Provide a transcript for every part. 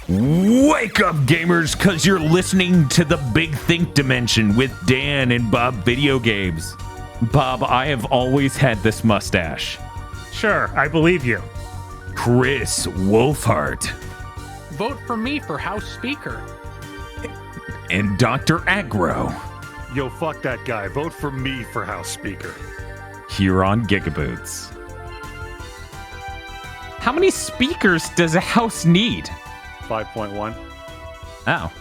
Wake up, gamers, because you're listening to the Big Think Dimension with Dan and Bob Video Games. Bob, I have always had this mustache. Sure, I believe you. Chris Wolfhart. Vote for me for House Speaker. And Dr. Aggro. Yo, fuck that guy. Vote for me for House Speaker. Here on GigaBoots. How many speakers does a house need? 5.1. Oh.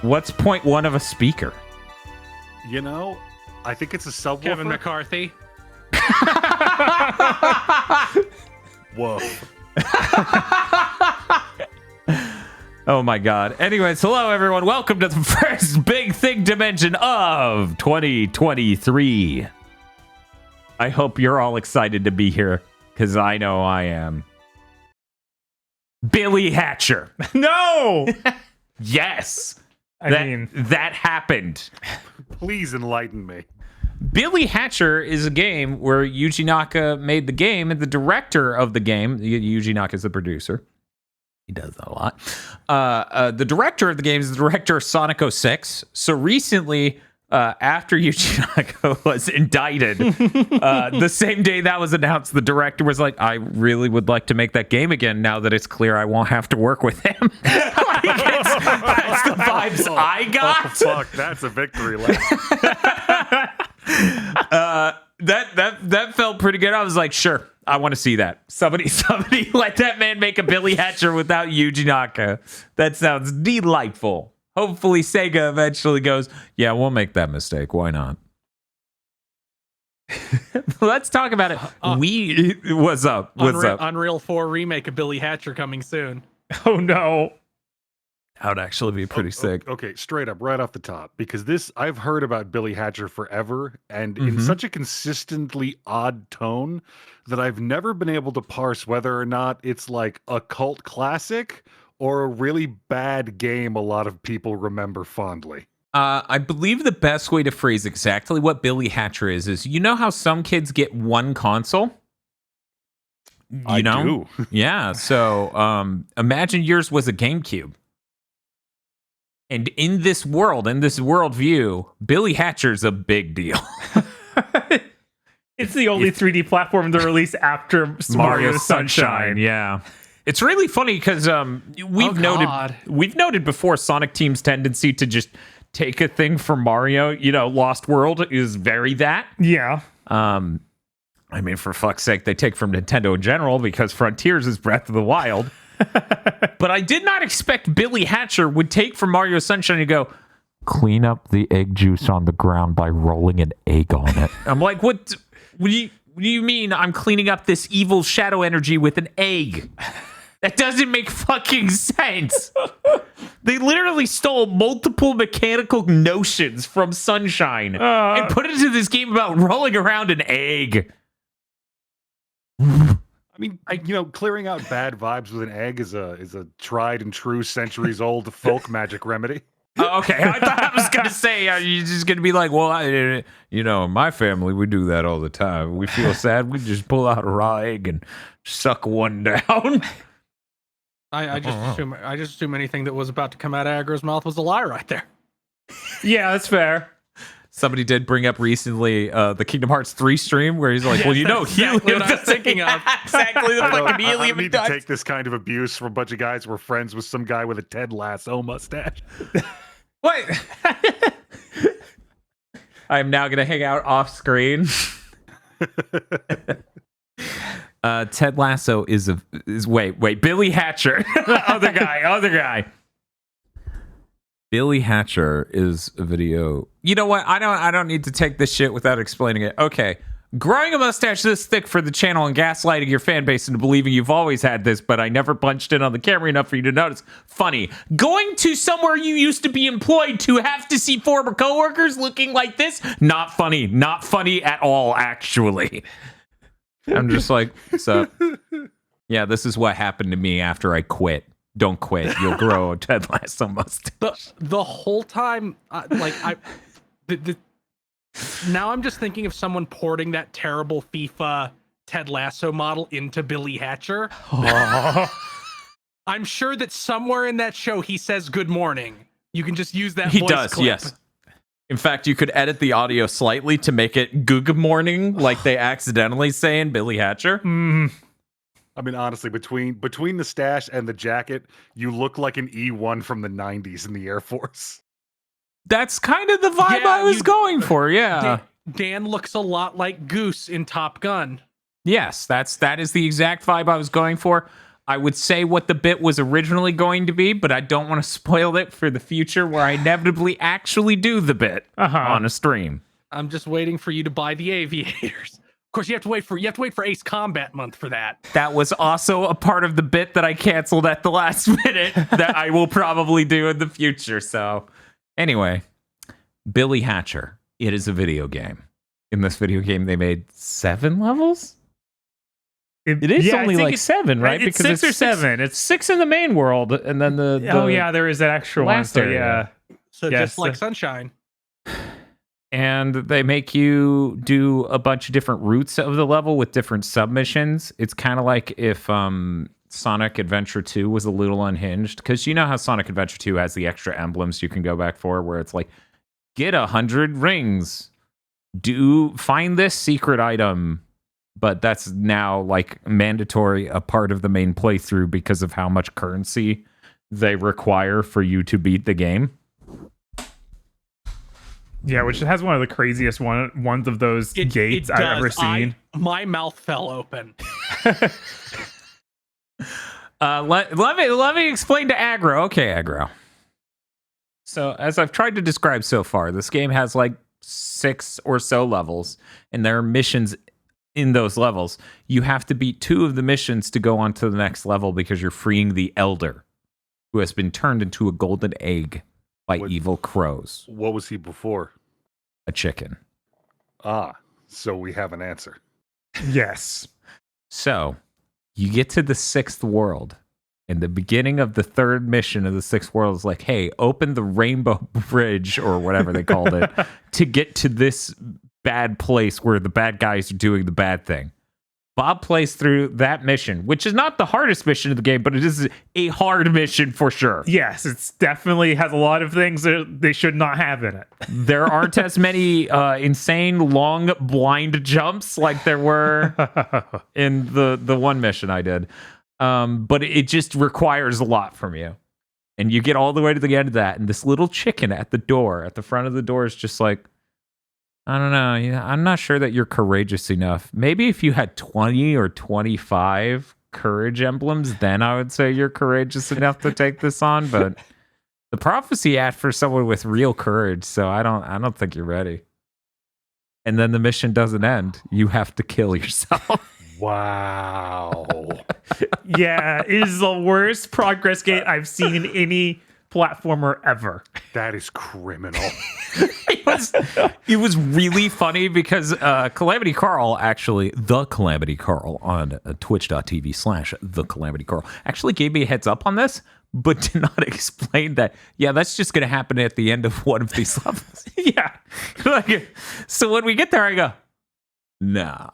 What's 0.1 of a speaker? You know, I think it's a subwoofer. Kevin McCarthy. Whoa. Oh my god. Anyways, hello everyone. Welcome to the first Big Thing Dimension of 2023. I hope you're all excited to be here, because I know I am. Billy Hatcher. No! Yes. I mean, that happened. Please enlighten me. Billy Hatcher is a game where Yuji Naka made the game, and the director of the game, Yuji Naka is the producer. He does that a lot. The director of the game is the director of Sonic 06. So recently, after Yuji Naka was indicted, the same day that was announced, the director was like, I really would like to make that game again now that it's clear I won't have to work with him. That's the vibes I got. Oh, fuck, that's a victory lap. That felt pretty good. I was like, sure, I want to see that. Somebody let that man make a Billy Hatcher without Yuji Naka. That sounds delightful. Hopefully Sega eventually goes, yeah, we'll make that mistake. Why not? Let's talk about it. What's up? Unreal 4 remake of Billy Hatcher coming soon. oh no. That would actually be pretty sick. Okay, straight up, right off the top, because I've heard about Billy Hatcher forever, and in such a consistently odd tone that I've never been able to parse whether or not it's like a cult classic or a really bad game a lot of people remember fondly. I believe the best way to phrase exactly what Billy Hatcher is you know how some kids get one console? I do. Yeah, so imagine yours was a GameCube. And in this worldview, Billy Hatcher's a big deal. It's the only 3D platform to release after Mario Sunshine. Yeah. It's really funny because we've noted before Sonic Team's tendency to just take a thing from Mario. You know, Lost World is very that. Yeah. I mean, for fuck's sake, they take from Nintendo in general because Frontiers is Breath of the Wild. But I did not expect Billy Hatcher would take from Mario Sunshine and go, clean up the egg juice on the ground by rolling an egg on it. I'm like, what do you mean I'm cleaning up this evil shadow energy with an egg? That doesn't make fucking sense. They literally stole multiple mechanical notions from Sunshine and put it into this game about rolling around an egg. I mean, clearing out bad vibes with an egg is a tried and true centuries old folk magic remedy. Okay, I thought I was gonna say you're just gonna be like, well, in my family we do that all the time. We feel sad, we just pull out a raw egg and suck one down. I just assume anything that was about to come out of Aggro's mouth was a lie right there. Yeah, that's fair. Somebody did bring up recently the Kingdom Hearts 3 stream where he's like, well, exactly helium. what I was thinking of. Exactly, the fucking helium. I don't need to take this kind of abuse from a bunch of guys who were friends with some guy with a Ted Lasso mustache. What? I'm now going to hang out off screen. Ted Lasso is wait, Billy Hatcher. other guy. Billy Hatcher is a video. You know what? I don't need to take this shit without explaining it. Okay. Growing a mustache this thick for the channel and gaslighting your fan base into believing you've always had this, but I never punched in on the camera enough for you to notice. Funny. Going to somewhere you used to be employed to have to see former coworkers looking like this? Not funny. Not funny at all, actually. I'm just like, so, yeah, this is what happened to me after I quit. Don't quit. You'll grow a Ted Lasso mustache. The whole time, now I'm just thinking of someone porting that terrible FIFA Ted Lasso model into Billy Hatcher. I'm sure that somewhere in that show he says good morning. You can just use that He voice does, clip. yes. In fact, you could edit the audio slightly to make it good morning, like they accidentally say in Billy Hatcher. I mean, honestly, between the stash and the jacket, you look like an E1 from the 90s in the Air Force. That's kind of the vibe Yeah, I was going for, yeah. Dan looks a lot like Goose in Top Gun. Yes, that is the exact vibe I was going for. I would say what the bit was originally going to be, but I don't want to spoil it for the future where I inevitably actually do the bit on a stream. I'm just waiting for you to buy the aviators. Of course, you have to wait for Ace Combat Month for that. That was also a part of the bit that I canceled at the last minute that I will probably do in the future. So, anyway, Billy Hatcher. It is a video game. In this video game, they made 7 levels? It is only like 7, right? It's because 6 or 7. It's 6 in the main world, and then the there is that extra one. last So area. So just like Sunshine. And they make you do a bunch of different routes of the level with different submissions. It's kind of like if Sonic Adventure 2 was a little unhinged, because you know how Sonic Adventure 2 has the extra emblems you can go back for, where it's like, get 100 rings, find this secret item. But that's now like mandatory, a part of the main playthrough because of how much currency they require for you to beat the game. Yeah, which has one of the craziest ones of those gates I've ever seen. My mouth fell open. Let me explain to Aggro. Okay, Aggro. So as I've tried to describe so far, this game has like 6 or so levels, and there are missions in those levels. You have to beat 2 of the missions to go on to the next level because you're freeing the Elder, who has been turned into a golden egg by evil crows. What was he before? A chicken. Ah, so we have an answer. Yes. So you get to the 6th world, and the beginning of the 3rd mission of the 6th world is like, hey, open the Rainbow Bridge, or whatever they called it, to get to this bad place where the bad guys are doing the bad thing. Bob plays through that mission, which is not the hardest mission of the game, but it is a hard mission for sure. Yes, it's definitely has a lot of things that they should not have in it. There aren't as many insane long blind jumps like there were in the one mission I did. But it just requires a lot from you. And you get all the way to the end of that, and this little chicken at the front of the door is just like, I don't know. I'm not sure that you're courageous enough. Maybe if you had 20 or 25 courage emblems, then I would say you're courageous enough to take this on. But the prophecy asked for someone with real courage, so I don't think you're ready. And then the mission doesn't end. You have to kill yourself. Wow. Yeah, it is the worst progress gate I've seen in any platformer ever. That is criminal. It was really funny because Calamity Carl, actually, the Calamity Carl on twitch.tv/the Calamity Carl, actually gave me a heads up on this, but did not explain that, yeah, that's just going to happen at the end of one of these levels. Yeah. So when we get there, I go, nah.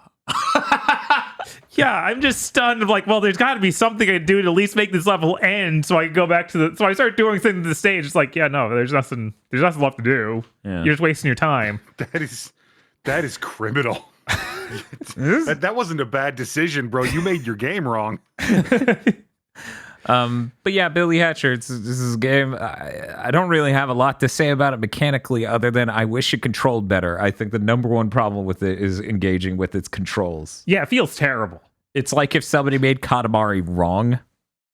Yeah, I'm just stunned. Like, well, there's got to be something I can do to at least make this level end, so I can go back to the. So I start doing things to the stage. It's like, yeah, no, there's nothing left to do. Yeah. You're just wasting your time. That is criminal. that wasn't a bad decision, bro. You made your game wrong. But yeah, Billy Hatcher, this is a game. I don't really have a lot to say about it mechanically, other than I wish it controlled better. I think the number one problem with it is engaging with its controls. Yeah, it feels terrible. It's like if somebody made Katamari wrong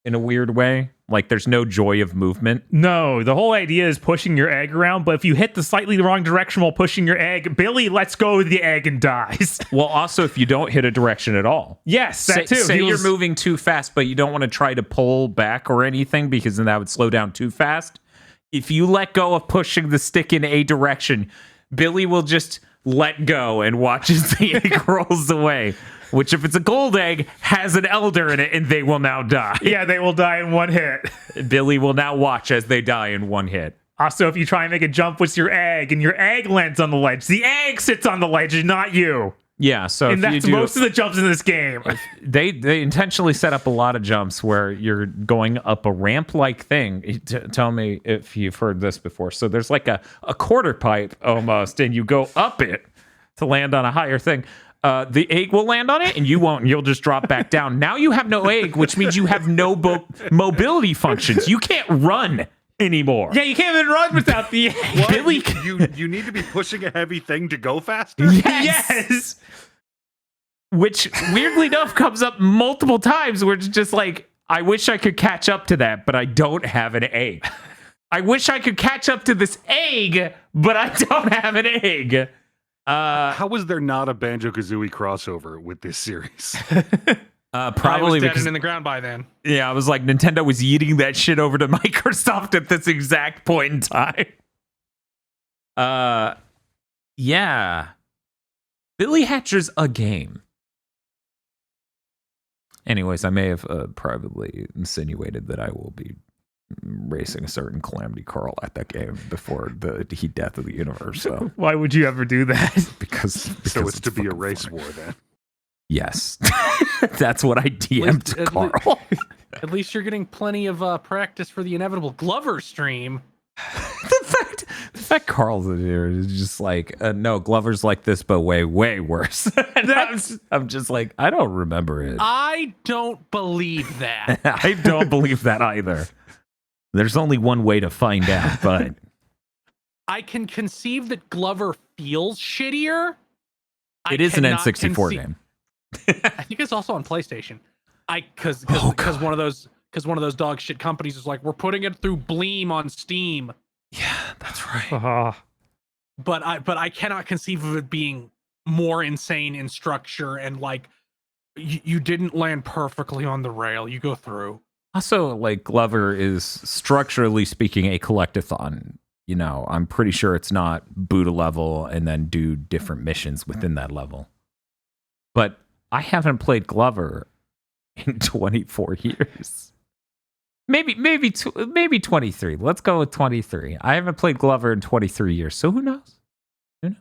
in a weird way. Like there's no joy of movement. No, the whole idea is pushing your egg around, but if you hit the slightly wrong direction while pushing your egg, Billy lets go of the egg and dies. Well, also if you don't hit a direction at all. Yes, that too. Say you're moving too fast, but you don't want to try to pull back or anything because then that would slow down too fast. If you let go of pushing the stick in a direction, Billy will just let go and watch as the egg rolls away. Which, if it's a gold egg, has an elder in it, and they will now die. Yeah, they will die in one hit. Billy will now watch as they die in one hit. Also, if you try and make a jump with your egg, and your egg lands on the ledge, the egg sits on the ledge, and not you. Yeah, so And if you that's do, most of the jumps in this game. they intentionally set up a lot of jumps where you're going up a ramp-like thing. Tell me if you've heard this before. So there's like a quarter pipe almost, and you go up it to land on a higher thing. The egg will land on it, and you won't. And you'll just drop back down. Now you have no egg, which means you have no mobility functions. You can't run anymore. Yeah, you can't even run without the What? Billy- you need to be pushing a heavy thing to go faster? Yes. Which weirdly enough comes up multiple times where it's just like, I wish I could catch up to that, but I don't have an egg. I wish I could catch up to this egg, but I don't have an egg. How was there not a Banjo-Kazooie crossover with this series? Probably I was dead because and in the ground by then. I was like, Nintendo was eating that shit over to Microsoft at this exact point in time. Yeah. Billy Hatcher's a game. Anyways, I may have privately insinuated that I will be racing a certain Calamity Carl at that game before the death of the universe. So Why would you ever do that? because So it's to be a fucking race funny. war then. Yes, that's what I DM'd At least- Carl. At least you're getting plenty of practice for the inevitable Glover stream. the fact Carl's in here is just like, no, Glover's like this, but way worse. And I'm just like, I don't remember it. I don't believe that. I don't believe that either. There's only one way to find out, but I can conceive that Glover feels shittier. it is an cannot N64 game. I think it's also on PlayStation. Because one of those dog shit companies is like, we're putting it through Bleem on Steam. Yeah, that's right. But I cannot conceive of it being more insane in structure and like you didn't land perfectly on the rail. You go through. Also, like, Glover is, structurally speaking, a collectathon. You know, I'm pretty sure it's not boot a level and then do different missions within that level. But I haven't played Glover in 24 years. Maybe 23. Let's go with 23. I haven't played Glover in 23 years, so who knows? Who knows?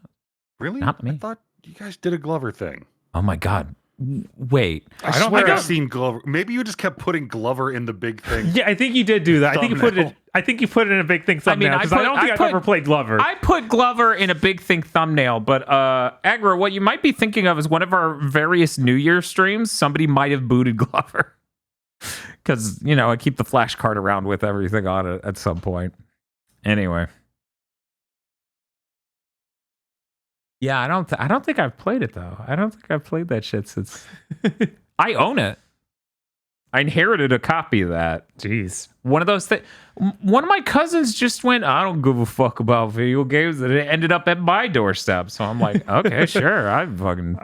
Really? Not me. I thought you guys did a Glover thing. Oh my god. Wait. I swear I've seen Glover. Maybe you just kept putting Glover in the big thing. Yeah, I think you did do that. Thumbnail. I think you put it in a big thing thumbnail because I don't think I've ever played Glover. I put Glover in a big thing thumbnail, but Agra, what you might be thinking of is one of our various New Year streams. Somebody might have booted Glover because I keep the flash card around with everything on it at some point. Anyway, yeah, I don't think I've played it though. I don't think I've played that shit since. I own it. I inherited a copy of that. Jeez. One of those things. One of my cousins just went, I don't give a fuck about video games, and it ended up at my doorstep. So I'm like, okay, sure. I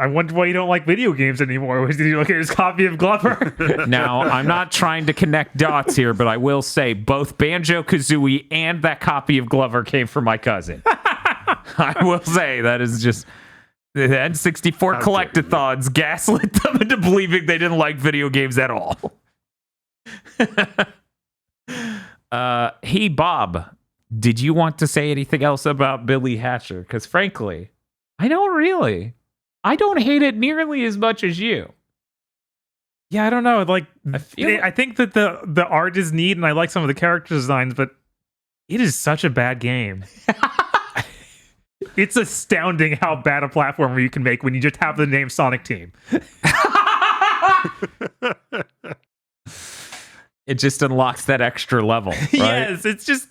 wonder why you don't like video games anymore. Did you look at his copy of Glover? Now, I'm not trying to connect dots here, but I will say both Banjo-Kazooie and that copy of Glover came from my cousin. I will say that is just... The N64 collectathons gaslit them into believing they didn't like video games at all. Hey, Bob, did you want to say anything else about Billy Hatcher? Because frankly, I don't really. I don't hate it nearly as much as you. Yeah, I don't know. Like, I I think that the art is neat, and I like some of the character designs, but it is such a bad game. It's astounding how bad a platformer you can make when you just have the name Sonic Team. It just unlocks that extra level, right? Yes, it's just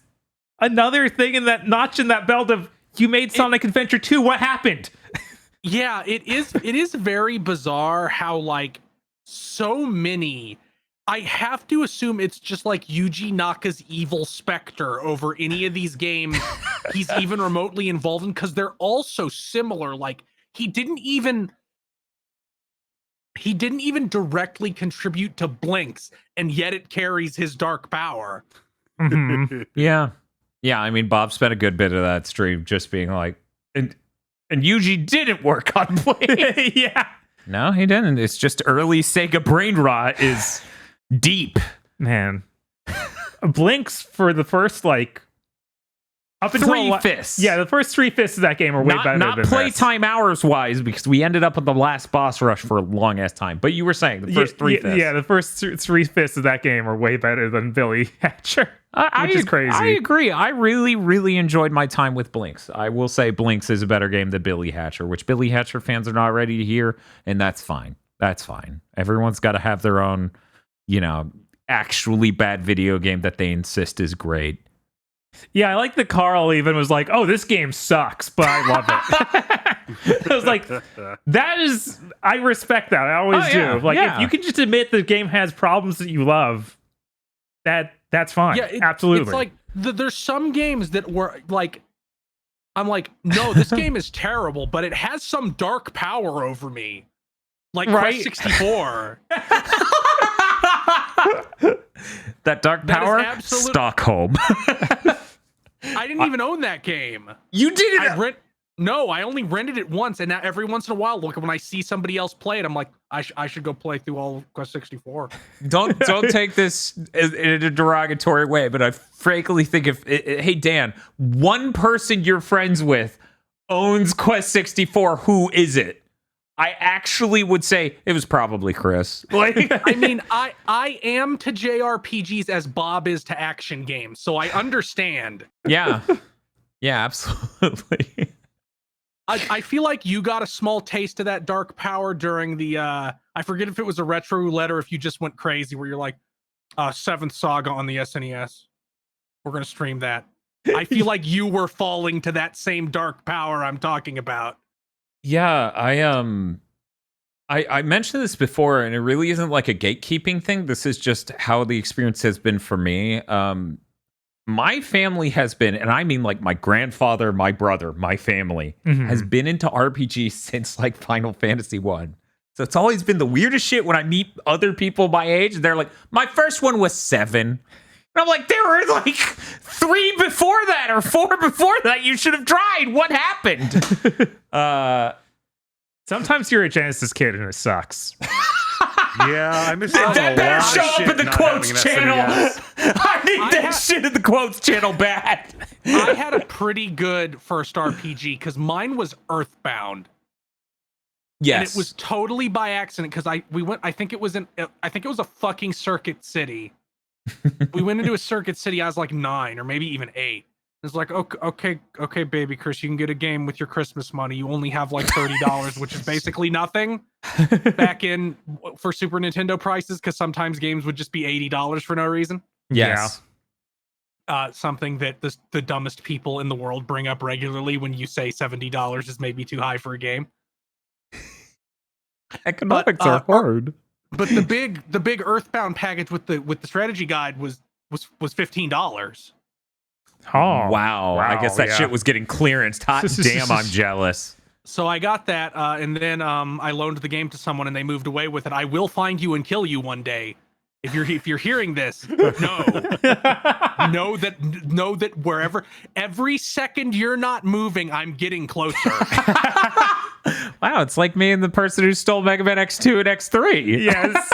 another thing in that notch in that belt of you made Sonic Adventure 2. What happened? Yeah, it is very bizarre how like so many. I have to assume it's just like Yuji Naka's evil specter over any of these games he's even remotely involved in, because they're all so similar. Like he didn't even directly contribute to Blinks, and yet it carries his dark power. Mhm. Yeah. I mean, Bob spent a good bit of that stream just being like, and Yuji didn't work on Blink. Yeah. No, he didn't. It's just early Sega brain rot is deep. Man. Blinks for the first like Up until 3/5. Yeah, the first 3/5 of that game are way better Not than this. playtime hours wise, because we ended up with the last boss rush for a long ass time. But you were saying the first 3/5. Yeah, the first 3/5 of that game are way better than Billy Hatcher, which is crazy. I agree. I really, really enjoyed my time with Blinks. I will say Blinks is a better game than Billy Hatcher, which Billy Hatcher fans are not ready to hear, and that's fine. That's fine. Everyone's got to have their own, actually bad video game that they insist is great. Yeah, I like that Carl even was like, "Oh, this game sucks, but I love it." I was like, I respect that. I always do. Like, if you can just admit the game has problems that you love, that's fine. Yeah, absolutely. It's like there's some games that were like, I'm like, no, this game is terrible, but it has some dark power over me, like Quest 64. That dark power, Stockholm. I didn't even own that game. You didn't? No, I only rented it once, and now every once in a while, look, when I see somebody else play it, I'm like, I should go play through all of Quest 64. Don't take this in a derogatory way, but I frankly think hey Dan, one person you're friends with owns Quest 64, who is it? I actually would say it was probably Chris. Like, I mean, I am to JRPGs as Bob is to action games, so I understand. Yeah, absolutely. I feel like you got a small taste of that dark power during the I forget if it was a retro roulette or if you just went crazy where you're like, Seventh Saga on the SNES. We're gonna stream that. I feel like you were falling to that same dark power I'm talking about. Yeah, I mentioned this before, and it really isn't like a gatekeeping thing. This is just how the experience has been for me. My family has been, and I mean like my grandfather, my brother, my family has been into RPGs since like Final Fantasy 1. So it's always been the weirdest shit when I meet other people my age. They're like, my first one was 7. And I'm like, there were like 3 before that or 4 before that. You should have tried. What happened? Sometimes you're a Genesis kid and it sucks. Yeah, I missed out that on a better lot show of up shit in the not quotes having an channel. SNES. I need that shit in the quotes channel bad. I had a pretty good first RPG because mine was Earthbound. Yes, and it was totally by accident because we went. I think it was a fucking Circuit City. We went into a Circuit City. I was like 9 or maybe even 8. It's like, okay, baby Chris, you can get a game with your Christmas money. You only have like $30, which is basically nothing back in for Super Nintendo prices, because sometimes games would just be $80 for no reason. Yes. Something that the dumbest people in the world bring up regularly when you say $70 is maybe too high for a game. Economics are hard. But the big Earthbound package with the strategy guide was $15. Oh wow. I guess that shit was getting clearanced. Hot damn, I'm jealous. So I got that, and then I loaned the game to someone, and they moved away with it. I will find you and kill you one day. If you're hearing this, know that wherever, every second you're not moving, I'm getting closer. Wow, it's like me and the person who stole Mega Man X2 and X3. Yes.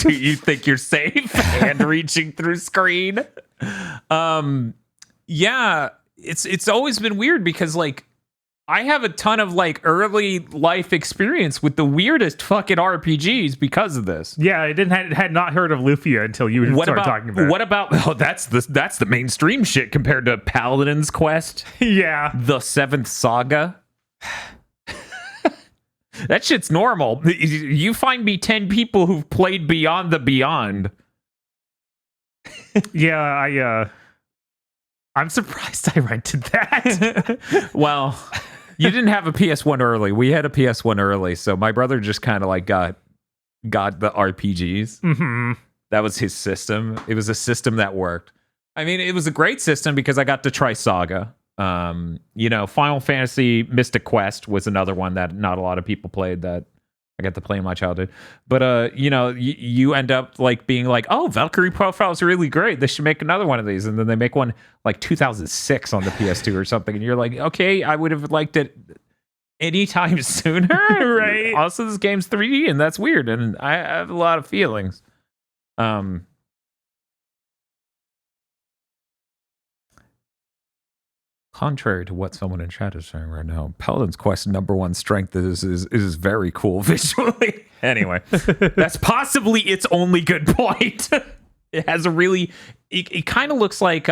Do you think you're safe? Hand reaching through screen. Yeah, it's always been weird because like I have a ton of like early life experience with the weirdest fucking RPGs because of this. Yeah, I had not heard of Lufia until you started talking about it. What about that's the mainstream shit compared to Paladin's Quest. Yeah. The 7th Saga. That shit's normal. You find me 10 people who've played Beyond the Beyond. Yeah, I'm surprised I rented that. Well, you didn't have a PS1 early. We had a PS1 early, so my brother just kind of like got the RPGs. Mm-hmm. That was his system. It was a system that worked. I mean, it was a great system because I got to try Saga. Final Fantasy Mystic Quest was another one that not a lot of people played that I got to play in my childhood. But, you end up like being like, oh, Valkyrie Profile is really great. They should make another one of these. And then they make one like 2006 on the PS2 or something. And you're like, okay, I would have liked it anytime sooner. Right. Also, this game's 3D and that's weird. And I have a lot of feelings. Contrary to what someone in chat is saying right now, Paladin's Quest #1 strength is very cool visually. Anyway, that's possibly its only good point. It has a really, it kind of looks like,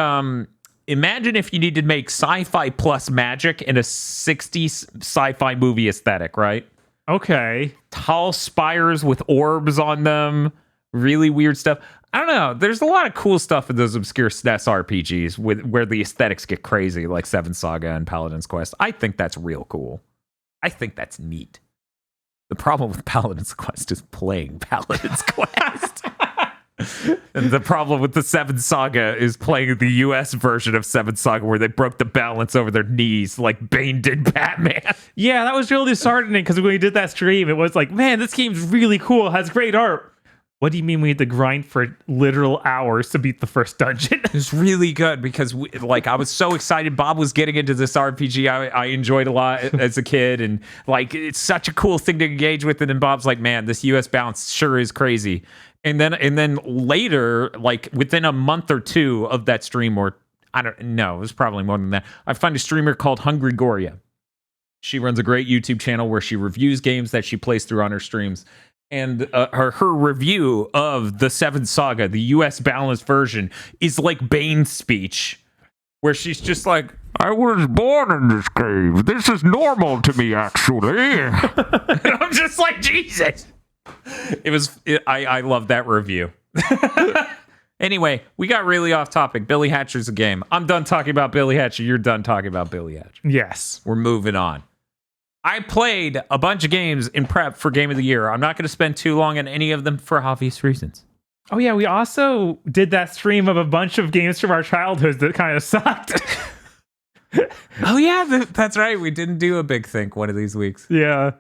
imagine if you needed to make sci-fi plus magic in a 60s sci-fi movie aesthetic, right? Okay. Tall spires with orbs on them, really weird stuff. I don't know. There's a lot of cool stuff in those obscure SNES RPGs where the aesthetics get crazy, like Seven Saga and Paladin's Quest. I think that's real cool. I think that's neat. The problem with Paladin's Quest is playing Paladin's Quest. And the problem with the Seven Saga is playing the US version of Seven Saga where they broke the balance over their knees like Bane did Batman. Yeah, that was really disheartening because when we did that stream, it was like, man, this game's really cool. It has great art. What do you mean we had to grind for literal hours to beat the first dungeon? It was really good because I was so excited. Bob was getting into this RPG I enjoyed a lot as a kid. And like, it's such a cool thing to engage with. And then Bob's like, man, this US balance sure is crazy. And then later, like within a month or two of that stream, or I don't know, it was probably more than that, I find a streamer called Hungry Goria. She runs a great YouTube channel where she reviews games that she plays through on her streams. And her review of the Seven Saga, the US balanced version, is like Bane's speech, where she's just like, I was born in this game. This is normal to me, actually. And I'm just like, Jesus. I love that review. Anyway, we got really off topic. Billy Hatcher's a game. I'm done talking about Billy Hatcher. You're done talking about Billy Hatcher. Yes. We're moving on. I played a bunch of games in prep for Game of the Year. I'm not going to spend too long on any of them for obvious reasons. Oh, yeah. We also did that stream of a bunch of games from our childhoods that kind of sucked. Oh, yeah. That's right. We didn't do a big think one of these weeks. Yeah.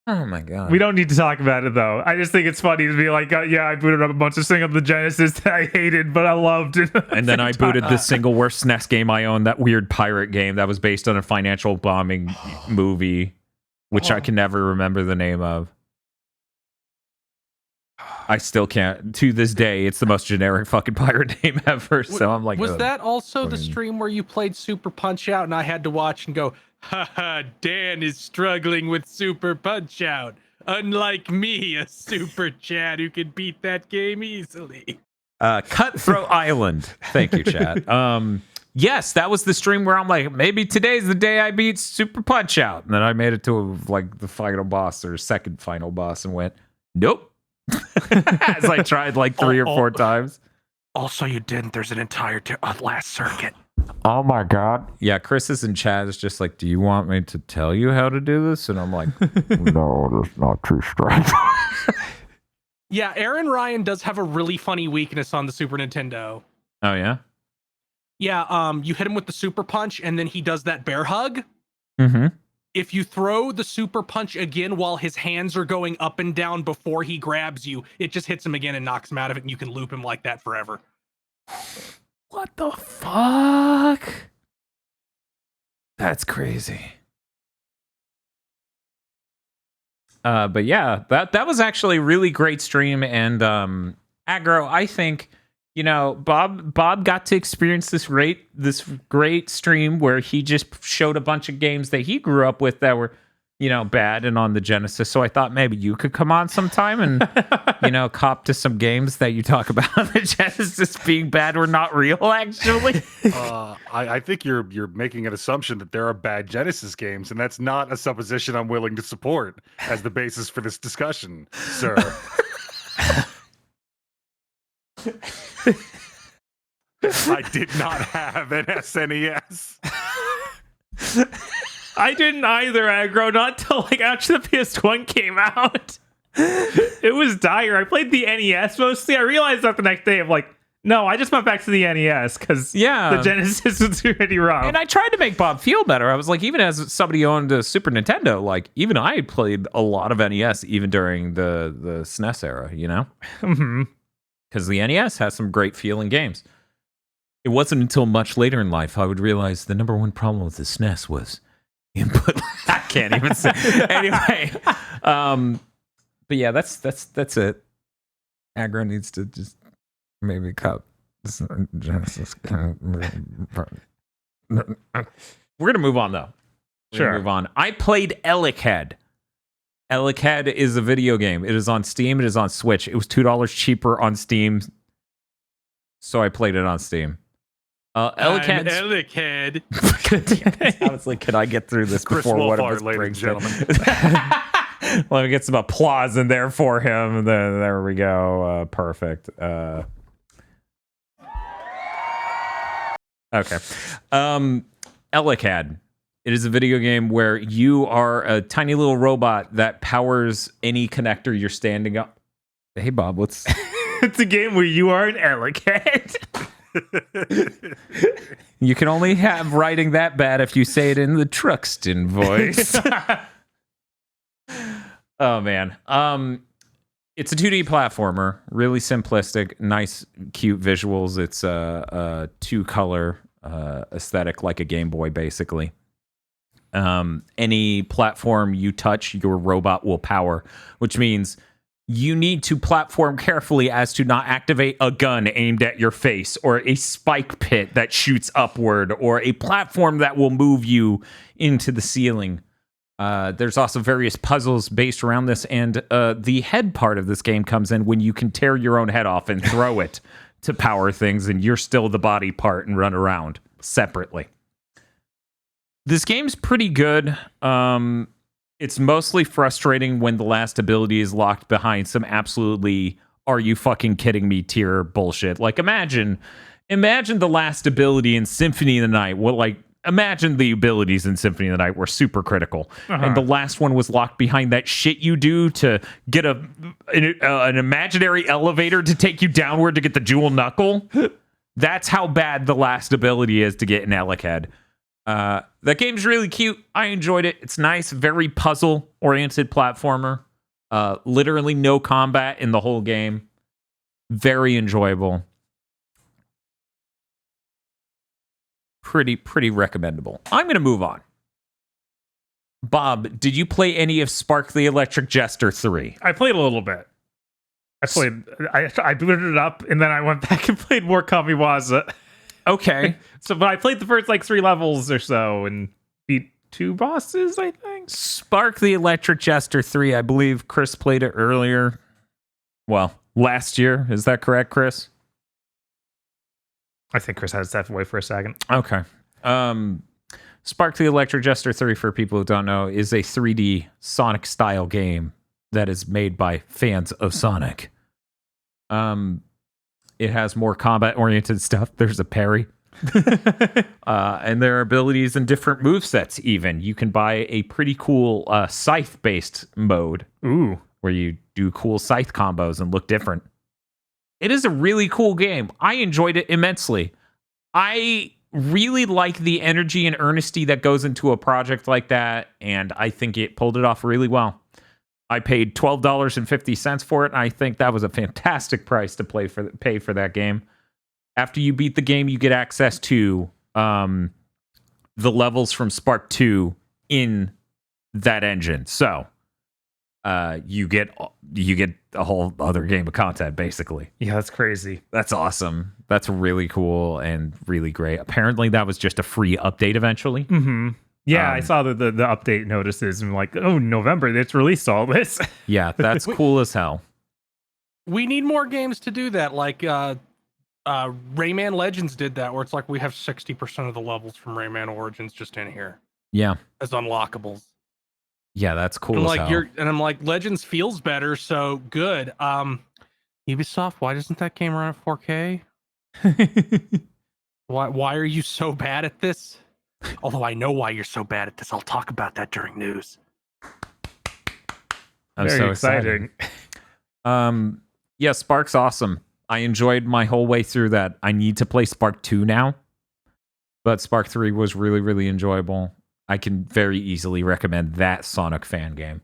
Oh, my God. We don't need to talk about it, though. I just think it's funny to be like, yeah, I booted up a bunch of things on the Genesis that I hated, but I loved it. And then I booted the single worst SNES game I owned, that weird pirate game that was based on a financial bombing movie, which I can never remember the name of. I still can't. To this day, it's the most generic fucking pirate name ever. So I'm like, was that also the stream where you played Super Punch Out and I had to watch and go, haha, Dan is struggling with Super Punch Out. Unlike me, a super chat who can beat that game easily. Cutthroat Island. Thank you, chat. Yes, that was the stream where I'm like, maybe today's the day I beat Super Punch Out. And then I made it to like the final boss or second final boss and went, nope. As I tried like 3 or 4 times. Also, you didn't. There's an entire last circuit. Oh my God. Yeah, Chris is in chat. Is just like, do you want me to tell you how to do this? And I'm like, no, that's not true strength. Yeah, Aaron Ryan does have a really funny weakness on the Super Nintendo. Oh, yeah? Yeah, you hit him with the Super Punch, and then he does that bear hug. Mm-hmm. If you throw the Super Punch again while his hands are going up and down before he grabs you, it just hits him again and knocks him out of it, and you can loop him like that forever. What the fuck? That's crazy. But yeah, that was actually a really great stream. And Aggro, I think, you know, Bob got to experience this great stream where he just showed a bunch of games that he grew up with that were, you know, bad and on the Genesis. So I thought maybe you could come on sometime and, you know, cop to some games that you talk about the Genesis being bad or not real, actually. I think you're making an assumption that there are bad Genesis games, and that's not a supposition I'm willing to support as the basis for this discussion, sir. I did not have an SNES. I didn't either, Aggro, not till like after the PS1 came out. It was dire. I played the NES mostly. I realized that the next day of like, no, I just went back to the NES because the Genesis was pretty rough. And I tried to make Bob feel better. I was like, even as somebody who owned a Super Nintendo, like even I played a lot of NES even during the SNES era, you know? Because the NES has some great feeling games. It wasn't until much later in life I would realize the number one problem with the SNES was input. I can't even say. Anyway, but yeah, that's it. Aggro needs to just maybe cut Genesis. We're gonna move on though. Move on. I played Ellicad. Ellicad is a video game. It is on Steam. It is on Switch. It was $2 cheaper on Steam, so I played it on Steam. Ellicad. I was like, can I get through this Chris before one of Wolfhard, us ladies and brings gentlemen. it? Let me get some applause in there for him. There we go. Perfect. Okay. Ellicad. It is a video game where you are a tiny little robot that powers any connector you're standing up. Hey, Bob, what's... It's a game where you are an Ellicad. You can only have writing that bad if you say it in the Truxton voice. Oh, man. It's a 2D platformer. Really simplistic, nice, cute visuals. It's a two-color aesthetic like a Game Boy, basically. Any platform you touch, your robot will power, which means you need to platform carefully as to not activate a gun aimed at your face, or a spike pit that shoots upward, or a platform that will move you into the ceiling. There's also various puzzles based around this, and the head part of this game comes in when you can tear your own head off and throw it to power things, and you're still the body part and run around separately. This game's pretty good. It's mostly frustrating when the last ability is locked behind some absolutely "are you fucking kidding me" tier bullshit. Like imagine the last ability in Symphony of the Night. Imagine the abilities in Symphony of the Night were super critical, and the last one was locked behind that shit you do to get an imaginary elevator to take you downward to get the jewel knuckle. That's how bad the last ability is to get in Ellicad. That game's really cute. I enjoyed it. It's nice, very puzzle-oriented platformer. Literally no combat in the whole game. Very enjoyable. Pretty recommendable. I'm going to move on. Bob, did you play any of Spark the Electric Jester 3? I played a little bit. I booted it up, and then I went back and played more Kamigwaza. Okay. But I played the first 3 levels or so and beat 2 bosses, I think. Spark the Electric Jester 3, I believe Chris played it earlier. Well, last year. Is that correct, Chris? I think Chris had to step away for a second. Okay. Spark the Electric Jester 3, for people who don't know, is a 3D Sonic-style game that is made by fans of Sonic. It has more combat-oriented stuff. There's a parry. And there are abilities and different movesets, even. You can buy a pretty cool scythe-based mode. Ooh. Where you do cool scythe combos and look different. It is a really cool game. I enjoyed it immensely. I really like the energy and earnesty that goes into a project like that, and I think it pulled it off really well. I paid $12.50 for it, and I think that was a fantastic price to pay for that game. After you beat the game, you get access to the levels from Spark 2 in that engine. So you get a whole other game of content, basically. Yeah, that's crazy. That's awesome. That's really cool and really great. Apparently, that was just a free update eventually. Mm-hmm. Yeah, I saw the update notices and like, oh, November, it's released all this. Yeah, that's cool as hell. We need more games to do that. Like Rayman Legends did that, where it's like we have 60% of the levels from Rayman Origins just in here. Yeah. As unlockables. Yeah, that's cool And as hell. I'm like, Legends feels better, so good. Ubisoft, why doesn't that game run at 4K? Why are you so bad at this? Although I know why you're so bad at this. I'll talk about that during news. I'm Very so exciting. Excited. Yeah, Spark's awesome. I enjoyed my whole way through that. I need to play Spark 2 now. But Spark 3 was really, really enjoyable. I can very easily recommend that Sonic fan game.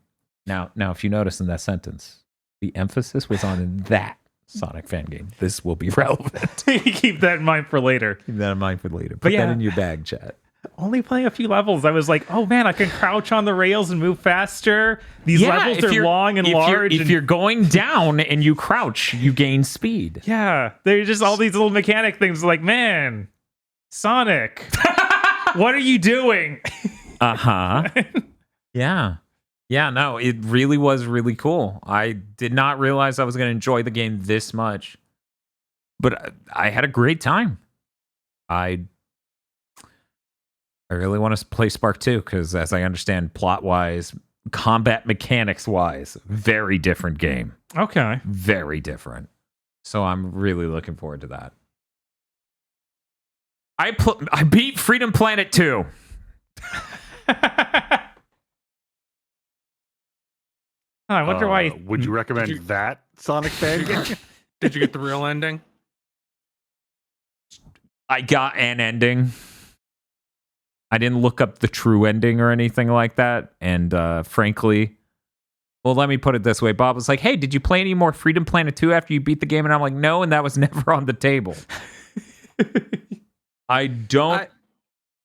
Now, if you notice in that sentence, the emphasis was on that Sonic fan game. This will be relevant. Keep that in mind for later. Keep that in mind for later. Put that in your bag, chat. Only playing a few levels, I was like, oh man, I can crouch on the rails and move faster. These levels are long and large. If you're going down and you crouch, you gain speed. Yeah, they're just all these little mechanic things like, man, Sonic. What are you doing? Uh-huh. Yeah. Yeah, no, it really was really cool. I did not realize I was going to enjoy the game this much. But I had a great time. I really want to play Spark 2 because, as I understand, plot-wise, combat mechanics-wise, very different game. Okay. Very different. So I'm really looking forward to that. I beat Freedom Planet 2. I wonder why. Would you recommend that Sonic fan game? Did you get the real ending? I got an ending. I didn't look up the true ending or anything like that. And frankly, well, let me put it this way. Bob was like, hey, did you play any more Freedom Planet 2 after you beat the game? And I'm like, no, and that was never on the table. I don't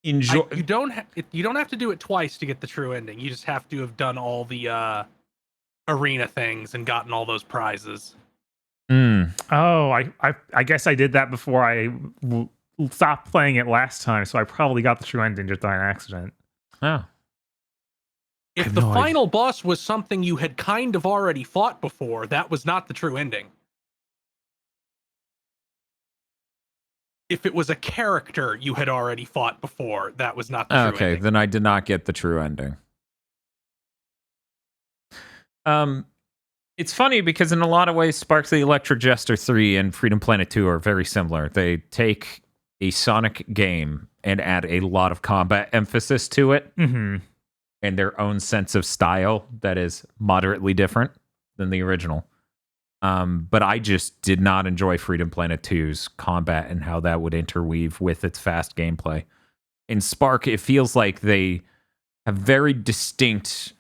enjoy... You don't have to do it twice to get the true ending. You just have to have done all the arena things and gotten all those prizes. Oh, I guess I did that before I stopped playing it last time, so I probably got the true ending just by an accident. Oh. If the final boss was something you had kind of already fought before, that was not the true ending. If it was a character you had already fought before, that was not the true ending. Okay, then I did not get the true ending. It's funny because in a lot of ways, Sparks the Electric Jester 3 and Freedom Planet 2 are very similar. They take a Sonic game and add a lot of combat emphasis to it, and their own sense of style that is moderately different than the original. But I just did not enjoy Freedom Planet 2's combat and how that would interweave with its fast gameplay. In Spark, it feels like they have very distinct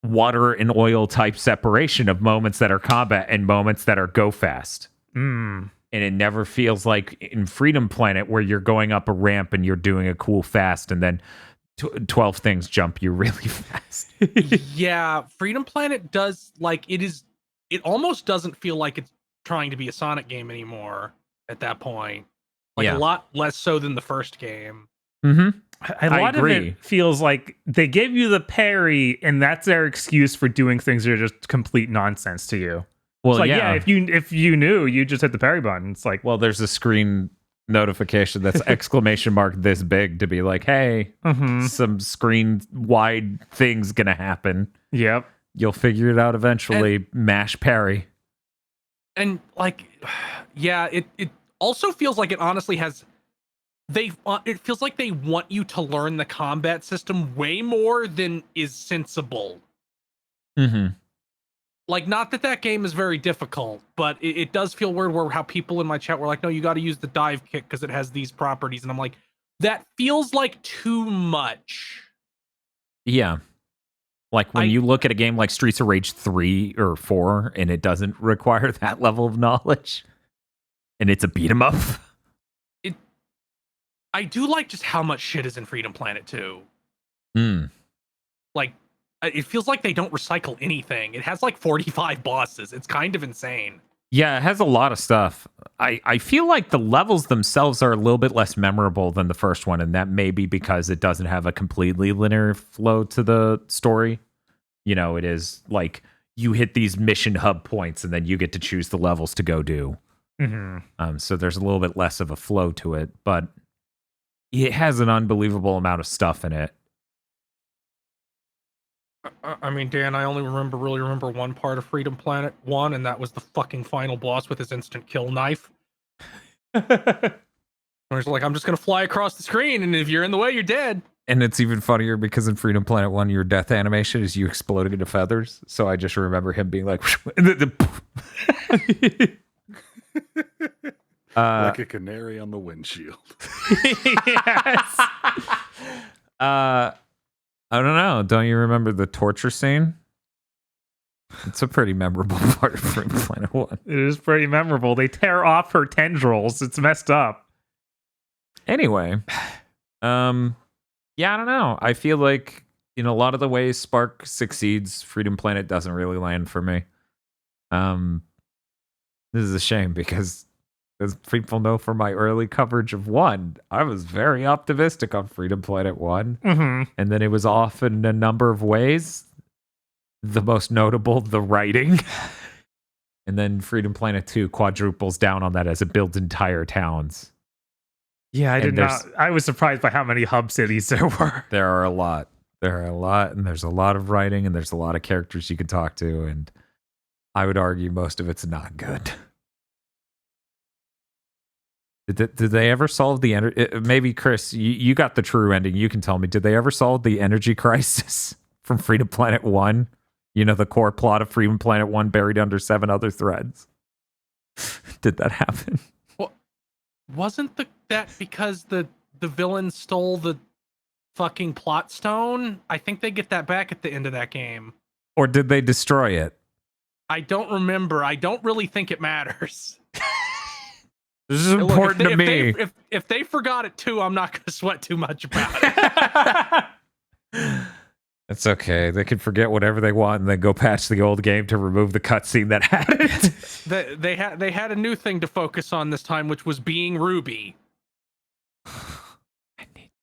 water and oil type separation of moments that are combat and moments that are go fast. And it never feels like in Freedom Planet where you're going up a ramp and you're doing a cool fast and then 12 things jump you really fast. Yeah, Freedom Planet does, like, it almost doesn't feel like it's trying to be a Sonic game anymore at that point. Like, a lot less so than the first game. A lot of it feels like they give you the parry, and that's their excuse for doing things that are just complete nonsense to you. Well, it's like, yeah, if you knew, you just hit the parry button. It's like, well, there's a screen notification that's exclamation mark this big to be like, hey, some screen wide thing's gonna happen. Yep. You'll figure it out eventually. Mash parry. And like, yeah, it also feels like it honestly has... it feels like they want you to learn the combat system way more than is sensible. Like, not that game is very difficult, but it does feel weird where how people in my chat were like, no, you got to use the dive kick because it has these properties. And I'm like, that feels like too much. Yeah. Like when you look at a game like Streets of Rage 3 or 4 and it doesn't require that level of knowledge and it's a beat 'em up. I do like just how much shit is in Freedom Planet 2. Like, it feels like they don't recycle anything. It has like 45 bosses. It's kind of insane. Yeah, it has a lot of stuff. I feel like the levels themselves are a little bit less memorable than the first one, and that may be because it doesn't have a completely linear flow to the story. You know, it is like you hit these mission hub points, and then you get to choose the levels to go do. So there's a little bit less of a flow to it, but it has an unbelievable amount of stuff in it. I mean, Dan, I only really remember one part of Freedom Planet 1, and that was the fucking final boss with his instant kill knife. I was like, I'm just going to fly across the screen, and if you're in the way, you're dead. And it's even funnier because in Freedom Planet 1, your death animation is you exploding into feathers. So I just remember him being like... like a canary on the windshield. Yes. I don't know. Don't you remember the torture scene? It's a pretty memorable part of Freedom Planet 1. It is pretty memorable. They tear off her tendrils. It's messed up. Anyway, yeah, I don't know. I feel like in a lot of the ways Spark succeeds, Freedom Planet doesn't really land for me. This is a shame because as people know from my early coverage of 1, I was very optimistic on Freedom Planet 1. Mm-hmm. And then it was off in a number of ways. The most notable, the writing. And then Freedom Planet 2 quadruples down on that as it builds entire towns. Yeah, I was surprised by how many hub cities there were. There are a lot. And there's a lot of writing, and there's a lot of characters you can talk to, and I would argue most of it's not good. Did they ever solve the energy? Maybe Chris, you got the true ending. You can tell me. Did they ever solve the energy crisis from Freedom Planet 1? You know, the core plot of Freedom Planet 1 buried under 7 other threads. Did that happen? Well, wasn't that because the villain stole the fucking plot stone? I think they get that back at the end of that game. Or did they destroy it? I don't remember. I don't really think it matters. This is important to me. If they forgot it too, I'm not going to sweat too much about it. It's okay. They can forget whatever they want and then go patch the old game to remove the cutscene that had it. They had a new thing to focus on this time, which was being Ruby.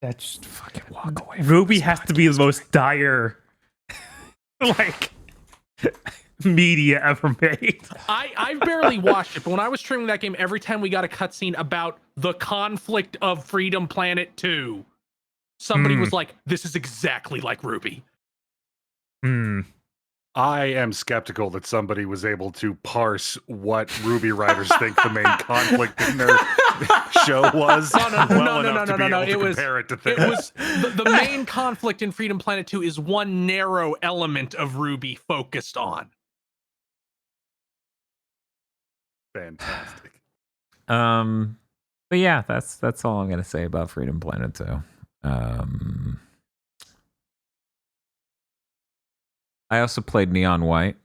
That just fucking walk away. Ruby has to be the most dire, media ever made. I barely watched it, but when I was streaming that game, every time we got a cutscene about the conflict of Freedom Planet 2, somebody was like, "This is exactly like Ruby." I am skeptical that somebody was able to parse what Ruby writers think the main conflict in their show was. No. It was the main conflict in Freedom Planet 2 is one narrow element of Ruby focused on. Fantastic. But yeah, that's all I'm gonna say about Freedom Planet 2. I also played Neon White.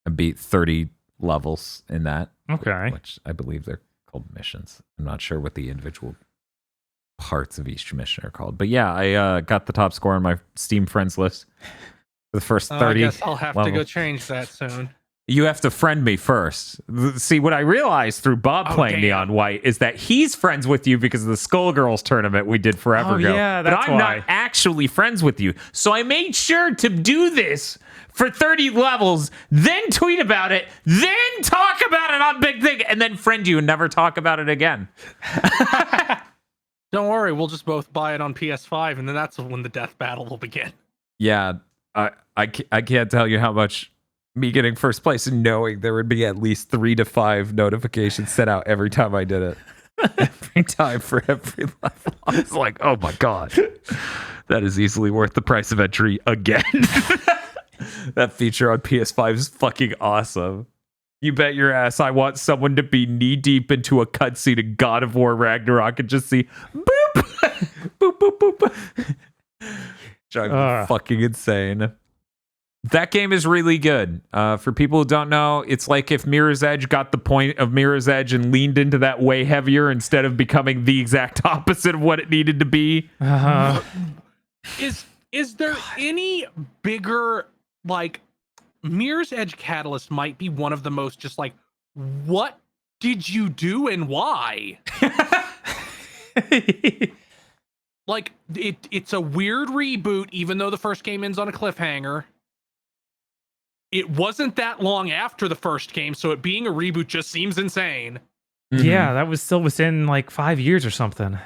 I beat 30 levels in that. Okay. Which I believe they're called missions. I'm not sure what the individual parts of each mission are called. But yeah, I got the top score on my Steam friends list for the first 30 I guess I'll have levels. to go change that soon. You have to friend me first. See, what I realized through Bob playing Neon White is that he's friends with you because of the Skullgirls tournament we did forever ago. Yeah, but I'm not actually friends with you. So I made sure to do this for 30 levels, then tweet about it, then talk about it on Big Thing, and then friend you and never talk about it again. Don't worry, we'll just both buy it on PS5, and then that's when the death battle will begin. Yeah, I can't tell you how much me getting first place and knowing there would be at least 3 to 5 notifications sent out every time I did it. Every time for every level. I was like, oh my God. That is easily worth the price of entry again. That feature on PS5 is fucking awesome. You bet your ass I want someone to be knee deep into a cutscene of God of War Ragnarok and just see boop, boop, boop, boop. Drive me fucking insane. That game is really good. For people who don't know, it's like if Mirror's Edge got the point of Mirror's Edge and leaned into that way heavier instead of becoming the exact opposite of what it needed to be. Is there any bigger, Mirror's Edge Catalyst might be one of the most just what did you do and why? It's a weird reboot, even though the first game ends on a cliffhanger. It wasn't that long after the first game, so it being a reboot just seems insane. Yeah, that was still within 5 years or something.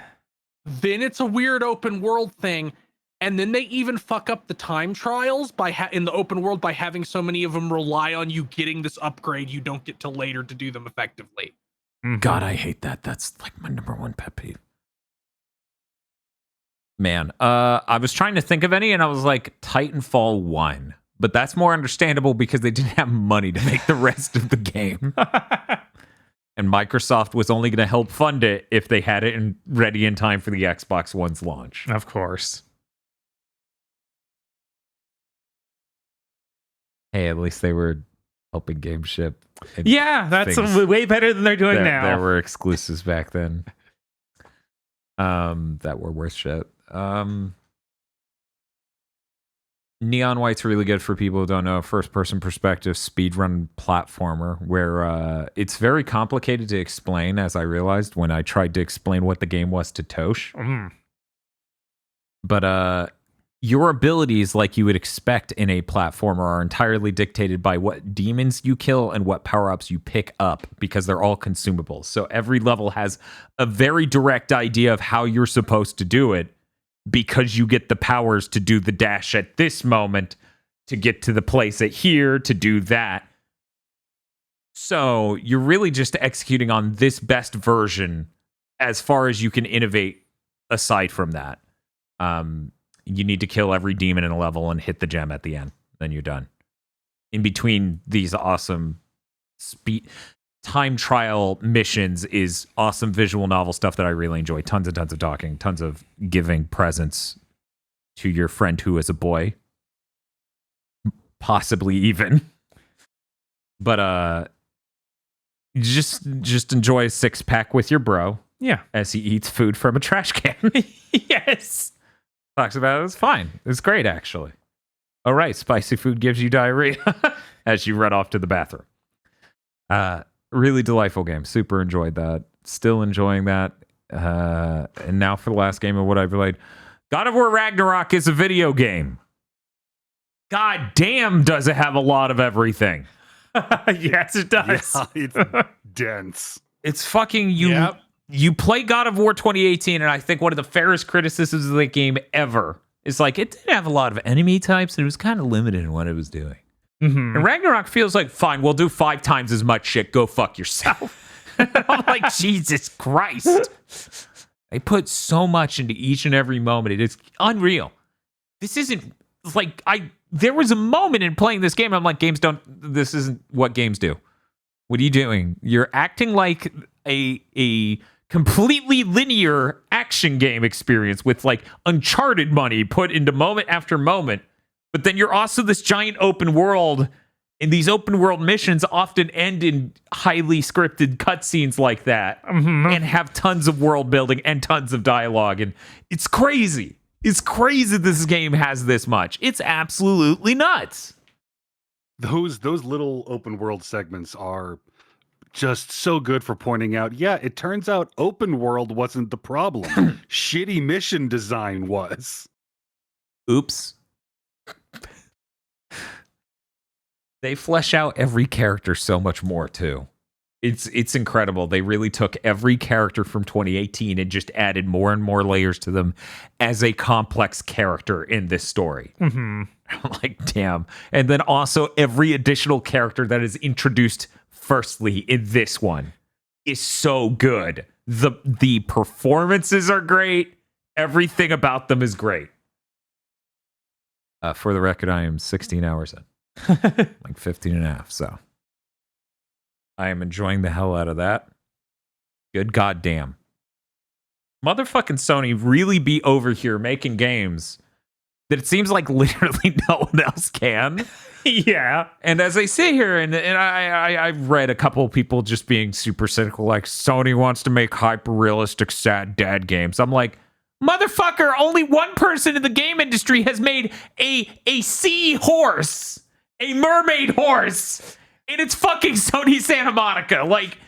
Then it's a weird open world thing, and then they even fuck up the time trials in the open world by having so many of them rely on you getting this upgrade you don't get till later to do them effectively. God, I hate that. That's my number one pet peeve. Man, I was trying to think of any, and I was like, Titanfall 1. But that's more understandable because they didn't have money to make the rest of the game. And Microsoft was only going to help fund it if they had it ready in time for the Xbox One's launch. Of course. Hey, at least they were helping games ship. Yeah, that's way better than they're doing now. There were exclusives back then that were worth shit. Neon White's really good for people who don't know. First-person perspective speedrun platformer where it's very complicated to explain, as I realized when I tried to explain what the game was to Tosh. But your abilities, like you would expect in a platformer, are entirely dictated by what demons you kill and what power-ups you pick up, because they're all consumables. So every level has a very direct idea of how you're supposed to do it, because you get the powers to do the dash at this moment, to get to the place at here, to do that. So you're really just executing on this best version as far as you can innovate aside from that. You need to kill every demon in a level and hit the gem at the end. Then you're done. In between these awesome time trial missions is awesome visual novel stuff that I really enjoy. Tons and tons of talking, tons of giving presents to your friend who is a boy. Possibly even. But just enjoy a 6-pack with your bro. Yeah. As he eats food from a trash can. Yes. Talks about it. It's fine. It's great, actually. All right. Spicy food gives you diarrhea as you run off to the bathroom. Really delightful game. Super enjoyed that. Still enjoying that. And now for the last game of what I've played. God of War Ragnarok is a video game. God damn, does it have a lot of everything. Yes, it does. Yeah, it's dense. It's fucking you. Yep. You play God of War 2018, and I think one of the fairest criticisms of the game ever is like, it didn't have a lot of enemy types, and it was kind of limited in what it was doing. And Ragnarok feels like, fine, we'll do 5 times as much shit. Go fuck yourself. I'm like, Jesus Christ. They put so much into each and every moment. It is unreal. This isn't like there was a moment in playing this game. I'm like, this isn't what games do. What are you doing? You're acting like a completely linear action game experience with like Uncharted money put into moment after moment. But then you're also this giant open world, and these open world missions often end in highly scripted cutscenes like that, and have tons of world building and tons of dialogue. And it's crazy. It's crazy this game has this much. It's absolutely nuts. Those little open world segments are just so good for pointing out, yeah, it turns out open world wasn't the problem. Shitty mission design was. Oops. They flesh out every character so much more too. It's incredible. They really took every character from 2018 and just added more and more layers to them as a complex character in this story. I'm like, damn. And then also every additional character that is introduced firstly in this one is so good. The performances are great. Everything about them is great. For the record, I am 16 hours in. Like 15 and a half, so I am enjoying the hell out of that. Good goddamn. Motherfucking Sony really be over here making games that it seems like literally no one else can. Yeah. And as I sit here, and I've read a couple of people just being super cynical, like, Sony wants to make hyper-realistic sad dad games. I'm like, motherfucker, only one person in the game industry has made a sea horse. A mermaid horse. And it's fucking Sony Santa Monica. Like,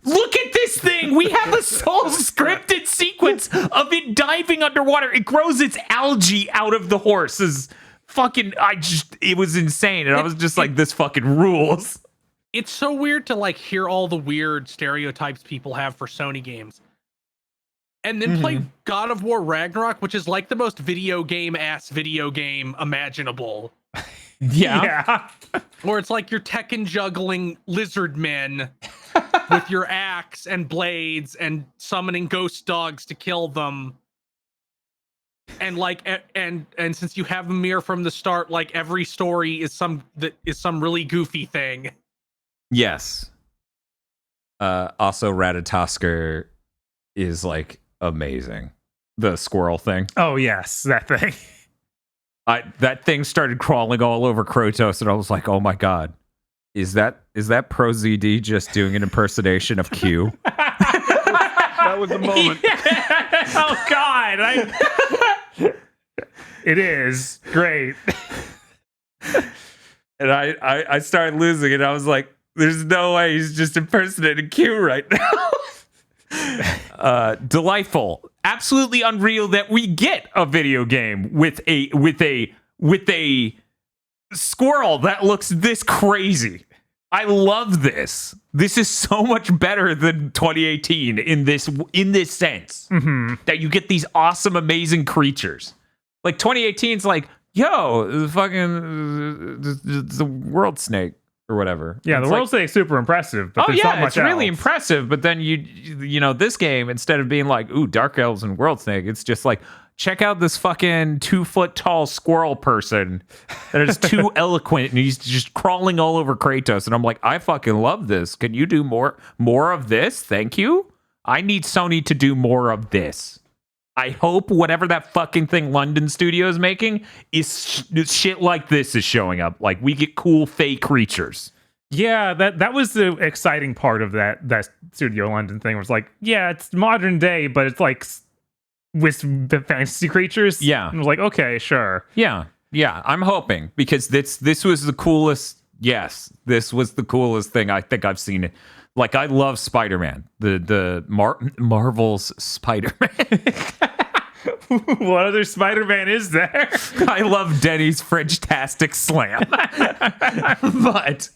look at this thing. We have a whole scripted sequence of it diving underwater. It grows its algae out of the horses. Fucking, it was insane. And I was just like, this fucking rules. It's so weird to like hear all the weird stereotypes people have for Sony games. And then play God of War Ragnarok, which is like the most video game imaginable. Yeah. Or it's like you're Tekken juggling lizard men with your axe and blades and summoning ghost dogs to kill them. And like and since you have a mirror from the start, like every story is some really goofy thing. Yes. Also Ratatosker is like amazing. The squirrel thing. Oh yes, that thing. That thing started crawling all over Kratos, and I was like, "Oh my god, is that Pro ZD just doing an impersonation of Q?" That was the moment. Yeah. Oh god, it is great. And I started losing it. I was like, there's no way he's just impersonating Q right now. Delightful. Absolutely unreal that we get a video game with a squirrel that looks this crazy. I love this. This is so much better than 2018 in this sense. That you get these awesome, amazing creatures. Like 2018 is like, yo, the fucking the world snake or whatever. Yeah, it's the world snake's super impressive. But there's not much it's really else. impressive. But then you know, this game, instead of being like, ooh, dark elves and world snake, it's just like, check out this fucking 2 foot tall squirrel person that is too eloquent and he's just crawling all over Kratos. And I'm like, I fucking love this. Can you do more of this? Thank you. I need Sony to do more of this. I hope whatever that fucking thing London studio is making is shit like this is showing up. Like we get cool fake creatures. Yeah, that was the exciting part of that Studio London thing. Was like, yeah, it's modern day, but it's like with the fantasy creatures. Yeah. And I was like, okay, sure. Yeah. I'm hoping because this was the coolest. Yes, this was the coolest thing I think I've seen it. Like I love Spider-Man, the Marvel's Spider-Man. What other Spider-Man is there? I love Denny's French-tastic slam. But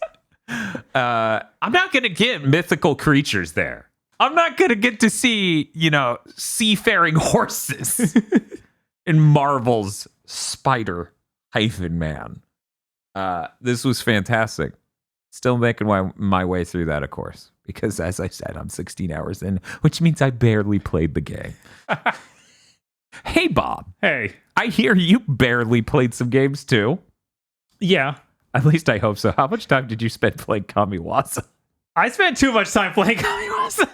I'm not going to get mythical creatures there. I'm not going to get to see, seafaring horses in Marvel's Spider-Man. This was fantastic. Still making my way through that, of course, because as I said, I'm 16 hours in, which means I barely played the game. Hey, Bob. Hey. I hear you barely played some games too. Yeah. At least I hope so. How much time did you spend playing Kamigwaza? I spent too much time playing Kamigwaza.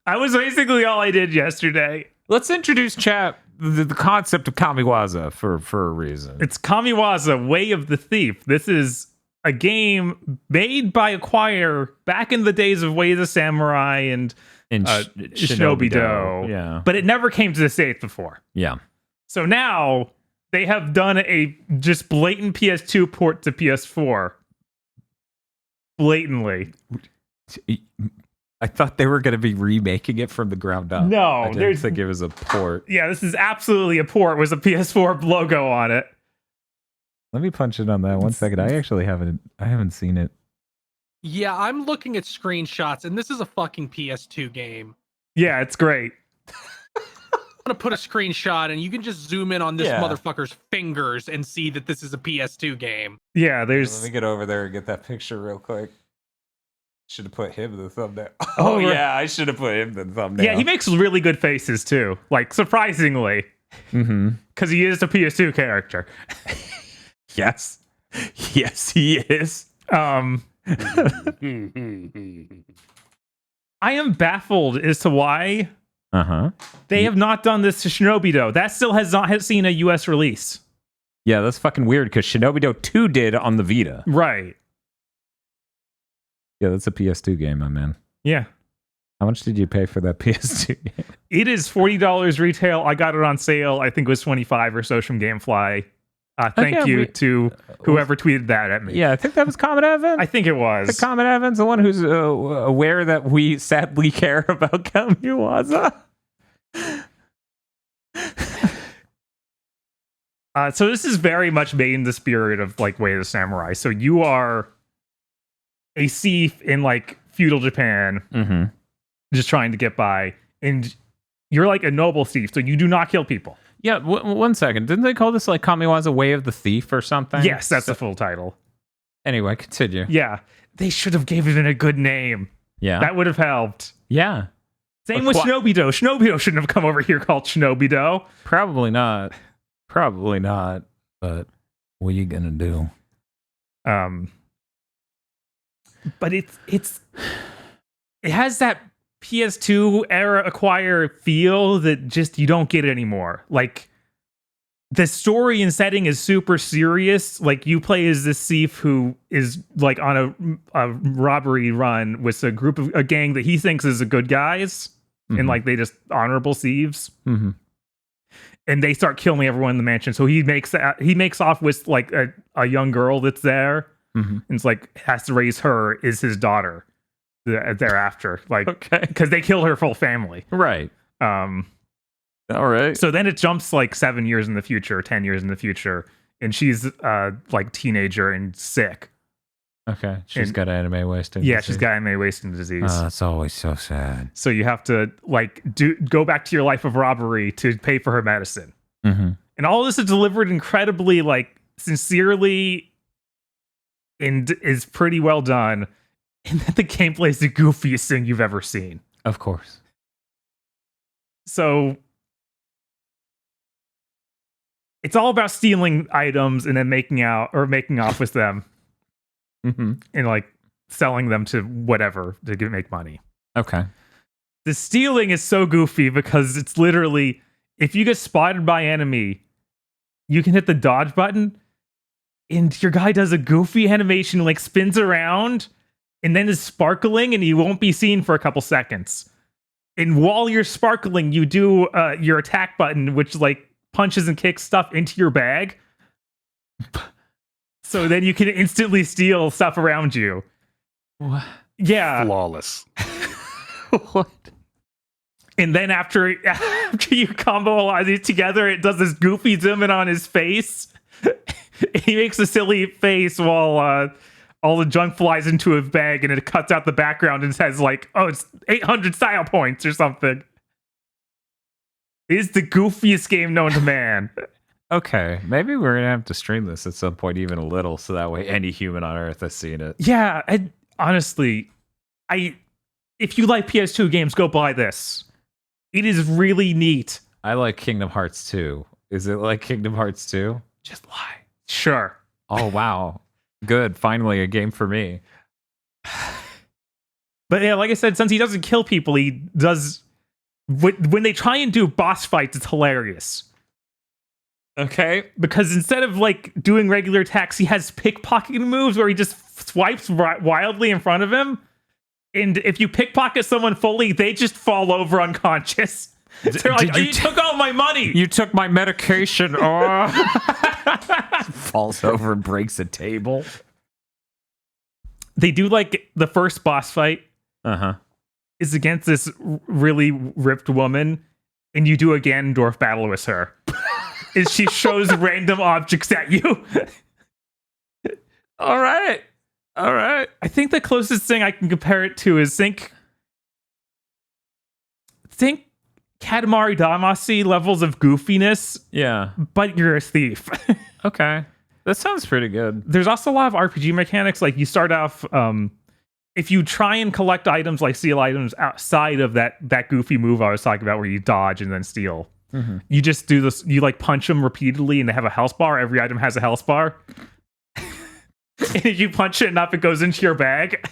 I was basically all I did yesterday. Let's introduce chat the concept of Kamigwaza for a reason. It's Kamigwaza, Way of the Thief. This is a game made by Acquire back in the days of Way of the Samurai and Shinobi Do. Yeah. But it never came to the States before. Yeah. So now they have done a just blatant PS2 port to PS4. Blatantly. I thought they were going to be remaking it from the ground up. No, I didn't think it was a port. Yeah, this is absolutely a port with a PS4 logo on it. Let me punch it on that 1 second. I actually haven't seen it. Yeah, I'm looking at screenshots, and this is a fucking PS2 game. Yeah, it's great. I'm gonna put a screenshot, and you can just zoom in on this motherfucker's fingers and see that this is a PS2 game. Yeah, there's. Let me get over there and get that picture real quick. Should have put him in the thumbnail. Oh, right. Yeah, I should have put him in the thumbnail. Yeah, he makes really good faces too. Like surprisingly, because he is a PS2 character. Yes, he is. I am baffled as to why they have not done this to Shinobi Do. That still has not seen a US release. Yeah, that's fucking weird because Shinobi Do 2 did on the Vita. Right. Yeah, that's a PS2 game, my man. Yeah. How much did you pay for that PS2 game? It is $40 retail. I got it on sale. I think it was $25 or so from Gamefly. Thank you to whoever tweeted that at me. Yeah, I think that was Comet Evan. I think it was. The Comet Evan's the one who's aware that we sadly care about Kamigwaza. So this is very much made in the spirit of like Way of the Samurai. So you are a thief in like feudal Japan, just trying to get by, and you're like a noble thief, so you do not kill people. Yeah, 1 second. Didn't they call this like Kamigwaza Way of the Thief or something? Yes, that's the full title. Anyway, continue. Yeah, they should have given it a good name. Yeah, that would have helped. Yeah. Same with Shinobi Do. Shinobi Do shouldn't have come over here called Shinobi Do. Probably not. But what are you gonna do? But it has that PS2 era Acquire feel that just you don't get anymore. Like the story and setting is super serious. Like you play as this thief who is like on a robbery run with a gang that he thinks is a good guys, and like they just honorable thieves. and they start killing everyone in the mansion. So he makes off with like a young girl that's there, and it's like has to raise her is his daughter thereafter, like because they kill her full family, right? All right. So then it jumps like 7 years in the future, 10 years in the future, and she's like teenager and sick. Okay. She's got anime wasting disease. Yeah, she's got anime wasting disease. It's always so sad. So you have to like go back to your life of robbery to pay for her medicine. And all this is delivered incredibly like sincerely and is pretty well done. And then the gameplay is the goofiest thing you've ever seen. Of course. So it's all about stealing items and then making off with them. And like selling them to whatever to make money. Okay. The stealing is so goofy because it's literally if you get spotted by enemy, you can hit the dodge button and your guy does a goofy animation, like spins around and then is sparkling and you won't be seen for a couple seconds. And while you're sparkling, you do your attack button, which like punches and kicks stuff into your bag. So then you can instantly steal stuff around you. What? Yeah. Flawless. What? And then after you combo a lot of these together, it does this goofy zoom in on his face. He makes a silly face while all the junk flies into his bag and it cuts out the background and says like, oh, it's 800 style points or something. It is the goofiest game known to man. Okay, maybe we're gonna have to stream this at some point, even a little, so that way any human on Earth has seen it. Yeah, honestly, if you like PS2 games, go buy this. It is really neat. I like Kingdom Hearts 2. Is it like Kingdom Hearts 2? Just lie. Sure. Oh wow, good. Finally, a game for me. But yeah, like I said, since he doesn't kill people, he does. When they try and do boss fights, it's hilarious. Okay. Because instead of like doing regular attacks, he has pickpocketing moves where he just swipes wildly in front of him. And if you pickpocket someone fully, they just fall over unconscious. They're like, you took all my money. You took my medication. Oh. Falls over and breaks a table. They do like the first boss fight. Is against this really ripped woman. And you do a Ganondorf battle with her. Is she shows random objects at you. All right. I think the closest thing I can compare it to is think Katamari Damacy levels of goofiness. Yeah. But you're a thief. Okay. That sounds pretty good. There's also a lot of RPG mechanics. Like you start off, if you try and collect items like steal items outside of that goofy move I was talking about where you dodge and then steal. You just do this, you like punch them repeatedly and they have a health bar. Every item has a health bar. And if you punch it enough, it goes into your bag.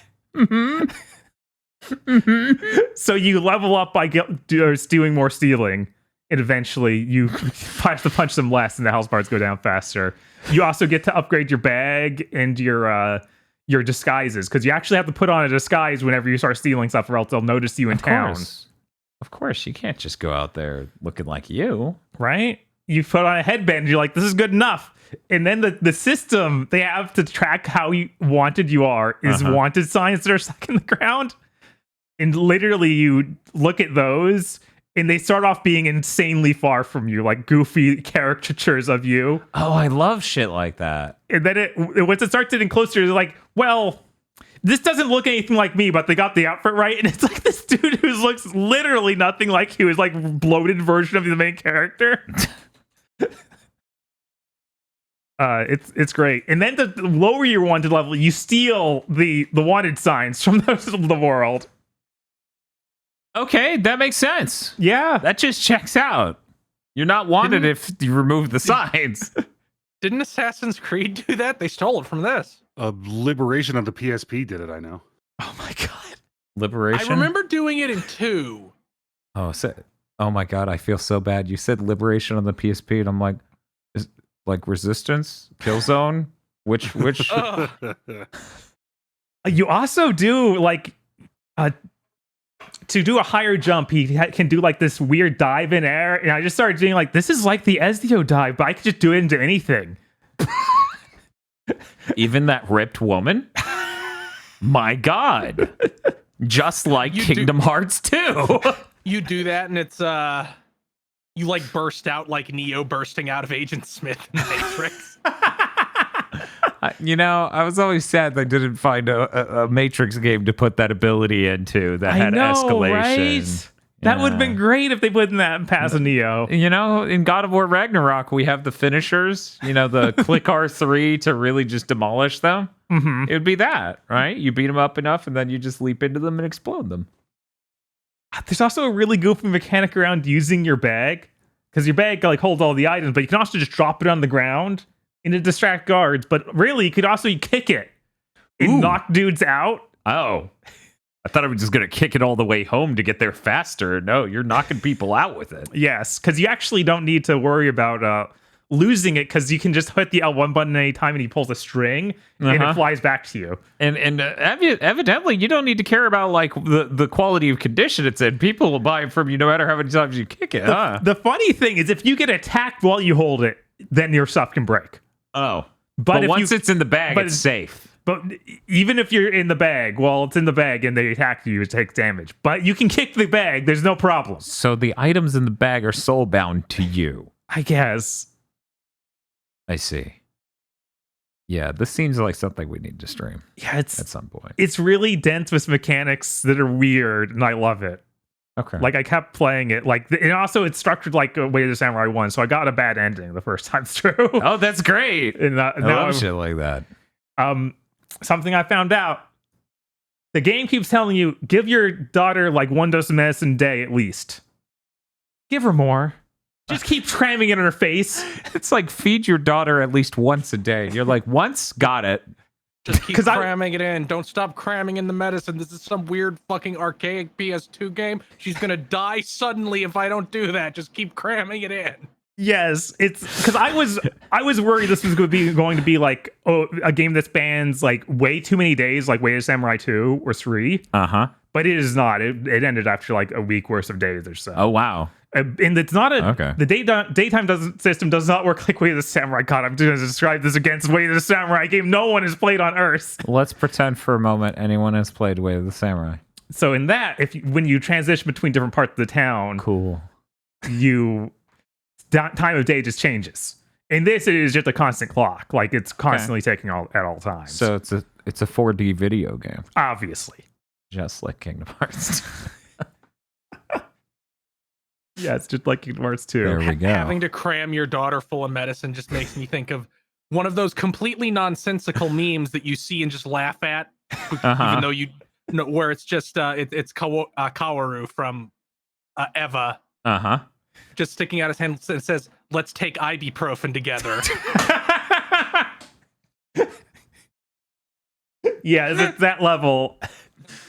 So you level up by doing more stealing. And eventually you have to punch them less and the health bars go down faster. You also get to upgrade your bag and your disguises. Because you actually have to put on a disguise whenever you start stealing stuff or else they'll notice you in town. Of course, you can't just go out there looking like you. Right? You put on a headband and you're like, this is good enough. And then the system they have to track how wanted you are is wanted signs that are stuck in the ground. And literally you look at those and they start off being insanely far from you, like goofy caricatures of you. Oh, I love shit like that. And then once it starts getting closer, it's like, well, this doesn't look anything like me, but they got the outfit right. And it's like this dude who looks literally nothing like you is like bloated version of the main character. It's great. And then the lower your wanted level, you steal the wanted signs from the world. Okay, that makes sense. Yeah. That just checks out. You're not wanted if you remove the signs. Didn't Assassin's Creed do that? They stole it from this. Liberation on the PSP did it, I know. Oh my god. Liberation? I remember doing it in 2. Oh my god, I feel so bad. You said Liberation on the PSP, and I'm like, is like Resistance? Killzone? Which You also do like to do a higher jump, he can do like this weird dive in air, and I just started doing like, this is like the Ezio dive, but I could just do it into anything. Even that ripped woman? My God. Just like Kingdom Hearts 2. You do that, and it's you like burst out like Neo bursting out of Agent Smith in Matrix. You know, I was always sad they didn't find a Matrix game to put that ability into that had escalation. Right? That would have been great if they put in that in Pass of Neo. You know, in God of War Ragnarok, we have the finishers, you know, the click R3 to really just demolish them. Mm-hmm. It would be that, right? You beat them up enough and then you just leap into them and explode them. There's also a really goofy mechanic around using your bag, because your bag like holds all the items, but you can also just drop it on the ground and to distract guards. But really, you could also kick it and knock dudes out. Oh, I thought I was just going to kick it all the way home to get there faster. No, you're knocking people out with it. Yes, because you actually don't need to worry about losing it, because you can just hit the L1 button anytime and he pulls a string and it flies back to you. And evidently, you don't need to care about like the quality of condition it's in. People will buy it from you no matter how many times you kick it. The funny thing is, if you get attacked while you hold it, then your stuff can break. Oh, but if once it's in the bag, it's safe. But even if you're in the bag, well, it's in the bag and they attack you, it takes damage. But you can kick the bag. There's no problem. So the items in the bag are soul-bound to you. I guess. I see. Yeah, this seems like something we need to stream. Yeah, it's at some point. It's really dense with mechanics that are weird, and I love it. Okay. Like, I kept playing it. Like, and also it's structured like Way of the Samurai 1, so I got a bad ending the first time through. Oh, that's great. And I love shit like that. Something I found out. The game keeps telling you, give your daughter like 1 dose of medicine a day at least. Give her more. Just keep cramming it in her face. It's like, feed your daughter at least once a day. You're like, once? Got it. Just keep cramming it in. Don't stop cramming in the medicine. This is some weird fucking archaic PS2 game. She's gonna die suddenly if I don't do that. Just keep cramming it in. Yes, it's because I was worried this was going to be like a game that spans like way too many days, like Way of Samurai 2 or 3. But it is not. It ended after like a week worth of days or so. Oh wow. And it's not the daytime system does not work like Way of the Samurai. God, I'm going to describe this against Way of the Samurai game no one has played on Earth. Let's pretend for a moment anyone has played Way of the Samurai. So in that, when you transition between different parts of the town, cool, time of day just changes. And this is just a constant clock. Like, it's constantly ticking at all times. So it's a 4D video game. Obviously. Just like Kingdom Hearts. Yeah, it's just like Kingdom Hearts 2. There we go. Having to cram your daughter full of medicine just makes me think of one of those completely nonsensical memes that you see and just laugh at, even though you know, where it's just it's Kaworu from Eva. Just sticking out his hand and says, "Let's take ibuprofen together." Yeah, it's that level.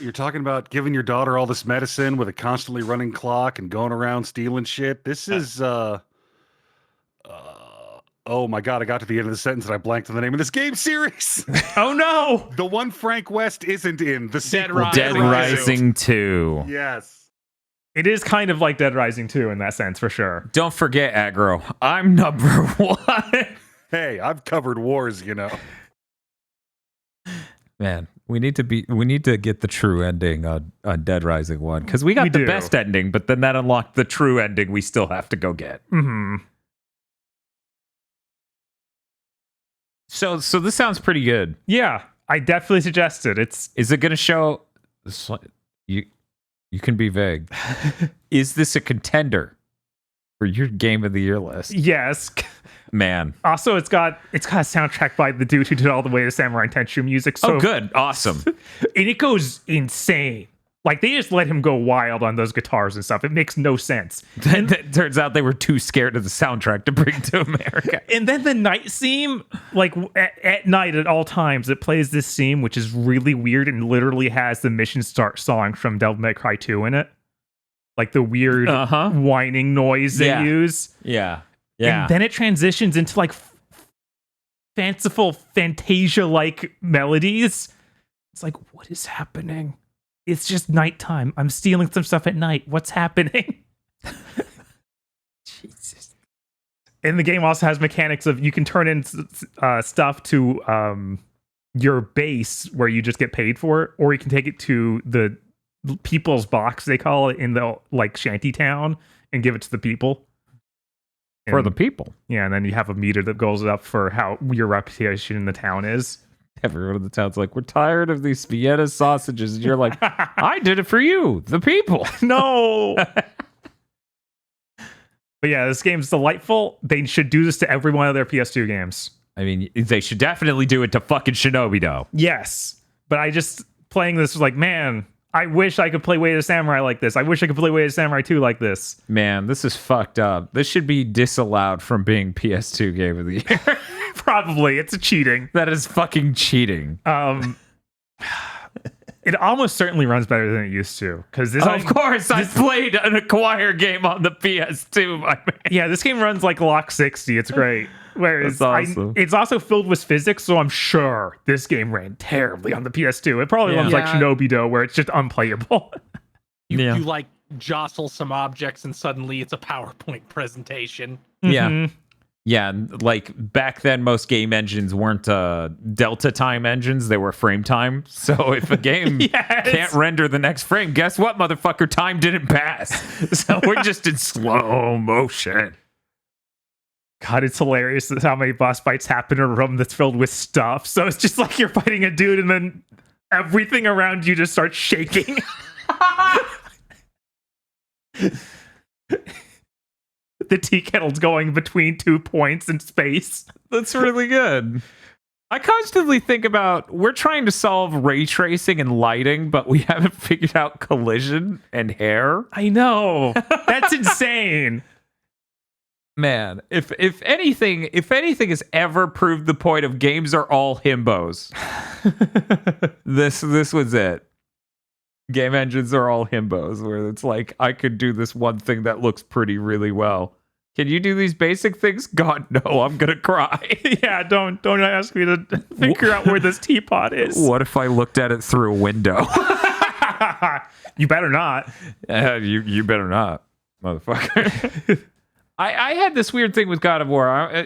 You're talking about giving your daughter all this medicine with a constantly running clock and going around stealing shit. This is oh my god, I got to the end of the sentence and I blanked on the name of this game series. Oh no! The one Frank West isn't in. The sequel. Dead Rising 2. Yes. It is kind of like Dead Rising 2 in that sense, for sure. Don't forget, Aggro. I'm number 1. Hey, I've covered wars, you know. Man, we need to get the true ending on Dead Rising 1, because we got the best ending, but then that unlocked the true ending we still have to go get. So this sounds pretty good. Yeah, I definitely suggest it. Is it going to show you can be vague. Is this a contender for your Game of the Year list? Yes. Man. Also, it's got a soundtrack by the dude who did all the Way to Samurai Tenchu music. So, oh, good. Awesome. And it goes insane. Like, they just let him go wild on those guitars and stuff. It makes no sense. And it turns out they were too scared of the soundtrack to bring to America. And then the night theme, like, at night at all times, it plays this theme, which is really weird and literally has the mission start song from Devil May Cry 2 in it. Like, the weird whining noise they use. Yeah. And then it transitions into, like, fanciful Fantasia-like melodies. It's like, what is happening? it's just nighttime. I'm stealing some stuff at night. What's happening? Jesus. And the game also has mechanics of you can turn in stuff to your base where you just get paid for it, or you can take it to the people's box, they call it, in the like shanty town, and give it to the people. For the people. Yeah, and then you have a meter that goes up for how your reputation in the town is. Everyone in the town's like, we're tired of these Vienna sausages. And you're like, I did it for you, the people. No. But yeah, this game's delightful. They should do this to every one of their PS2 games. I mean, they should definitely do it to fucking Shinobi, though. Yes. But I just, playing this was like, man, I wish I could play Way of the Samurai like this. I wish I could play Way of the Samurai 2 like this. Man, this is fucked up. This should be disallowed from being PS2 Game of the Year. Probably. It's cheating. That is fucking cheating. It almost certainly runs better than it used to. Because this, of course, I played an Acquire game on the PS2, my man. Yeah, this game runs like Lock 60. It's great. Whereas That's awesome. it's also filled with physics, so I'm sure this game ran terribly on the PS2. It probably runs like Shinobi Do, where it's just unplayable. You like jostle some objects and suddenly it's a PowerPoint presentation. Yeah. Mm-hmm. Yeah, like back then, most game engines weren't delta time engines; they were frame time. So if a game can't render the next frame, guess what, motherfucker? Time didn't pass. So we're just in slow motion. God, it's hilarious how many boss fights happen in a room that's filled with stuff. So it's just like you're fighting a dude, and then everything around you just starts shaking. The tea kettle's going between 2 points in space. That's really good. I constantly think about, we're trying to solve ray tracing and lighting, but we haven't figured out collision and hair. I know. That's insane. Man, if anything has ever proved the point of games are all himbos, this was it. Game engines are all himbos, where it's like, I could do this one thing that looks pretty really well. Can you do these basic things? God, no, I'm gonna cry. Yeah, don't ask me to figure out where this teapot is. What if I looked at it through a window? You better not. You better not, motherfucker. I had this weird thing with God of War. I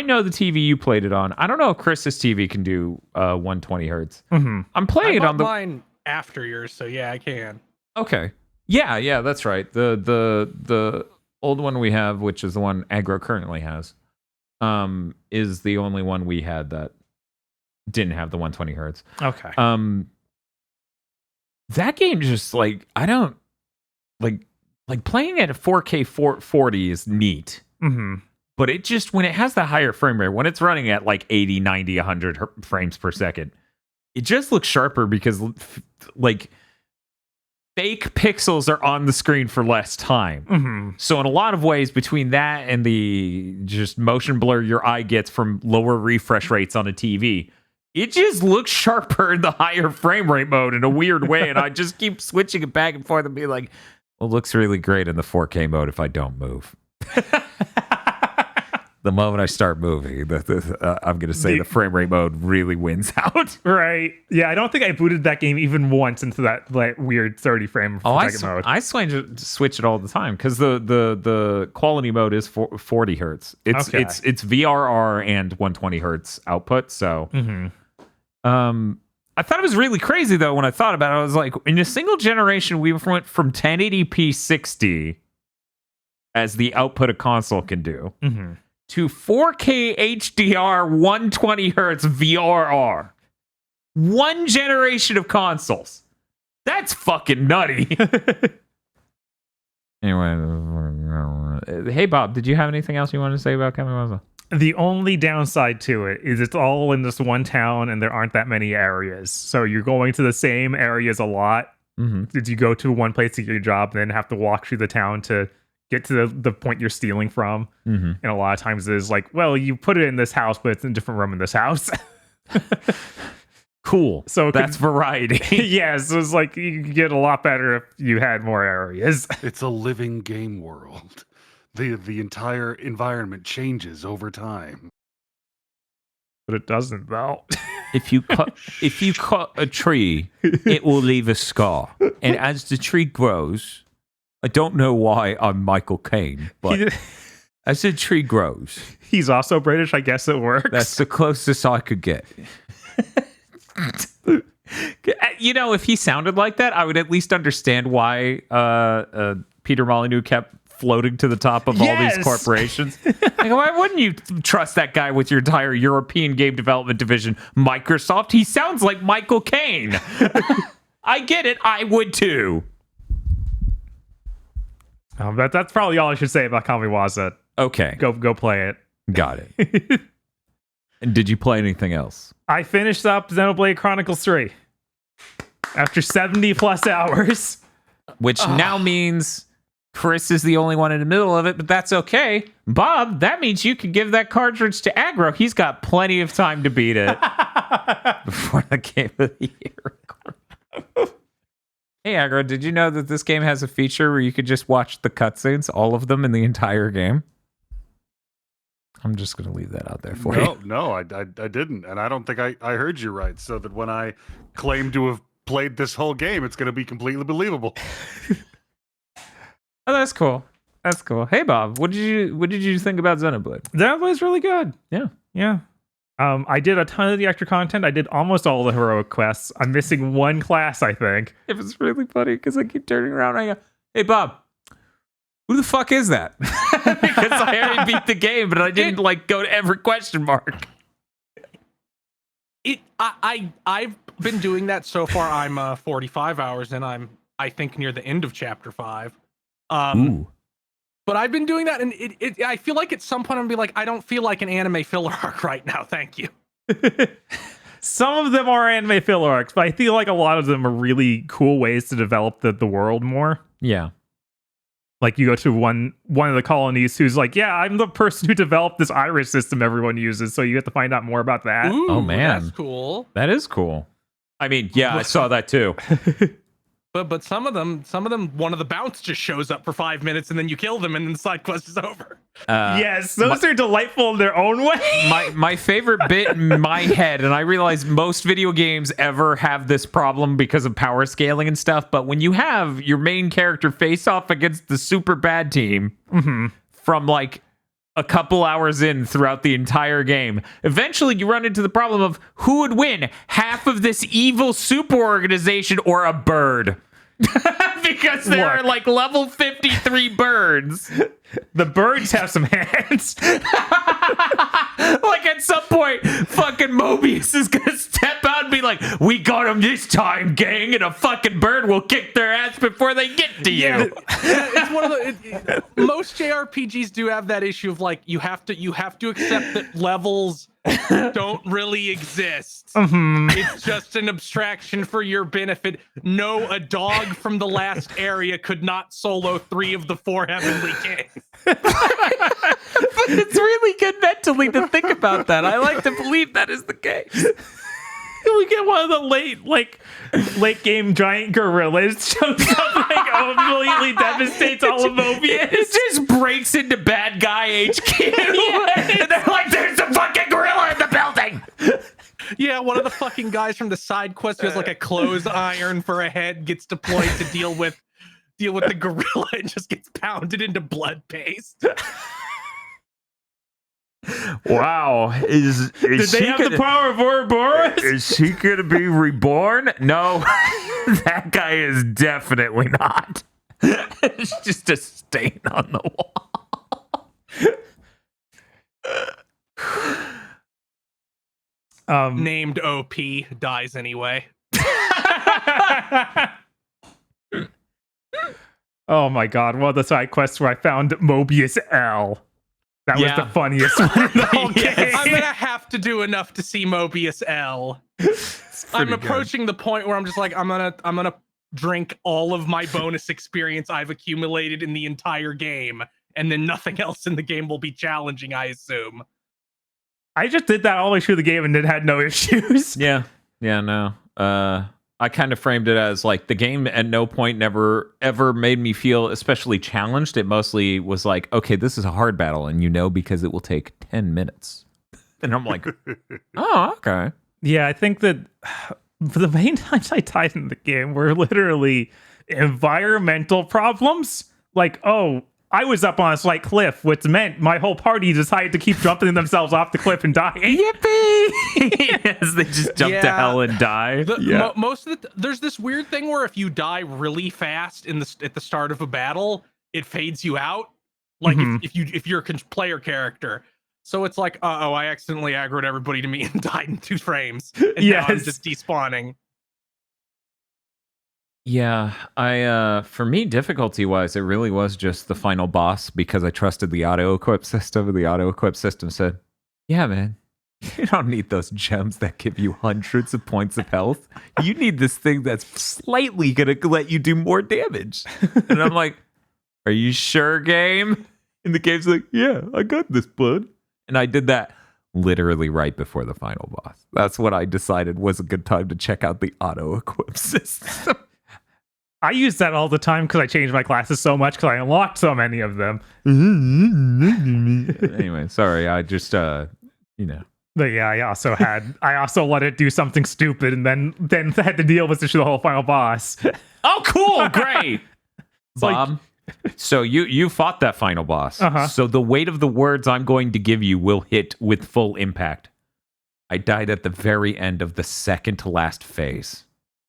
know the TV you played it on. I don't know if Chris's TV can do 120 hertz. Mm-hmm. I'm playing it on the mine after yours, so yeah, I can. Okay. Yeah, that's right. The old one we have, which is the one Aggro currently has, is the only one we had that didn't have the 120 hertz. Okay. That game just like, I don't like playing at a 4K 440 is neat. Mm-hmm. But it just, when it has the higher frame rate, when it's running at like 80, 90, 100 frames per second, it just looks sharper because like fake pixels are on the screen for less time. Mm-hmm. So in a lot of ways, between that and the just motion blur your eye gets from lower refresh rates on a TV, it just looks sharper in the higher frame rate mode in a weird way. And I just keep switching it back and forth and be like, well, it looks really great in the 4K mode if I don't move. The moment I start moving, I'm going to say the frame rate mode really wins out. Right. Yeah, I don't think I booted that game even once into that like weird 30 frame per second mode. I switch it all the time because the quality mode is 40 hertz. It's VRR and 120 hertz output. So, I thought it was really crazy though when I thought about it. I was like, in a single generation, we went from 1080p 60 as the output a console can do. Mm-hmm. To 4K HDR 120 hertz VRR. One generation of consoles. That's fucking nutty. Anyway, hey Bob, did you have anything else you wanted to say about Kamigwaza? The only downside to it is it's all in this one town and there aren't that many areas. So you're going to the same areas a lot. Mm-hmm. Did you go to one place to get your job and then have to walk through the town to get to the point you're stealing from? Mm-hmm. And a lot of times it's like, well, you put it in this house, but it's in a different room in this house. Cool. So that's variety. Yeah, so it's like you could get a lot better if you had more areas. It's a living game world. The entire environment changes over time. But it doesn't, though. If you cut a tree, it will leave a scar. And as the tree grows, I don't know why I'm Michael Caine, but as the tree grows, he's also British. I guess it works. that's the closest I could get. You know, if he sounded like that, I would at least understand why Peter Molyneux kept floating to the top of all these corporations. Like, why wouldn't you trust that guy with your entire European game development division, Microsoft? He sounds like Michael Caine. I get it. I would too. That's probably all I should say about Kamigwaza. Okay. Go play it. Got it. And did you play anything else? I finished up Xenoblade Chronicles 3 after 70 plus hours. Which now means Chris is the only one in the middle of it, but that's okay. Bob, that means you can give that cartridge to Aggro. He's got plenty of time to beat it before the Game of the Year. Hey, Aggro, did you know that this game has a feature where you could just watch the cutscenes, all of them in the entire game? I'm just going to leave that out there for you. No, I didn't. And I don't think I heard you right. So that when I claim to have played this whole game, it's going to be completely believable. Oh, that's cool. That's cool. Hey, Bob, what did you think about Xenoblade? Xenoblade's really good. Yeah. I did a ton of the extra content. I did almost all the heroic quests. I'm missing one class, I think. It was really funny because I keep turning around and I go, hey, Bob, who the fuck is that? Because I already beat the game, but I didn't go to every question mark. I've been doing that so far. I'm 45 hours and I think near the end of chapter 5. Ooh. But I've been doing that, and I feel like at some point I'm gonna be like, I don't feel like an anime filler arc right now. Thank you. Some of them are anime filler arcs, but I feel like a lot of them are really cool ways to develop the world more. Yeah. Like you go to one of the colonies who's like, yeah, I'm the person who developed this iris system everyone uses, so you have to find out more about that. Ooh, oh man, that's cool. That is cool. I mean, yeah, I saw that too. But some of them, one of the bounce just shows up for 5 minutes and then you kill them and then the side quest is over. Yes, those are delightful in their own way. My favorite bit in my head, and I realize most video games ever have this problem because of power scaling and stuff, but when you have your main character face off against the super bad team from like a couple hours in throughout the entire game, eventually you run into the problem of who would win, half of this evil super organization or a bird. Because there are like level 53 birds. The birds have some hands. Like at some point, fucking Mobius is gonna step out and be like, we got him this time, gang, and a fucking bird will kick their ass before they get to you. Yeah, it's one of the most JRPGs do have that issue of like you have to accept that levels don't really exist. It's just an abstraction for your benefit. No, a dog from the last area could not solo 3 of the 4 heavenly kings. But it's really good mentally to think about that. I like to believe that is the case. We get one of the late game giant gorillas shows up and completely devastates all of Mobius. It just breaks into bad guy HQ. And they're like, there's a fucking gorilla in the building. Yeah, one of the fucking guys from the side quest who has like a clothes iron for a head gets deployed to deal with the gorilla and just gets pounded into blood paste. Wow. Is Did they have the power of Ouroboros? Is he gonna be reborn? No. That guy is definitely not. It's just a stain on the wall. Named OP dies anyway. Oh my god, one of the side quests where I found Mobius L. That was the funniest one in the whole game. I'm gonna have to do enough to see Mobius L. I'm approaching the point where I'm just like, I'm gonna drink all of my bonus experience I've accumulated in the entire game, and then nothing else in the game will be challenging, I assume. I just did that all the way through the game and it had no issues. Yeah, no. I kind of framed it as like the game at no point never ever made me feel especially challenged. It mostly was like, okay, this is a hard battle, and because it will take 10 minutes. And I'm like, oh, okay. Yeah, I think that the main times I died in the game were literally environmental problems. Like, oh, I was up on a slight cliff, which meant my whole party decided to keep jumping themselves off the cliff and dying. Yippee! Yes, they just jump to hell and die. Most of there's this weird thing where if you die really fast at the start of a battle, it fades you out. Like if you're a player character. So it's like, I accidentally aggroed everybody to me and died in 2 frames. And now I'm just despawning. Yeah, for me, difficulty-wise, it really was just the final boss because I trusted the auto-equip system, and the auto-equip system said, yeah, man, you don't need those gems that give you hundreds of points of health. You need this thing that's slightly going to let you do more damage. And I'm like, are you sure, game? And the game's like, yeah, I got this, bud. And I did that literally right before the final boss. That's what I decided was a good time to check out the auto-equip system. I use that all the time because I changed my classes so much because I unlocked so many of them. Anyway, sorry. I just, But yeah, I also let it do something stupid and then had to deal with the whole final boss. Oh, cool. Great. Bob. So you fought that final boss. So the weight of the words I'm going to give you will hit with full impact. I died at the very end of the second to last phase.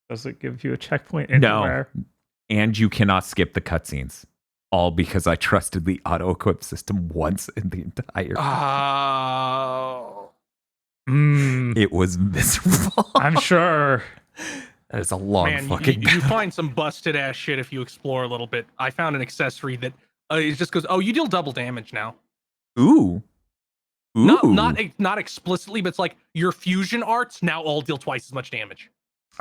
Does it give you a checkpoint anywhere? No. And you cannot skip the cutscenes. All because I trusted the auto-equip system once in the entire It was miserable. I'm sure. That is a long fucking... You find some busted ass shit if you explore a little bit. I found an accessory that it just goes, you deal double damage now. Ooh. Not explicitly, but it's like your fusion arts now all deal twice as much damage.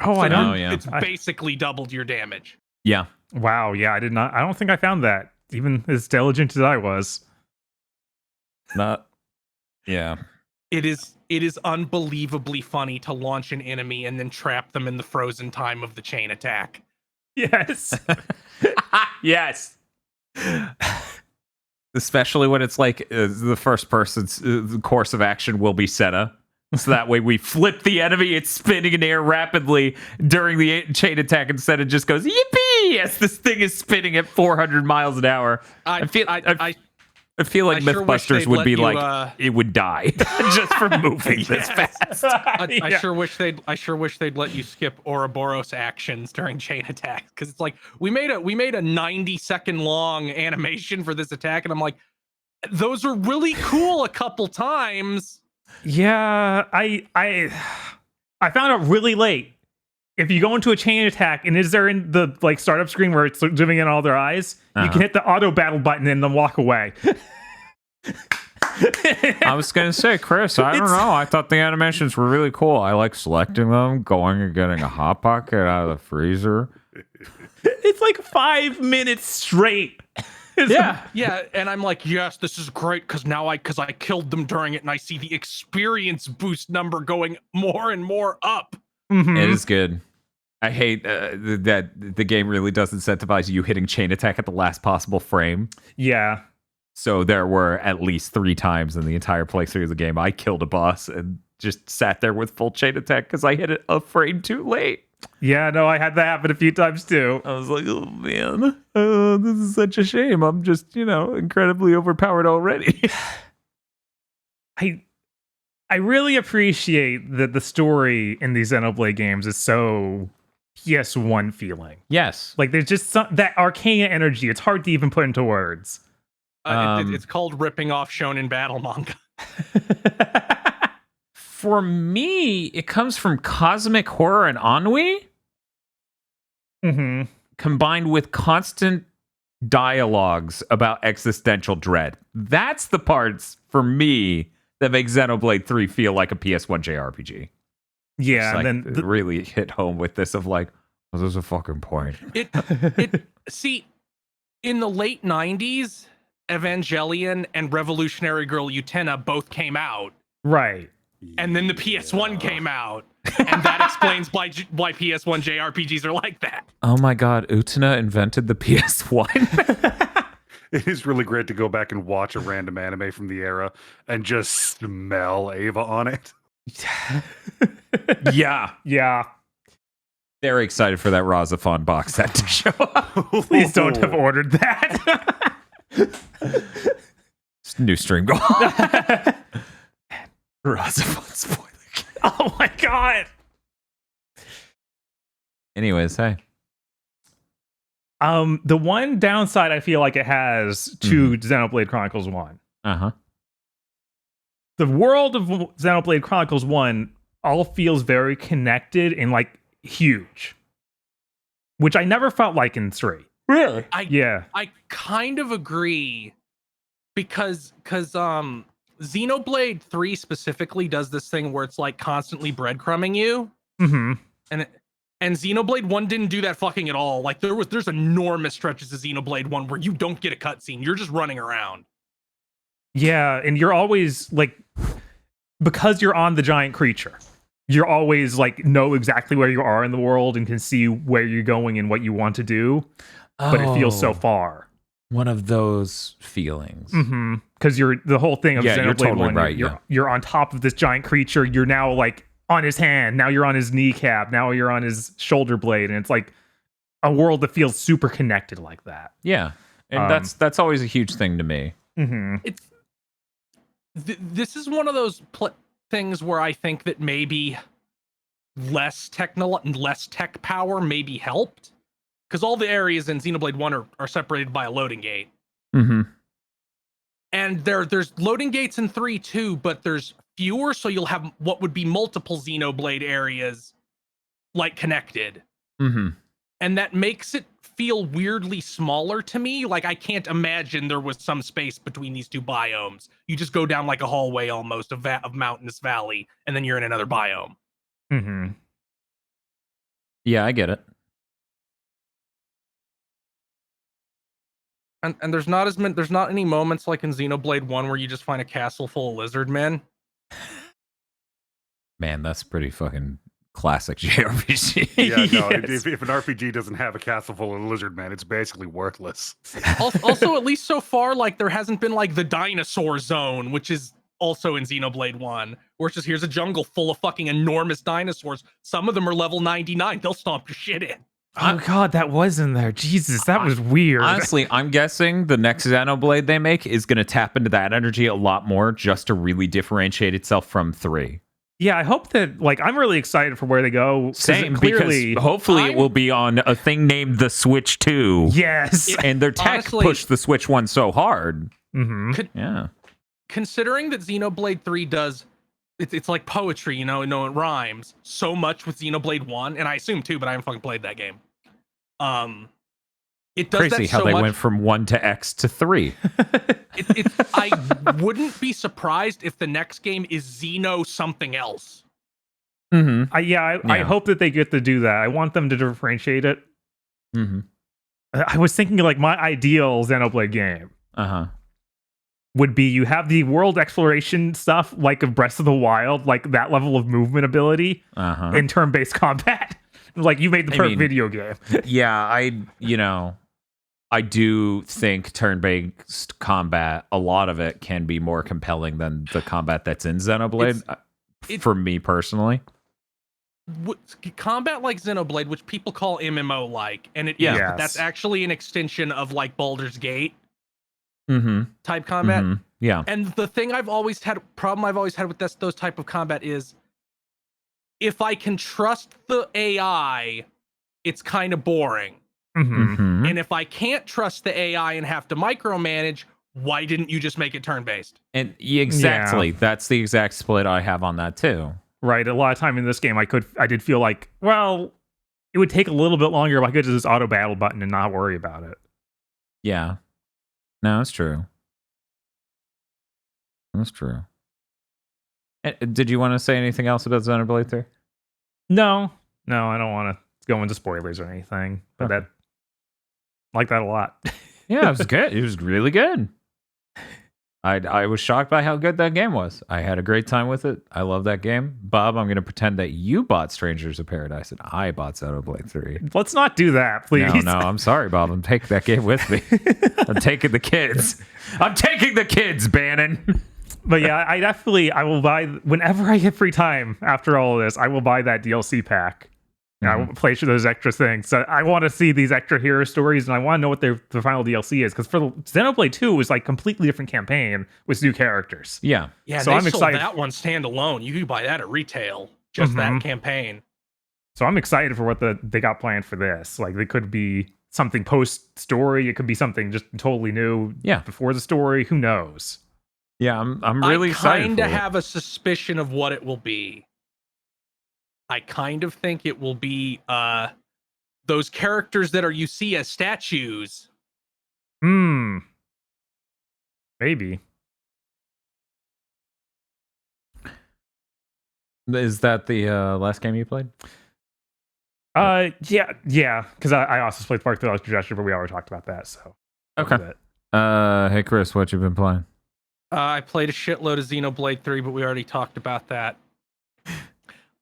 Oh, so I know. It's basically doubled your damage. Yeah. Wow. Yeah, I don't think I found that, even as diligent as I was. Yeah. It is unbelievably funny to launch an enemy and then trap them in the frozen time of the chain attack. Yes. Yes. Especially when it's like the first person's course of action will be Senna. So that way we flip the enemy, it's spinning in air rapidly during the chain attack instead it just goes, yippee, as this thing is spinning at 400 miles an hour. I feel like Mythbusters would be like, it would die just for moving this fast. I sure wish they'd let you skip Ouroboros actions during chain attack, because it's like we made a 90-second long animation for this attack, and I'm like, those are really cool a couple times. Yeah, I found out really late. If you go into a chain attack and is there in the startup screen where it's zooming in all their eyes, you can hit the auto battle button and then walk away. I was gonna say, Chris, I don't know. I thought the animations were really cool. I like selecting them, going and getting a hot pocket out of the freezer. It's like 5 minutes straight. Yeah, and I'm like, yes, this is great because I killed them during it, and I see the experience boost number going more and more up. Mm-hmm. It is good. I hate that the game really does incentivize you hitting chain attack at the last possible frame. Yeah. So there were at least 3 times in the entire playthrough of the game I killed a boss and just sat there with full chain attack because I hit it a frame too late. Yeah, no, I had that happen a few times too. I was like, oh man, this is such a shame. I'm just, incredibly overpowered already. I really appreciate that the story in these Xenoblade games is so PS1 feeling. Yes. Like there's just that arcane energy. It's hard to even put into words. It's called ripping off shonen battle manga. For me, it comes from cosmic horror and ennui, combined with constant dialogues about existential dread. That's the parts, for me, that make Xenoblade 3 feel like a PS1 JRPG. Yeah, and then it really hit home with this of like, well, there's a fucking point. See, in the late 90s, Evangelion and Revolutionary Girl Utena both came out. Right. And then the PS1 came out, and that explains why PS1 JRPGs are like that. Oh my god, Utena invented the PS1? It is really great to go back and watch a random anime from the era and just smell Ava on it. Yeah. Yeah. Very excited for that Razafon box set to show up. Please don't have ordered that. New stream goal. Razafon spoiler. Oh my god. Anyways, hey. The one downside I feel like it has to Xenoblade Chronicles 1. Uh-huh. The world of Xenoblade Chronicles 1 all feels very connected and like huge. Which I never felt like in 3. Really? I kind of agree because Xenoblade 3 specifically does this thing where it's like constantly breadcrumbing you. Mm-hmm. And Xenoblade 1 didn't do that fucking at all. Like there's enormous stretches of Xenoblade 1 where you don't get a cutscene. You're just running around. Yeah, and you're always like, because you're on the giant creature, you're always like know exactly where you are in the world and can see where you're going and what you want to do. But it feels so far. One of those feelings. Mm-hmm. Because you're the whole thing of Xenoblade you're totally 1. right. You're on top of this giant creature. You're now like on his hand. Now you're on his kneecap. Now you're on his shoulder blade. And it's like a world that feels super connected like that. Yeah. And that's always a huge thing to me. Mm-hmm. It's this is one of those things where I think that maybe less tech power maybe helped, because all the areas in Xenoblade 1 are separated by a loading gate. Mm-hmm. And there's loading gates in 3 too, but there's fewer, so you'll have what would be multiple Xenoblade areas like connected. Mm-hmm. And that makes it feel weirdly smaller to me. Like I can't imagine there was some space between these two biomes. You just go down like a hallway almost of mountainous valley, and then you're in another biome. Mm-hmm. Yeah, I get it. And there's not any moments like in Xenoblade 1 where you just find a castle full of lizard men. Man, that's pretty fucking classic JRPG. Yeah, no, Yes. if an RPG doesn't have a castle full of lizard men, it's basically worthless. Also, at least so far, like there hasn't been like the dinosaur zone, which is also in Xenoblade 1, where it's just here's a jungle full of fucking enormous dinosaurs. Some of them are level 99. They'll stomp your shit in. Oh god, that was in there. Jesus, that was weird. Honestly, I'm guessing the next Xenoblade they make is going to tap into that energy a lot more just to really differentiate itself from 3. Yeah, I hope that, like, I'm really excited for where they go. Same, clearly, because hopefully it will be on a thing named the Switch 2. yes. And their tech Honestly, pushed the Switch 1 so hard. Mm-hmm. Yeah. Considering that Xenoblade 3 does, it's like poetry, you know, it rhymes so much with Xenoblade 1, and I assume 2, but I haven't fucking played that game. It does Crazy that how so they much. went from 1 to X to 3. I wouldn't be surprised if the next game is Xeno something else. Mm-hmm. I hope that they get to do that. I want them to differentiate it. Mm-hmm. I was thinking like my ideal Xenoblade game Uh-huh. would be you have the world exploration stuff like of Breath of the Wild, like that level of movement ability Uh-huh. in turn-based combat. Like you made the perfect mean, video game. Yeah, I do think turn-based combat, a lot of it can be more compelling than the combat that's in Xenoblade, for me personally. Combat like Xenoblade, which people call MMO-like, and it is, Yes. but that's actually an extension of like Baldur's Gate Mm-hmm. type combat. Mm-hmm. Yeah. And the thing I've always had with those type of combat is if I can trust the AI, it's kind of boring. Mm-hmm. Mm-hmm. And if I can't trust the AI and have to micromanage, why didn't you just make it turn-based? And exactly, that's the exact split I have on that too. Right. A lot of time in this game, I did feel like, well, it would take a little bit longer if I could just auto battle button and not worry about it. Yeah. No, that's true. That's true. Did you want to say anything else about Xenoblade 3? No, I don't want to go into spoilers or anything, but Okay. that I like that a lot. Yeah, it was good. It was really good. I was shocked by how good that game was. I had a great time with it. I love that game. Bob, I'm going to pretend that you bought Strangers of Paradise and I bought Xenoblade 3. Let's not do that, please. No, I'm sorry, Bob. I'm taking that game with me. I'm taking the kids. I'm taking the kids, Bannon. But yeah, I will buy whenever I get free time after all of this. I will buy that DLC pack. I will play through those extra things. So I want to see these extra hero stories, and I want to know what the final DLC is. Because for the Xenoblade 2 was like completely different campaign with new characters. Yeah. So I'm excited. That one standalone. You could buy that at retail. Just that campaign. So I'm excited for what they got planned for this. Like, they could be something post story. It could be something just totally new. Before the story. Who knows? Yeah, I'm really excited. I kind of have a suspicion of what it will be. I kind of think it will be those characters that you see as statues. Maybe. Is that the last game you played? Yeah. Because I also played Spark the Electric Jester, but we already talked about that. So okay. Hey Chris, what you been playing? I played a shitload of Xenoblade 3, but we already talked about that.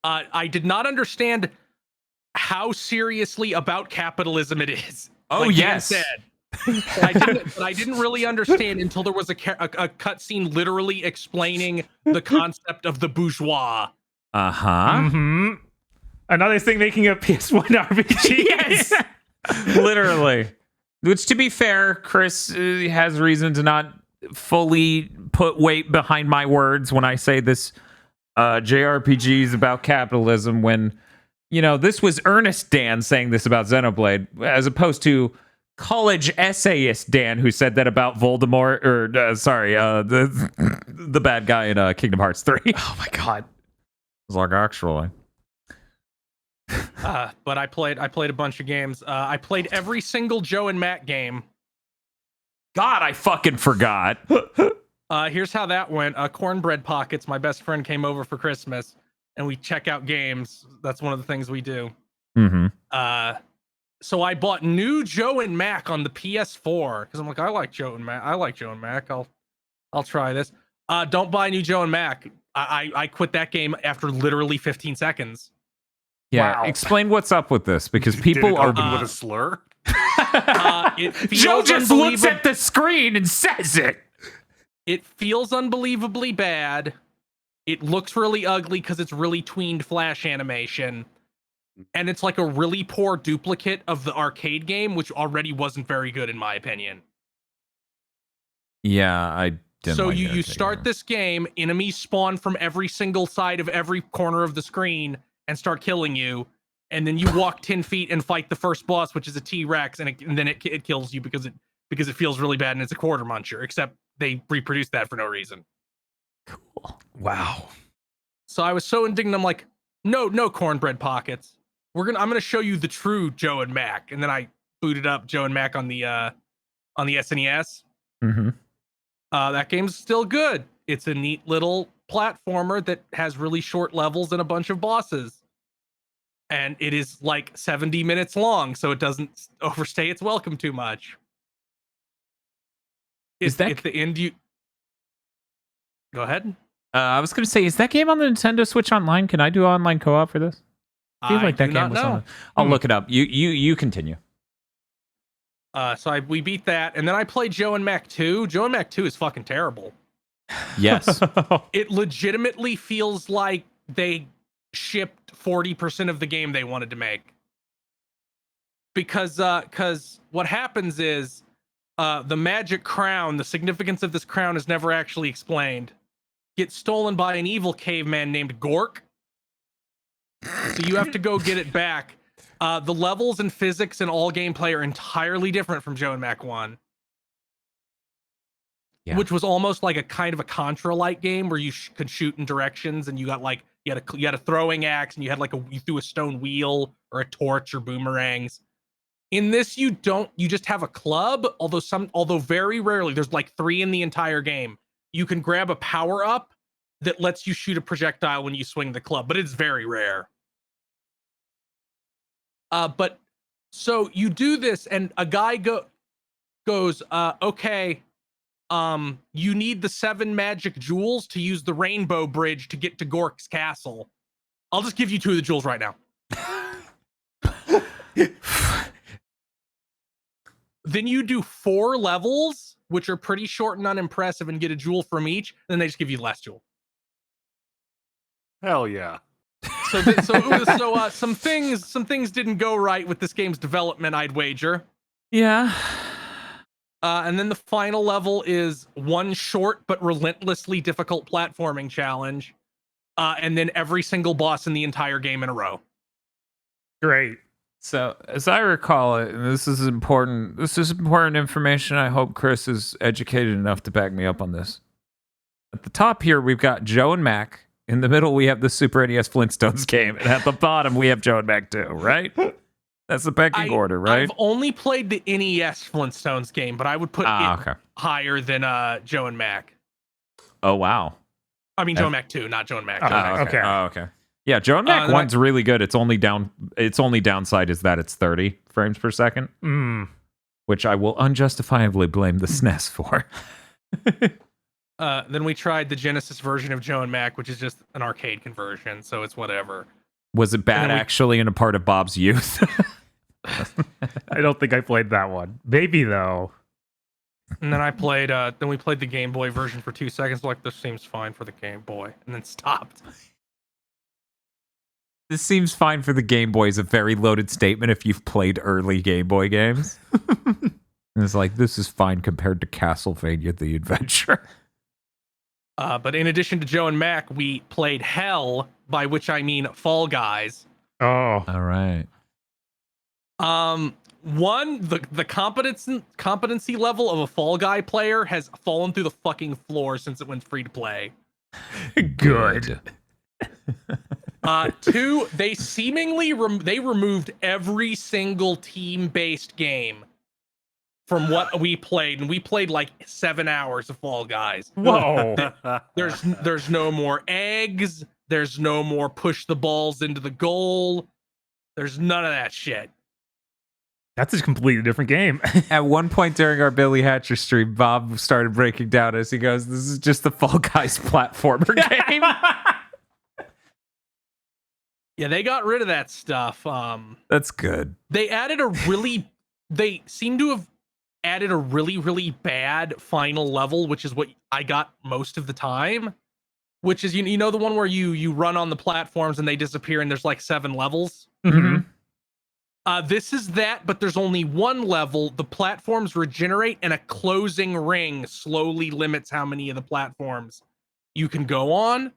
I did not understand how seriously about capitalism it is. Oh, like yes. I didn't really understand until there was a cutscene literally explaining the concept of the bourgeois. Another thing making a PS1 RPG. Yes. Literally. Which, to be fair, Chris has reason to not fully put weight behind my words when I say this JRPG is about capitalism, when, this was Ernest Dan saying this about Xenoblade, as opposed to college essayist Dan, who said that about Voldemort, or the bad guy in Kingdom Hearts 3. Oh my god. It's like, actually. But I played a bunch of games. I played every single Joe and Matt game. God, I fucking forgot. Here's how that went. Cornbread Pockets, my best friend, came over for Christmas, and we check out games. That's one of the things we do. So I bought new Joe and Mac on the PS4 because I'm like, I like Joe and Mac. I'll try this. Don't buy new Joe and Mac. I quit that game after literally 15 seconds. Yeah, wow. Explain what's up with this, because people are open with a slur. Joe just looks at the screen and says it. It feels unbelievably bad. It looks really ugly because it's really tweened flash animation. And it's like a really poor duplicate of the arcade game, which already wasn't very good in my opinion. Yeah, I didn't. So you start this game, enemies spawn from every single side of every corner of the screen and start killing you. And then you walk 10 feet and fight the first boss, which is a T-Rex, and then it kills you because it feels really bad and it's a quarter muncher, except they reproduced that for no reason. Cool. Wow. So I was so indignant. I'm like, no Cornbread Pockets. I'm gonna show you the true Joe and Mac. And then I booted up Joe and Mac on the SNES. That game's still good. It's a neat little platformer that has really short levels and a bunch of bosses. And it is like 70 minutes long, so it doesn't overstay its welcome too much. At the end, you go ahead. I was going to say, is that game on the Nintendo Switch Online? Can I do online co-op for this? I feel like that game was on. I'll look it up. You continue. So we beat that, and then I played Joe and Mac 2. Joe and Mac 2 is fucking terrible. Yes. It legitimately feels like they shipped 40% of the game they wanted to make. Because what happens is the magic crown, the significance of this crown is never actually explained, gets stolen by an evil caveman named Gork. So you have to go get it back. The levels and physics and all gameplay are entirely different from Joe and Mac 1. Yeah. Which was almost like a kind of a Contra-like game where you could shoot in directions, and you got like you had a throwing axe, and you had you threw a stone wheel or a torch or boomerangs. In this, you just have a club, although very rarely, there's like 3 in the entire game. You can grab a power up that lets you shoot a projectile when you swing the club, but it's very rare. But so you do this, and a guy goes, okay, you need the 7 magic jewels to use the rainbow bridge to get to Gork's castle. I'll just give you 2 of the jewels right now. then you do 4 levels, which are pretty short and unimpressive, and get a jewel from each. Then they just give you the last jewel. Hell yeah. So some things didn't go right with this game's development, I'd wager. Yeah. And then the final level is one short but relentlessly difficult platforming challenge. And then every single boss in the entire game in a row. Great. So, as I recall it, and this is important information. I hope Chris is educated enough to back me up on this. At the top here, we've got Joe and Mac. In the middle, we have the Super NES Flintstones game. And at the bottom, we have Joe and Mac 2, right? That's the pecking order, right? I've only played the NES Flintstones game, but I would put it higher than Joe and Mac. Oh, wow. I mean, Joe and Mac 2, not Joe and Mac. Okay. Oh, okay. Yeah, Joe and Mac 1's really good. Its only downside is that it's 30 frames per second, which I will unjustifiably blame the SNES for. Then we tried the Genesis version of Joe and Mac, which is just an arcade conversion, so it's whatever. Was it bad actually in a part of Bob's youth? I don't think I played that one. Maybe though. And then we played the Game Boy version for 2 seconds, like this seems fine for the Game Boy, and then stopped. This seems fine for the Game Boy is a very loaded statement if you've played early Game Boy games. It's like, this is fine compared to Castlevania The Adventure. But in addition to Joe and Mac, we played Hell, by which I mean Fall Guys. Oh. All right. The competency level of a Fall Guy player has fallen through the fucking floor since it went free to play. Good. 2, they seemingly removed every single team-based game from what we played, and we played like 7 hours of Fall Guys. Whoa. There's no more eggs. There's no more push the balls into the goal. There's none of that shit. That's a completely different game. At one point during our Billy Hatcher stream, Bob started breaking down as he goes, this is just the Fall Guys platformer game. Yeah, they got rid of that stuff. That's good. They seem to have added a really, really bad final level, which is what I got most of the time. Which is, you know, the one where you run on the platforms and they disappear and there's like 7 levels? Mm-hmm. This is that, but there's only 1 level. The platforms regenerate and a closing ring slowly limits how many of the platforms you can go on.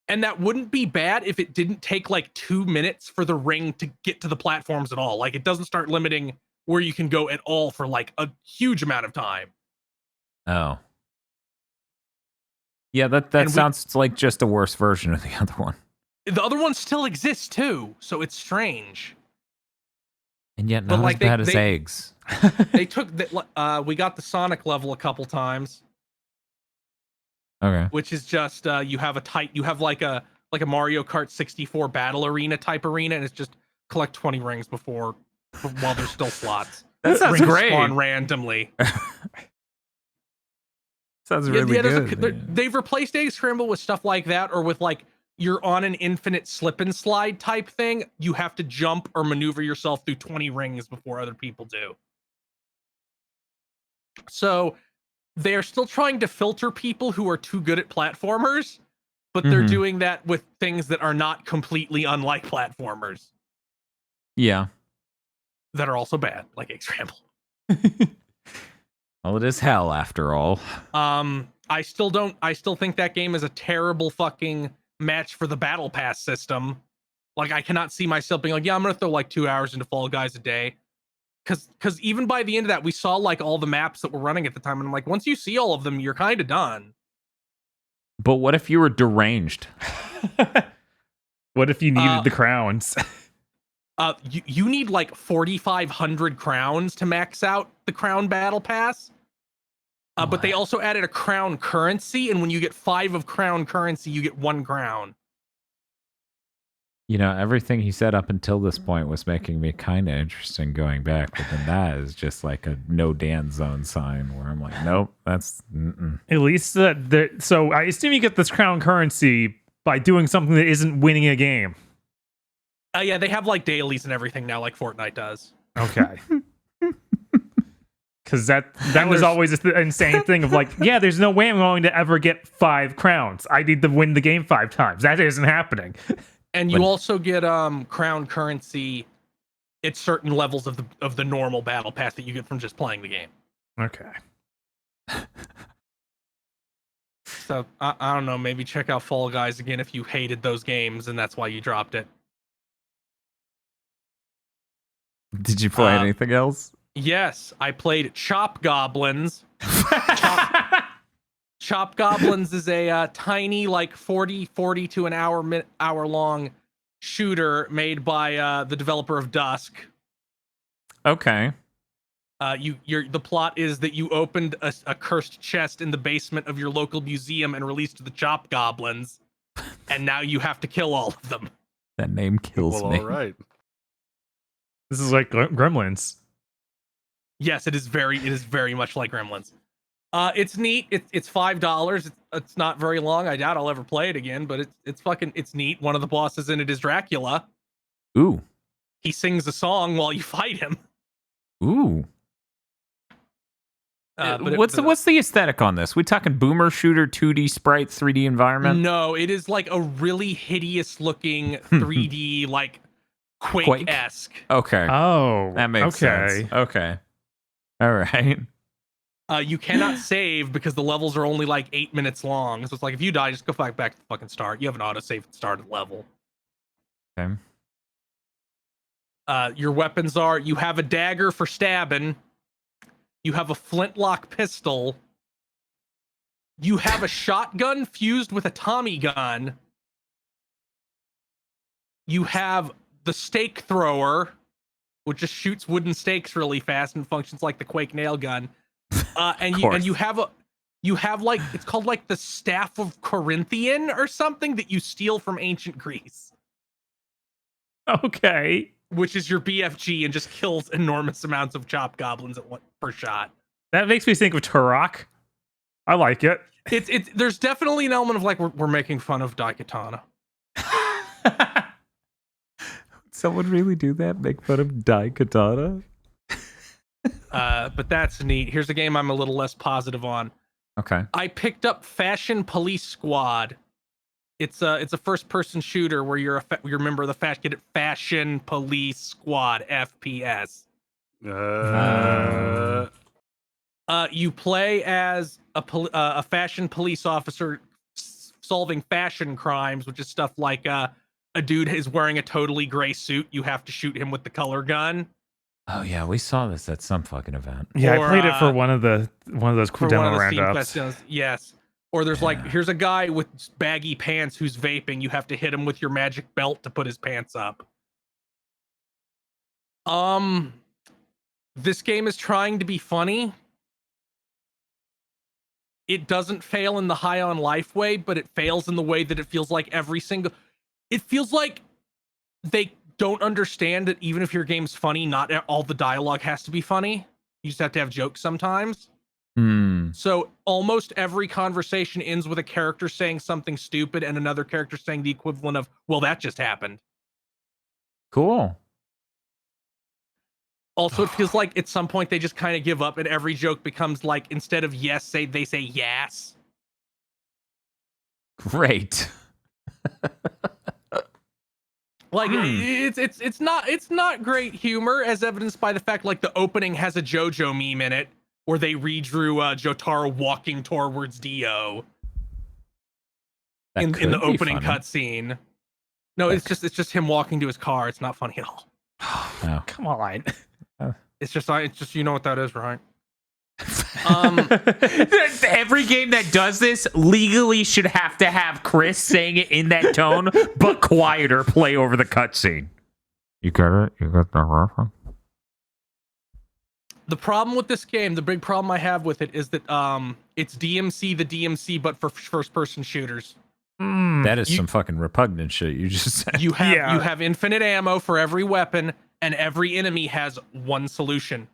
And that wouldn't be bad if it didn't take like 2 minutes for the ring to get to the platforms at all. Like, it doesn't start limiting where you can go at all for like a huge amount of time. Oh. Yeah, that sounds like just a worse version of the other one. The other one still exists too, so it's strange. And yet not as bad as eggs. They took we got the Sonic level a couple times. Okay. Which is just you have like a Mario Kart 64 battle arena type arena, and it's just collect 20 rings while there's still slots. That sounds rings great. Spawn randomly. Sounds really good. They've replaced Egg Scramble with stuff like that, or with like you're on an infinite slip and slide type thing. You have to jump or maneuver yourself through 20 rings before other people do. So they're still trying to filter people who are too good at platformers, but they're doing that with things that are not completely unlike platformers. Yeah. That are also bad, like Egg Scramble. Well, it is hell after all. I still think that game is a terrible fucking match for the Battle Pass system. Like, I cannot see myself being like, yeah, I'm gonna throw like 2 hours into Fall Guys a day. Because even by the end of that, we saw like all the maps that were running at the time, and I'm like, once you see all of them, you're kind of done. But what if you were deranged? What if you needed the crowns? You need like 4,500 crowns to max out the Crown Battle Pass. But they also added a crown currency, and when you get 5 of crown currency, you get 1 crown. You know, everything he said up until this point was making me kind of interested going back, but then that is just like a no Dan zone sign where I'm like, nope, that's... At least so I assume you get this crown currency by doing something that isn't winning a game. Yeah, they have like dailies and everything now, like Fortnite does. Okay. Because that was always the insane thing of like, yeah, there's no way I'm going to ever get 5 crowns. I need to win the game 5 times. That isn't happening. And you also get crown currency at certain levels of the normal battle pass that you get from just playing the game. Okay. So I don't know, maybe check out Fall Guys again if you hated those games and that's why you dropped it. Did you play anything else? Yes, I played Chop Goblins. Chop Goblins is a tiny, like 40 to an hour long shooter made by the developer of Dusk. Okay. The plot is that you opened a cursed chest in the basement of your local museum and released the Chop Goblins, and now you have to kill all of them. That name kills me. All right. This is like Gremlins. Yes, it is very much like Gremlins. It's neat. It's $5. It's not very long. I doubt I'll ever play it again, but it's neat. One of the bosses in it is Dracula. Ooh. He sings a song while you fight him. Ooh. What's the aesthetic on this? We talking boomer shooter, 2D sprite, 3D environment? No, it is like a really hideous looking 3D like Quake-esque. Okay. Oh, that makes sense. Okay. All right. You cannot save because the levels are only like 8 minutes long. So it's like if you die, just go back to the fucking start. You have an autosave at the start of the level. Okay. Your weapons are: you have a dagger for stabbing, you have a flintlock pistol, you have a shotgun fused with a Tommy gun, you have the stake thrower, which just shoots wooden stakes really fast and functions like the Quake nail gun. And you have like, it's called like the Staff of Corinthian or something that you steal from ancient Greece. Okay. Which is your BFG and just kills enormous amounts of chop goblins per shot. That makes me think of Turok. I like it. There's definitely an element of like we're making fun of Daikatana. Someone really do that? Make fun of Daikatana? But that's neat. Here's a game I'm a little less positive on. Okay. I picked up Fashion Police Squad. It's a first person shooter where you're a member of the Fashion Police Squad FPS. You play as a fashion police officer solving fashion crimes, which is stuff like a dude is wearing a totally gray suit. You have to shoot him with the color gun. Oh yeah, we saw this at some fucking event. Yeah, I played it for one of those demo roundups. Yes. Or there's like, here's a guy with baggy pants who's vaping. You have to hit him with your magic belt to put his pants up. This game is trying to be funny. It doesn't fail in the high on life way, but it fails in the way that it feels like it feels like they don't understand that even if your game's funny, not all the dialogue has to be funny. You just have to have jokes sometimes. So almost every conversation ends with a character saying something stupid and another character saying the equivalent of, well, that just happened. Cool. Also, it feels like at some point they just kind of give up and every joke becomes like, instead of yes, they say yes. Great. Like it's not great humor, as evidenced by the fact like the opening has a JoJo meme in it where they redrew Jotaro walking towards Dio in the opening cutscene. No, it's just him walking to his car. It's not funny at all. Oh, come on. It's just you know what that is, right? Every game that does this legally should have to have Chris saying it in that tone, but quieter, play over the cutscene. You got it? You got the reference? The problem with this game, the big problem I have with it is that it's DMC the DMC, but for first-person shooters. That is some fucking repugnant shit you just said. You have infinite ammo for every weapon, and every enemy has one solution.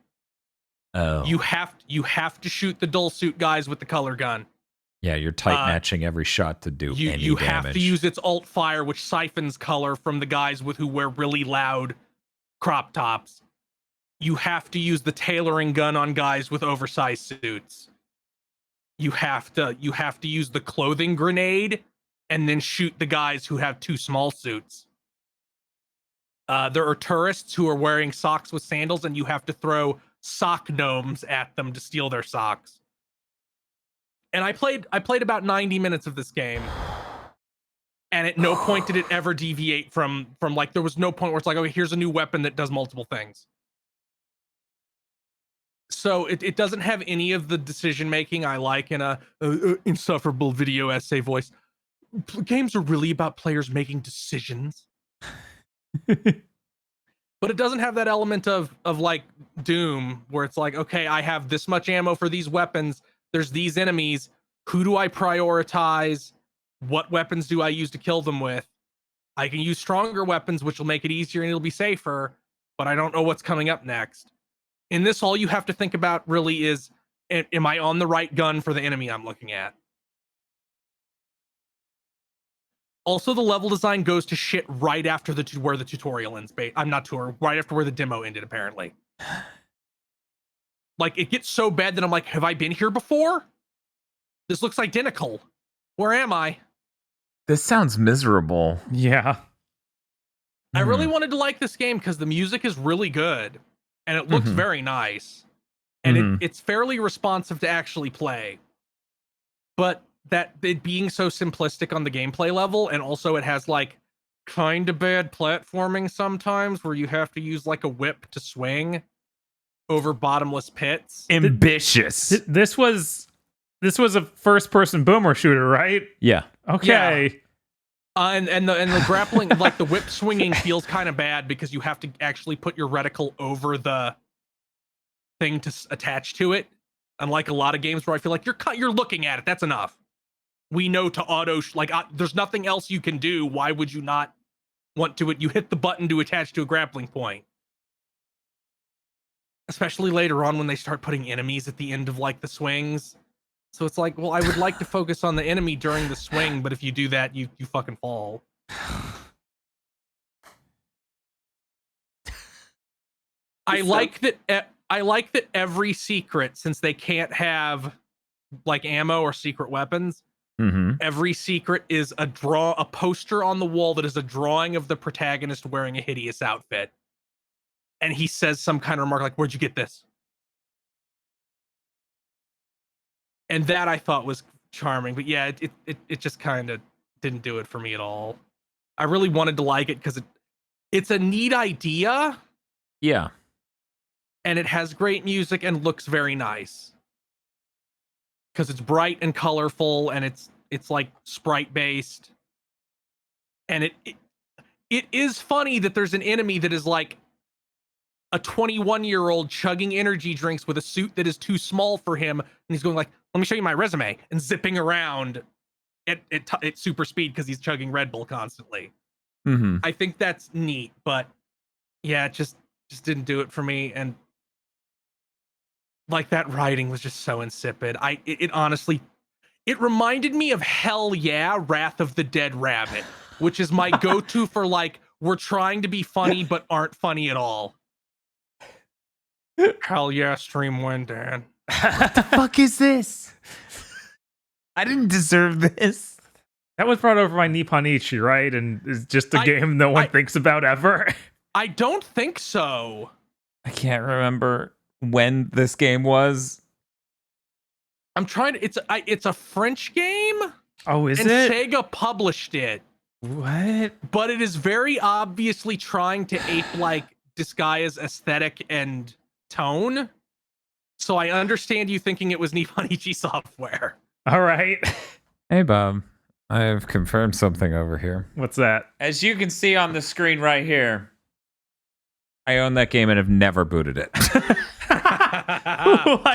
Oh. You have to shoot the dull suit guys with the color gun. Yeah, you're tight matching every shot to do any damage. You have to use its alt fire, which siphons color from the guys who wear really loud crop tops. you have to use the tailoring gun on guys with oversized suits. You have to use the clothing grenade and then shoot the guys who have too small suits. There are tourists who are wearing socks with sandals, and you have to throw sock gnomes at them to steal their socks. And I played about 90 minutes of this game, and at no point did it ever deviate from like, there was no point where it's like, okay, here's a new weapon that does multiple things. So it doesn't have any of the decision making I like in a insufferable video essay voice. Games are really about players making decisions. But it doesn't have that element of like Doom, where it's like, okay, I have this much ammo for these weapons. There's these enemies. Who do I prioritize? What weapons do I use to kill them with? I can use stronger weapons, which will make it easier and it'll be safer, but I don't know what's coming up next. In this, all you have to think about really is, am I on the right gun for the enemy I'm looking at? Also, the level design goes to shit right after where the tutorial ends. I'm not sure, right after where the demo ended, apparently. Like, it gets so bad that I'm like, have I been here before? This looks identical. Where am I? This sounds miserable. Yeah. I really wanted to like this game because the music is really good and it looks very nice. And it's fairly responsive to actually play. But that it being so simplistic on the gameplay level, and also it has like kind of bad platforming sometimes where you have to use like a whip to swing over bottomless pits. Ambitious. This was a first-person boomer shooter, right? Yeah. Okay. Yeah. And the grappling, like the whip swinging, feels kind of bad because you have to actually put your reticle over the thing to attach to it. Unlike a lot of games where I feel like you're looking at it, that's enough. We know to auto there's nothing else you can do. Why would you not want to? You hit the button to attach to a grappling point. Especially later on when they start putting enemies at the end of like the swings. So it's like, well, I would like to focus on the enemy during the swing, but if you do that, you fucking fall. I like that every secret, since they can't have like ammo or secret weapons, every secret is a poster on the wall that is a drawing of the protagonist wearing a hideous outfit. And he says some kind of remark like, "Where'd you get this?" And that I thought was charming, but yeah, it just kind of didn't do it for me at all. I really wanted to like it because it's a neat idea. Yeah. And it has great music and looks very nice. Because it's bright and colorful and it's like sprite based. And it is funny that there's an enemy that is like a 21-year-old chugging energy drinks with a suit that is too small for him, and he's going like, "Let me show you my resume," and zipping around at super speed because he's chugging Red Bull constantly. I think that's neat, but yeah, it just didn't do it for me. And like, that writing was just so insipid. It honestly, it reminded me of Hell Yeah, Wrath of the Dead Rabbit, which is my go-to for like, we're trying to be funny but aren't funny at all. Hell yeah, stream win, Dan. What the fuck is this? I didn't deserve this. That was brought over by Nipponichi, right? And is just a game no one thinks about ever. I don't think so. I can't remember when this game was. I'm trying to. It's a French game. Oh, is and it? Sega published it. What? But it is very obviously trying to ape like Disgaea's aesthetic and tone. So I understand you thinking it was Nipponichi Software. All right. Hey, Bob. I have confirmed something over here. What's that? As you can see on the screen right here, I own that game and have never booted it. It's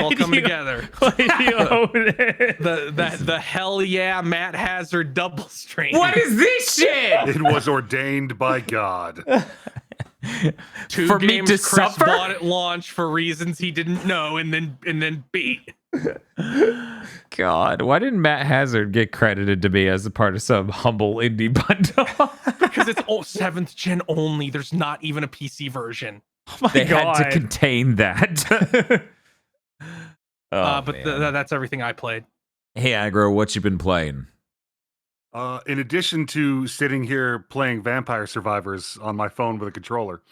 all coming together. Why do you own it? The Hell Yeah Matt Hazard double stream. What is this shit? It was ordained by God. Two for games me to Chris suffer? bought at launch for reasons he didn't know and then beat. God, why didn't Matt Hazard get credited to me as a part of some humble indie bundle? Because it's 7th gen only. There's not even a PC version. Oh my They God. had to contain that. But that's everything I played. Hey, Agro, what you been playing? In addition to sitting here playing Vampire Survivors on my phone with a controller,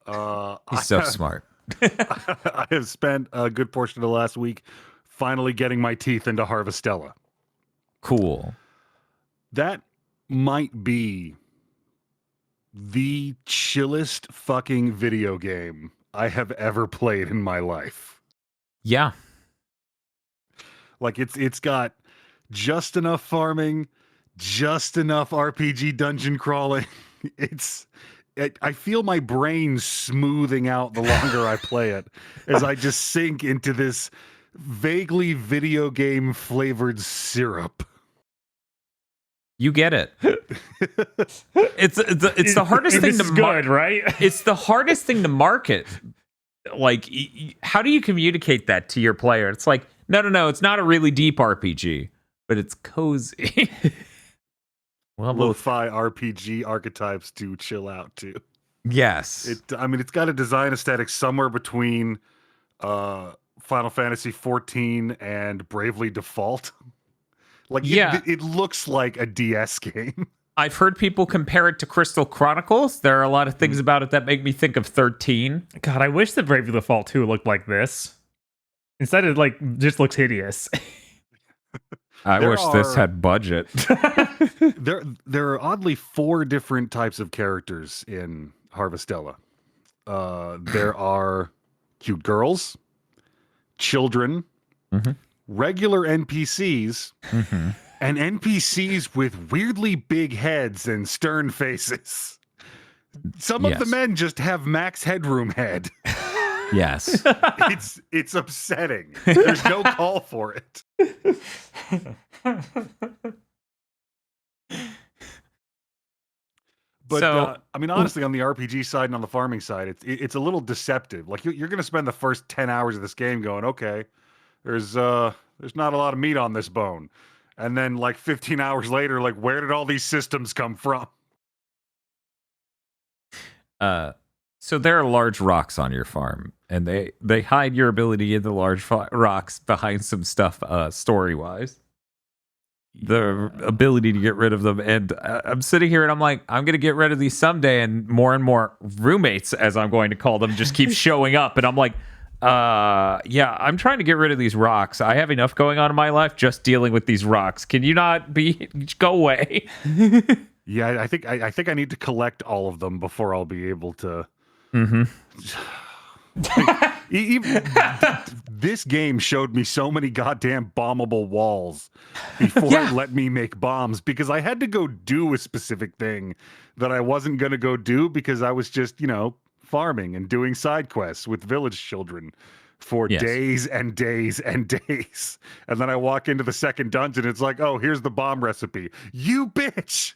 He's so smart. I have spent a good portion of the last week finally getting my teeth into Harvestella. Cool. That might be the chillest fucking video game I have ever played in my life. Yeah. Like it's got just enough farming, just enough RPG dungeon crawling. I feel my brain smoothing out the longer I play it as I just sink into this vaguely video game flavored syrup. You get it. It's the hardest thing to good, right? It's the hardest thing to market. Like, how do you communicate that to your player? It's like, no, it's not a really deep RPG, but it's cozy. Well, Lo-fi RPG archetypes to chill out to. Yes. It's got a design aesthetic somewhere between Final Fantasy XIV and Bravely Default. It looks like a DS game. I've heard people compare it to Crystal Chronicles. There are a lot of things about it that make me think of 13. God, I wish that Bravely Default 2 looked like this. Instead, it just looks hideous. I wish this had budget. There are oddly 4 different types of characters in Harvestella. There are cute girls, children, regular NPCs, and NPCs with weirdly big heads and stern faces. Some of the men just have max headroom head. Yes. It's upsetting. There's no call for it. But honestly, on the RPG side and on the farming side, it's a little deceptive. Like you're going to spend the first 10 hours of this game going, okay, there's not a lot of meat on this bone, and then like 15 hours later, like where did all these systems come from? So there are large rocks on your farm, and they hide your ability in the large rocks behind some stuff story-wise. The ability to get rid of them, and I'm sitting here and I'm like, I'm gonna get rid of these someday, and more roommates, as I'm going to call them, just keep showing up, and I'm like, yeah, I'm trying to get rid of these rocks. I have enough going on in my life just dealing with these rocks. Can you not go away? Yeah, I think I need to collect all of them before I'll be able to. This game showed me so many goddamn bombable walls before it let me make bombs, because I had to go do a specific thing that I wasn't going to go do because I was just, farming and doing side quests with village children for days and days and days. And then I walk into the second dungeon. It's like, oh, here's the bomb recipe. You bitch.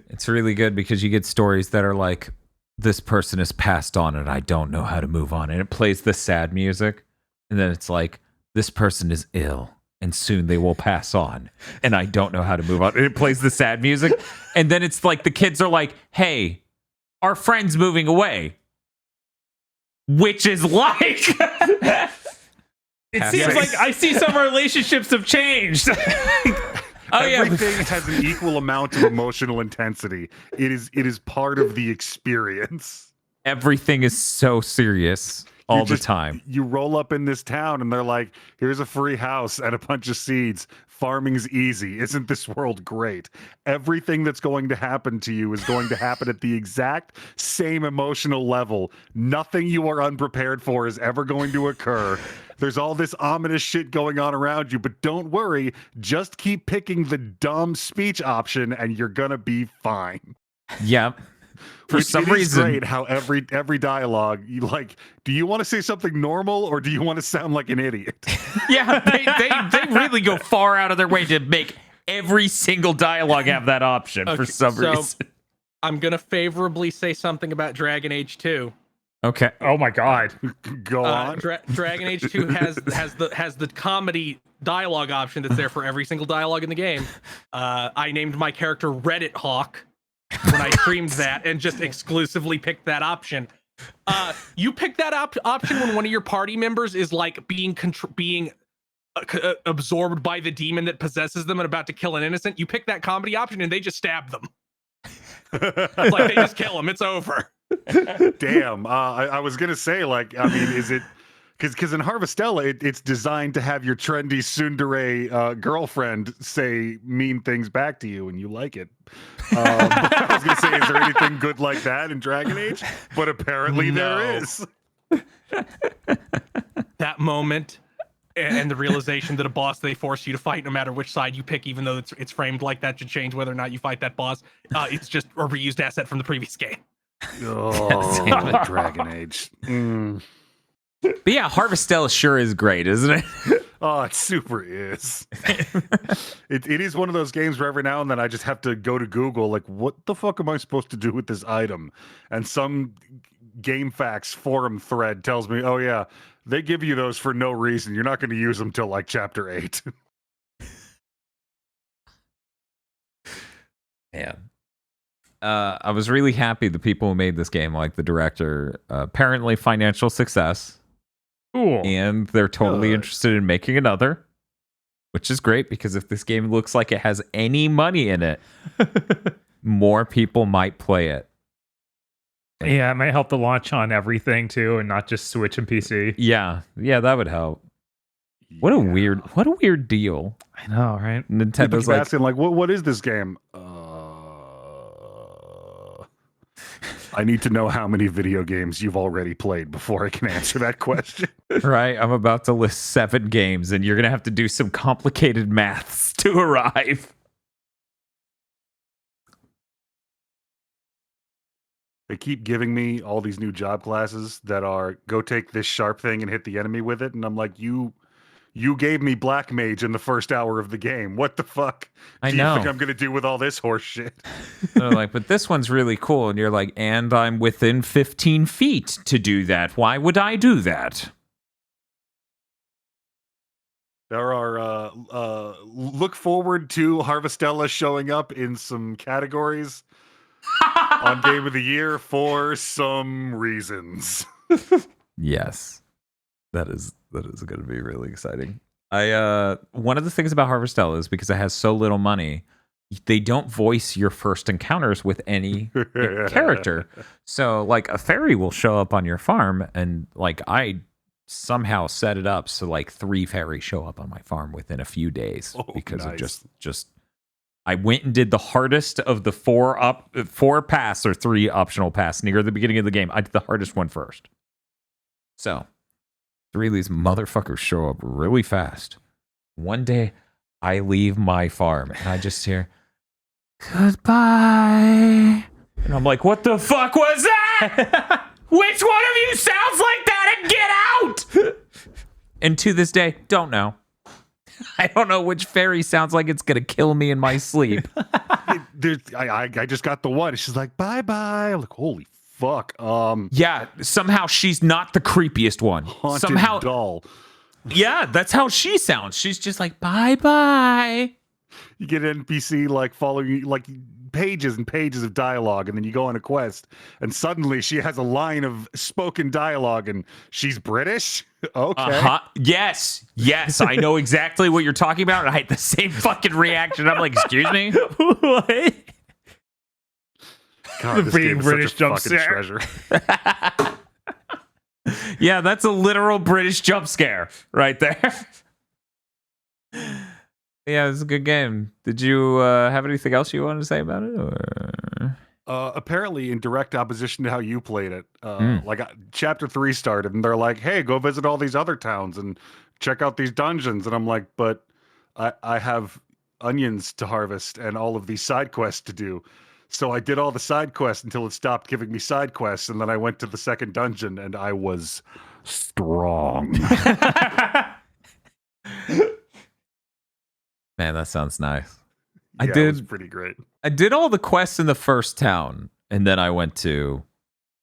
It's really good because you get stories that are like, this person is passed on and I don't know how to move on. And it plays the sad music. And then it's like, this person is ill and soon they will pass on. And I don't know how to move on. And it plays the sad music. And then it's like the kids are like, hey, our friend's moving away. Which is like... It seems like I see some relationships have changed. Everything has an equal amount of emotional intensity. It is part of the experience. Everything is so serious all the time. You roll up in this town and they're like, here's a free house and a bunch of seeds. Farming's easy. Isn't this world great? Everything that's going to happen to you is going to happen at the exact same emotional level. Nothing you are unprepared for is ever going to occur. There's all this ominous shit going on around you, but don't worry. Just keep picking the dumb speech option and you're going to be fine. Yeah. For some reason, great how every dialogue, you like, do you want to say something normal or do you want to sound like an idiot? Yeah, they really go far out of their way to make every single dialogue have that option for some reason. I'm going to favorably say something about Dragon Age 2. Okay. Oh my God. Go on. Dragon Age 2 has the comedy dialogue option that's there for every single dialogue in the game. I named my character Reddit Hawk when I streamed that and just exclusively picked that option. You pick that option when one of your party members is like being absorbed by the demon that possesses them and about to kill an innocent. You pick that comedy option and they just stab them. Like they just kill them. It's over. Damn. I was gonna say, like, I mean, is it because in Harvestella it's designed to have your trendy tsundere girlfriend say mean things back to you and you like it. I was gonna say, is there anything good like that in Dragon Age? But apparently there is. That moment and the realization that a boss they force you to fight no matter which side you pick, even though it's framed like that, should change whether or not you fight that boss. It's just a reused asset from the previous game. Oh, Dragon Age. But yeah, Harvestella sure is great, isn't it? Oh, it super is. It is one of those games where every now and then I just have to go to Google, like, what the fuck am I supposed to do with this item? And some GameFAQs forum thread tells me, oh yeah, they give you those for no reason. You're not going to use them till like chapter 8. Yeah. I was really happy the people who made this game, like the director, apparently financial success. Cool. And they're totally interested in making another, which is great because if this game looks like it has any money in it, more people might play it. Yeah, it might help the launch on everything too, and not just Switch and PC. Yeah, that would help. What a weird deal. I know, right? Nintendo's like like asking, like, what is this game? I need to know how many video games you've already played before I can answer that question. Right, I'm about to list 7 games, and you're gonna have to do some complicated maths to arrive. They keep giving me all these new job classes that are go take this sharp thing and hit the enemy with it, and I'm like, you gave me Black Mage in the first hour of the game. What the fuck do you think I'm gonna do with all this horse shit? They're like, but this one's really cool, and you're like, and I'm within 15 feet to do that. Why would I do that? There are look forward to Harvestella showing up in some categories on Game of the Year for some reasons. Yes. That is going to be really exciting. One of the things about Harvestella is because it has so little money, they don't voice your first encounters with any character. So like a fairy will show up on your farm, and like I somehow set it up so like 3 fairies show up on my farm within a few days because of just I went and did the hardest of the 4 paths or 3 optional paths near the beginning of the game. I did the hardest one first. So 3 of these motherfuckers show up really fast. One day, I leave my farm, and I just hear, goodbye. And I'm like, what the fuck was that? Which one of you sounds like that? And get out! And to this day, don't know. I don't know which fairy sounds like it's going to kill me in my sleep. I just got the one. She's like, bye-bye. I'm like, holy fuck. Yeah, somehow she's not the creepiest one. Haunted doll. Yeah, that's how she sounds. She's just like, bye-bye. You get an NPC like following you, like pages and pages of dialogue, and then you go on a quest, and suddenly she has a line of spoken dialogue, and she's British? Okay. Yes, I know exactly what you're talking about, and I had the same fucking reaction. I'm like, excuse me? What? God, this game is British such a fucking treasure. Yeah, that's a literal British jump scare right there. Yeah, it was a good game. Did you have anything else you wanted to say about it? Or? Apparently, in direct opposition to how you played it, like Chapter 3 started, and they're like, hey, go visit all these other towns and check out these dungeons. And I'm like, but I have onions to harvest and all of these side quests to do. So I did all the side quests until it stopped giving me side quests, and then I went to the second dungeon, and I was strong. Man, that sounds nice. Yeah, it was pretty great. I did all the quests in the first town, and then I went to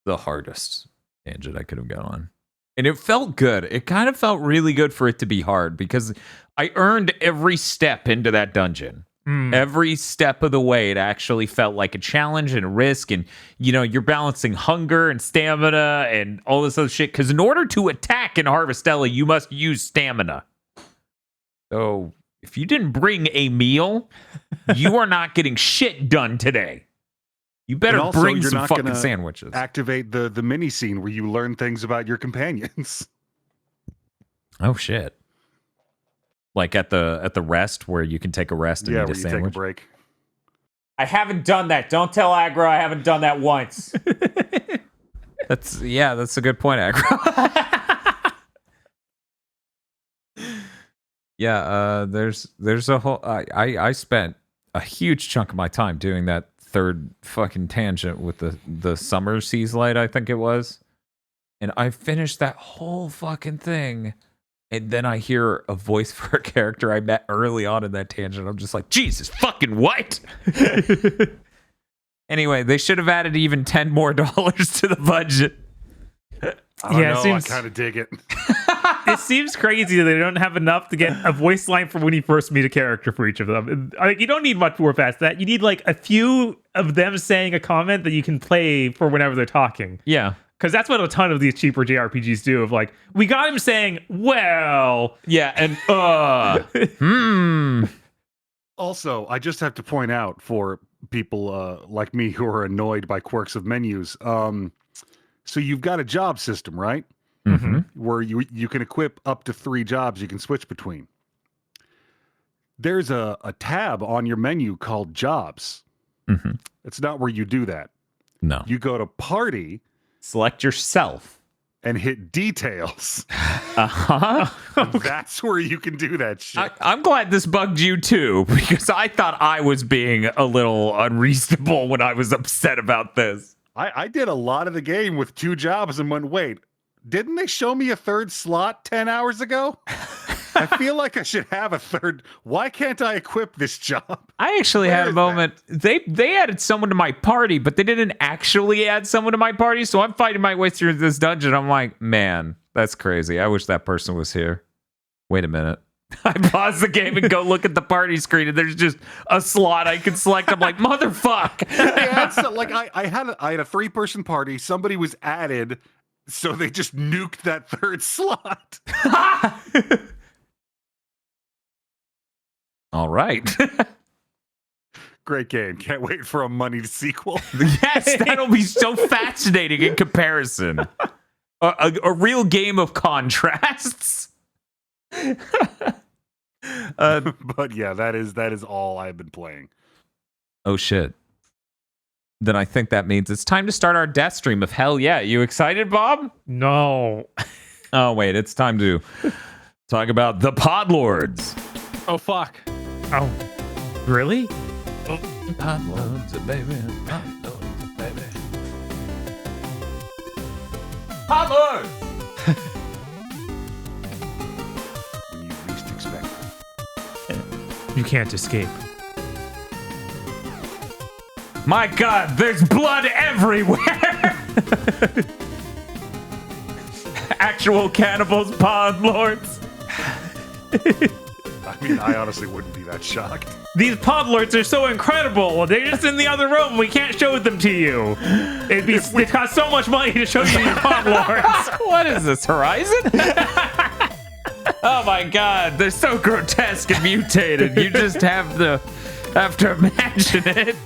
the hardest tangent I could have gone on. And it felt good. It kind of felt really good for it to be hard, because I earned every step into that dungeon. Every step of the way, it actually felt like a challenge and a risk. And, you're balancing hunger and stamina and all this other shit. Because in order to attack in Harvestella, you must use stamina. So if you didn't bring a meal, you are not getting shit done today. You better also, bring you're some not fucking gonna sandwiches. Activate the mini scene where you learn things about your companions. Oh, shit. Like at the rest where you can take a rest and eat a sandwich. You take a break. I haven't done that. Don't tell Aggro I haven't done that once. That's a good point, Aggro. There's a whole I spent a huge chunk of my time doing that third fucking tangent with the summer seas light, I think it was. And I finished that whole fucking thing. And then I hear a voice for a character I met early on in that tangent. I'm just like, Jesus fucking what? Anyway, they should have added even $10 more to the budget. I don't know, I kind of dig it. It seems crazy that they don't have enough to get a voice line for when you first meet a character for each of them. Like, you don't need much more past that. You need like a few of them saying a comment that you can play for whenever they're talking. Yeah. Because that's what a ton of these cheaper JRPGs do. Of like, we got him saying, well. Yeah, and Also, I just have to point out for people like me who are annoyed by quirks of menus. So you've got a job system, right? Mm-hmm. Where you can equip up to 3 jobs you can switch between. There's a tab on your menu called jobs. Mm-hmm. It's not where you do that. No. You go to party. Select yourself. And hit details. Uh-huh. That's where you can do that shit. I'm glad this bugged you too, because I thought I was being a little unreasonable when I was upset about this. I did a lot of the game with 2 jobs and went, wait, didn't they show me a 3rd slot 10 hours ago? I feel like I should have a 3rd. Why can't I equip this job? I actually had a moment. They added someone to my party, but they didn't actually add someone to my party. So I'm fighting my way through this dungeon. I'm like, man, that's crazy. I wish that person was here. Wait a minute. I pause the game and go look at the party screen, and there's just a slot I can select. I'm like, motherfuck. I had a 3-person party. Somebody was added, so they just nuked that 3rd slot. All right. Great game. Can't wait for a moneyed sequel. Yes, that'll be so fascinating in comparison. A real game of contrasts. But yeah, that is all I've been playing. Oh shit. Then I think that means it's time to start our death stream of hell yeah. You excited, Bob? No. Oh wait, it's time to talk about the Podlords. Oh fuck. Oh. Really? Podlords, baby. Podlords, baby. Podlords! When you least expect it. You can't escape. My God, there's blood everywhere! Actual cannibals, Podlords. I mean, I honestly wouldn't be that shocked. These Podlords are so incredible. They're just in the other room. We can't show them to you. It costs so much money to show you these Podlords. What is this, Horizon? Oh my God, they're so grotesque and mutated. You just have to imagine it.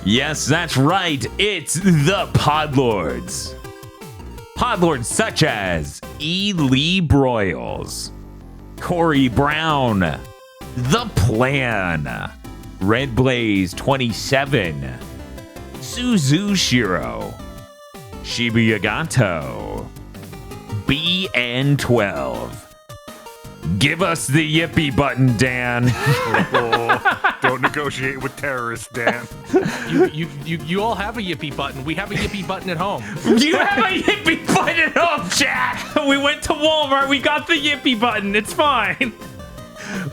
Yes, that's right. It's the Podlords. Podlords such as E. Lee Broyles, Corey Brown, The Plan, Red Blaze 27, Suzushiro, Shibuya Gato, BN12. Give us the yippee button, Dan. Don't negotiate with terrorists, Dan. You all have a yippee button. We have a yippee button at home. You have a yippee button at home, chat. We went to Walmart. We got the yippee button. It's fine.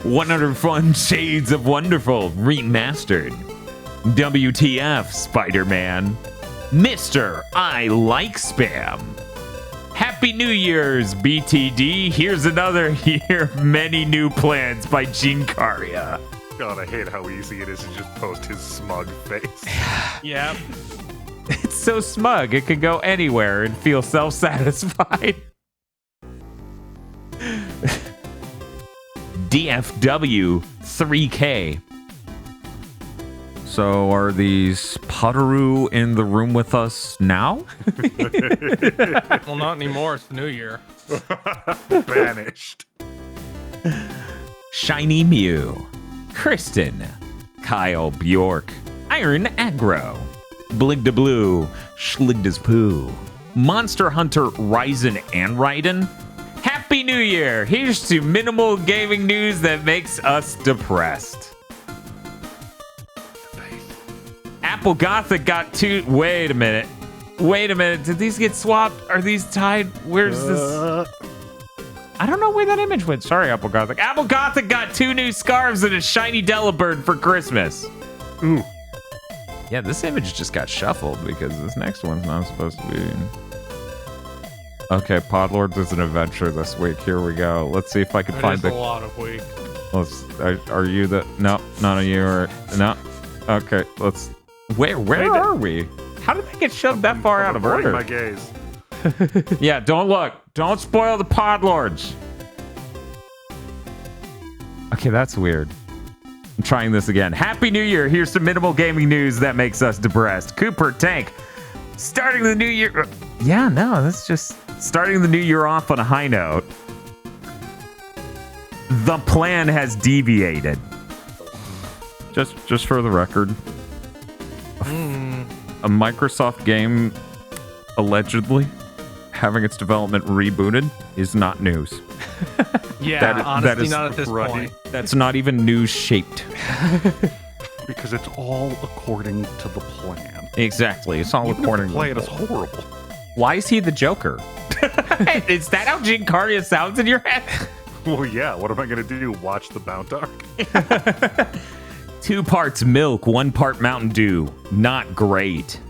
100 Fun Shades of Wonderful Remastered. WTF, Spider-Man. Mr. I Like Spam. Happy New Year's, BTD. Here's another year of many new plans by Gene Caria. God, I hate how easy it is to just post his smug face. Yep. It's so smug, it can go anywhere and feel self-satisfied. DFW 3K. So are these Potaru in the room with us now? Well, not anymore. It's the new year. Banished. Shiny Mew, Kristen, Kyle Bjork, Iron Aggro, Bligda Blue, Schligda's Poo, Monster Hunter Ryzen and Raiden. Happy New Year! Here's to minimal gaming news that makes us depressed. Apple Gothic got two. Wait a minute. Did these get swapped? Are these tied? Where's this? I don't know where that image went. Sorry, Apple Gothic. Apple Gothic got 2 new scarves and a shiny Delibird for Christmas. Ooh. Yeah, this image just got shuffled because this next one's not supposed to be. Okay, Podlords is an adventure this week. Here we go. Let's see if I can find a lot of week. Are you the? No, none of you are. No. Okay, let's. Where are we? How did they get shoved that far out of order? My gaze. Yeah, don't look. Don't spoil the Podlords. Okay, that's weird. I'm trying this again. Happy New Year. Here's some minimal gaming news that makes us depressed. Cooper Tank. Starting the new year. Yeah, no, that's just starting the new year off on a high note. The plan has deviated. Just for the record. A Microsoft game allegedly having its development rebooted is not news. Yeah, honestly, that is not at this point. That's not even news shaped. Because it's all according to the plan. Exactly. It's all Even according if the plan is horrible. Why is he the Joker? Is that how Jinkaria sounds in your head? Well, yeah. What am I going to do? Watch the Bound Arc? 2 parts milk, 1 part Mountain Dew. Not great.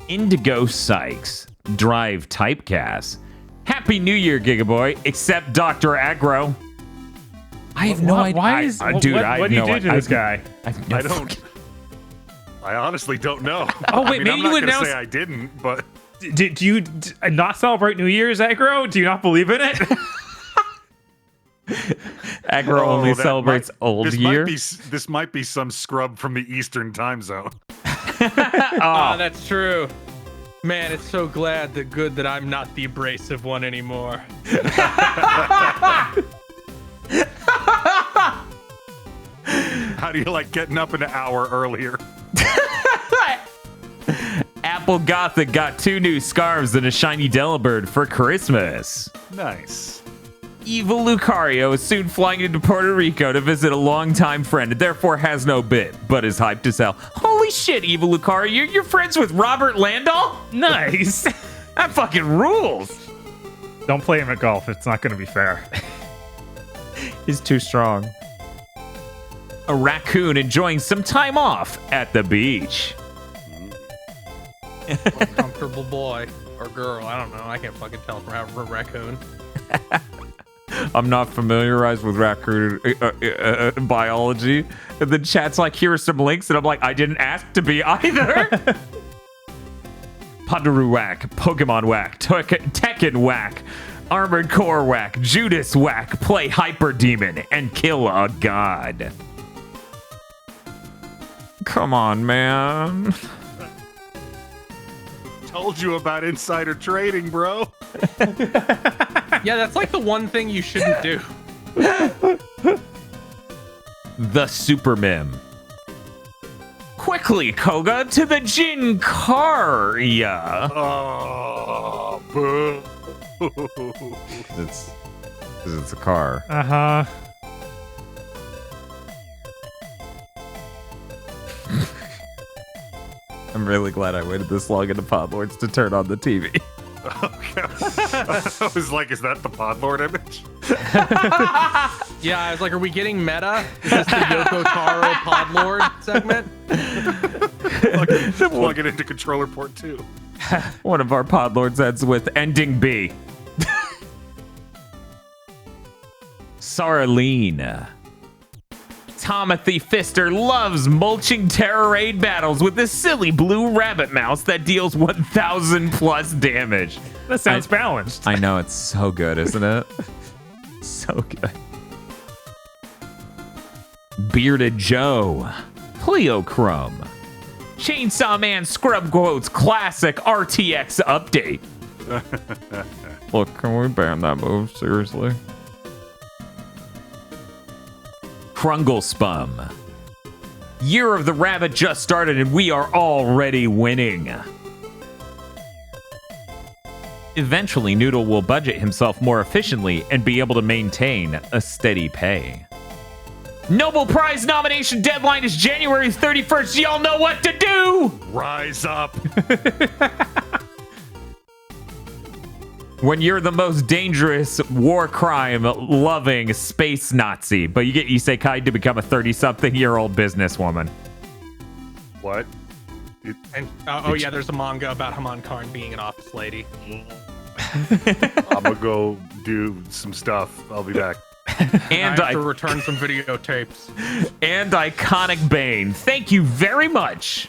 Indigo Sykes. Drive Typecast. Happy New Year, Gigaboy. Except Dr. Aggro. I have no idea. Why is dude? What do you do to this guy? I don't. I honestly don't know. Oh wait, I mean, maybe I'm you not gonna announced. say I didn't, but Do you not celebrate New Year's, Aggro? Do you not believe in it? Aggro only that celebrates old year. This might be some scrub from the Eastern Time Zone. Ah, that's true. Man, it's so good that I'm not the abrasive one anymore. How do you like getting up an hour earlier? Apple Gothic got 2 new scarves and a shiny Delibird for Christmas. Nice. Evil Lucario is soon flying into Puerto Rico to visit a longtime friend and therefore has no bit, but is hyped to sell. Holy shit, Evil Lucario, you're friends with Robert Landau? Nice. That fucking rules. Don't play him at golf. It's not going to be fair. He's too strong. A raccoon enjoying some time off at the beach. Comfortable boy or girl, I don't know. I can't fucking tell from having a raccoon. I'm not familiarized with raccoon biology. And then chat's like, here are some links. And I'm like, I didn't ask to be either. Pandaru whack, Pokemon whack, Tekken whack, Armored Core whack, Judas whack, play Hyper Demon, and kill a god. Come on, man. Told you about insider trading, bro. Yeah, that's like the one thing you shouldn't do. The Super Mim. Quickly, Koga, to the Jinkaria. Oh, boo. It's a car. Uh-huh. I'm really glad I waited this long into Podlords to turn on the TV. Okay. I was like, is that the Podlord image? Yeah, I was like, are we getting meta? Is this the Yoko Taro Podlord segment? Plug it into controller port 2. One of our Podlords ends with ending B. Saraline. Tomothy Fister loves mulching terror raid battles with this silly blue rabbit mouse that deals 1,000 plus damage. That sounds balanced. I know, it's so good, isn't it? So good. Bearded Joe, Pleochrome, Chainsaw Man Scrub Quotes Classic RTX Update. Look, can we ban that move? Seriously? Krungle Spum. Year of the Rabbit just started and we are already winning. Eventually, Noodle will budget himself more efficiently and be able to maintain a steady pay. Nobel Prize nomination deadline is January 31st. Y'all know what to do! Rise up. When you're the most dangerous war crime loving space Nazi, but you get isekai to become a 30-something-year-old businesswoman. What? Yeah, there's a manga about Haman Karn being an office lady. I'm gonna go do some stuff. I'll be back. And I have to return some videotapes. And Iconic Bane. Thank you very much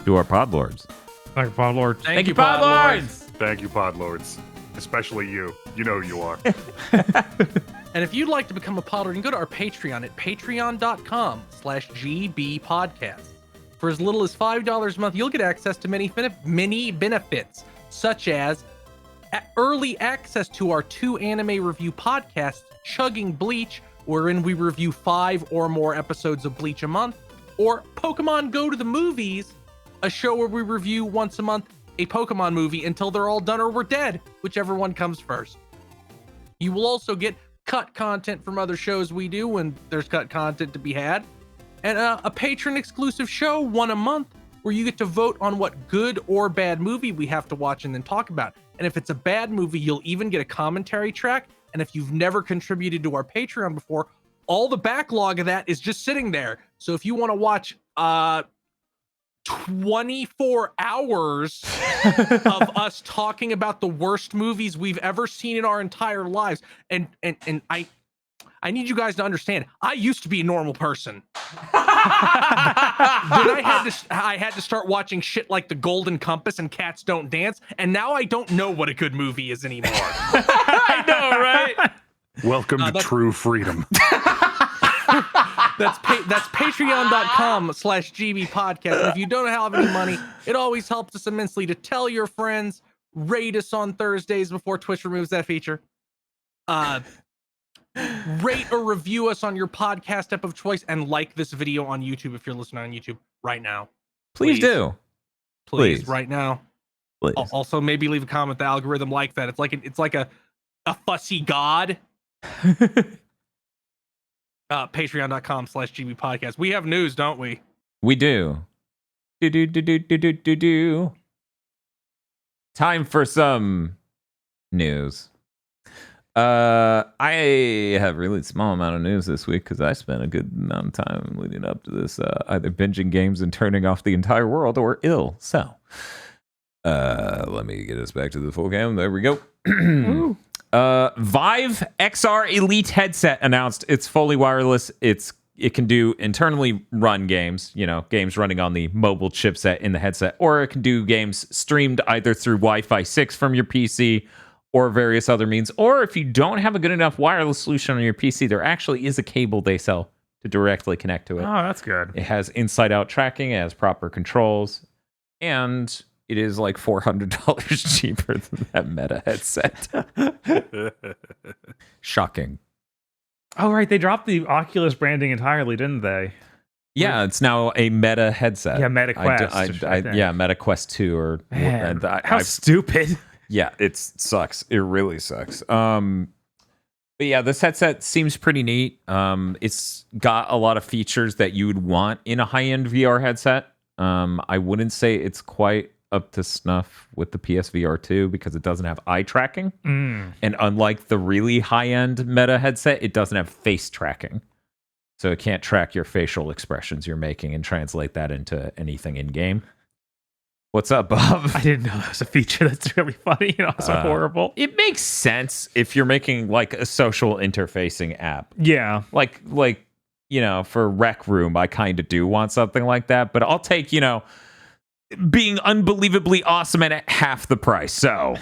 to our Podlords. Thank you, Podlord. Thank you, Podlords. Thank you, Podlords. Especially you. You know who you are. And if you'd like to become a Podlord, you can go to our Patreon at patreon.com/GBpodcast. For as little as $5 a month, you'll get access to many benefits, such as early access to our 2 anime review podcasts, Chugging Bleach, wherein we review 5 or more episodes of Bleach a month, or Pokemon Go to the Movies, a show where we review once a month a Pokemon movie until they're all done or we're dead, whichever one comes first. You will also get cut content from other shows we do when there's cut content to be had, and a patron exclusive show, one a month, where you get to vote on what good or bad movie we have to watch and then talk about. And if it's a bad movie, you'll even get a commentary track. And if you've never contributed to our Patreon before, all the backlog of that is just sitting there. So if you want to watch 24 hours of us talking about the worst movies we've ever seen in our entire lives, and I need you guys to understand, I used to be a normal person. Then I had to start watching shit like The Golden Compass and Cats Don't Dance, and now I don't know what a good movie is anymore. I know, right? Welcome to true freedom. That's patreon.com/GB podcast. And if you don't have any money, it always helps us immensely to tell your friends, rate us on Thursdays before Twitch removes that feature. Rate or review us on your podcast app of choice, and like this video on YouTube if you're listening on YouTube right now. Please do. Please, right now. Please. Also, maybe leave a comment. The algorithm likes that. It's like a fussy god. Patreon.com/GB podcast. We have news, don't we? We do. Do. Time for some news. I have a really small amount of news this week because I spent a good amount of time leading up to this, either binging games and turning off the entire world or ill. So, let me get us back to the full game. There we go. Vive XR Elite headset announced it's fully wireless. It can do internally run games, games running on the mobile chipset in the headset, or it can do games streamed either through Wi-Fi 6 from your PC or various other means. Or if you don't have a good enough wireless solution on your PC, there actually is a cable they sell to directly connect to it. Oh, that's good. It has inside-out tracking, it has proper controls, and it is like $400 cheaper than that Meta headset. Shocking. Oh, right. They dropped the Oculus branding entirely, didn't they? Yeah, it's now a Meta headset. Yeah, Meta Quest. Yeah, Meta Quest 2. Or Man, how stupid. Yeah, it sucks. It really sucks. But yeah, this headset seems pretty neat. It's got a lot of features that you would want in a high-end VR headset. I wouldn't say it's quite up to snuff with the PSVR 2 because it doesn't have eye tracking. And unlike the really high-end Meta headset, it doesn't have face tracking. So it can't track your facial expressions you're making and translate that into anything in-game. What's up, Bob? I didn't know that was a feature. That's really funny and also horrible. It makes sense if you're making like a social interfacing app. Yeah. Like for Rec Room, I kind of do want something like that. But I'll take, being unbelievably awesome at half the price. So,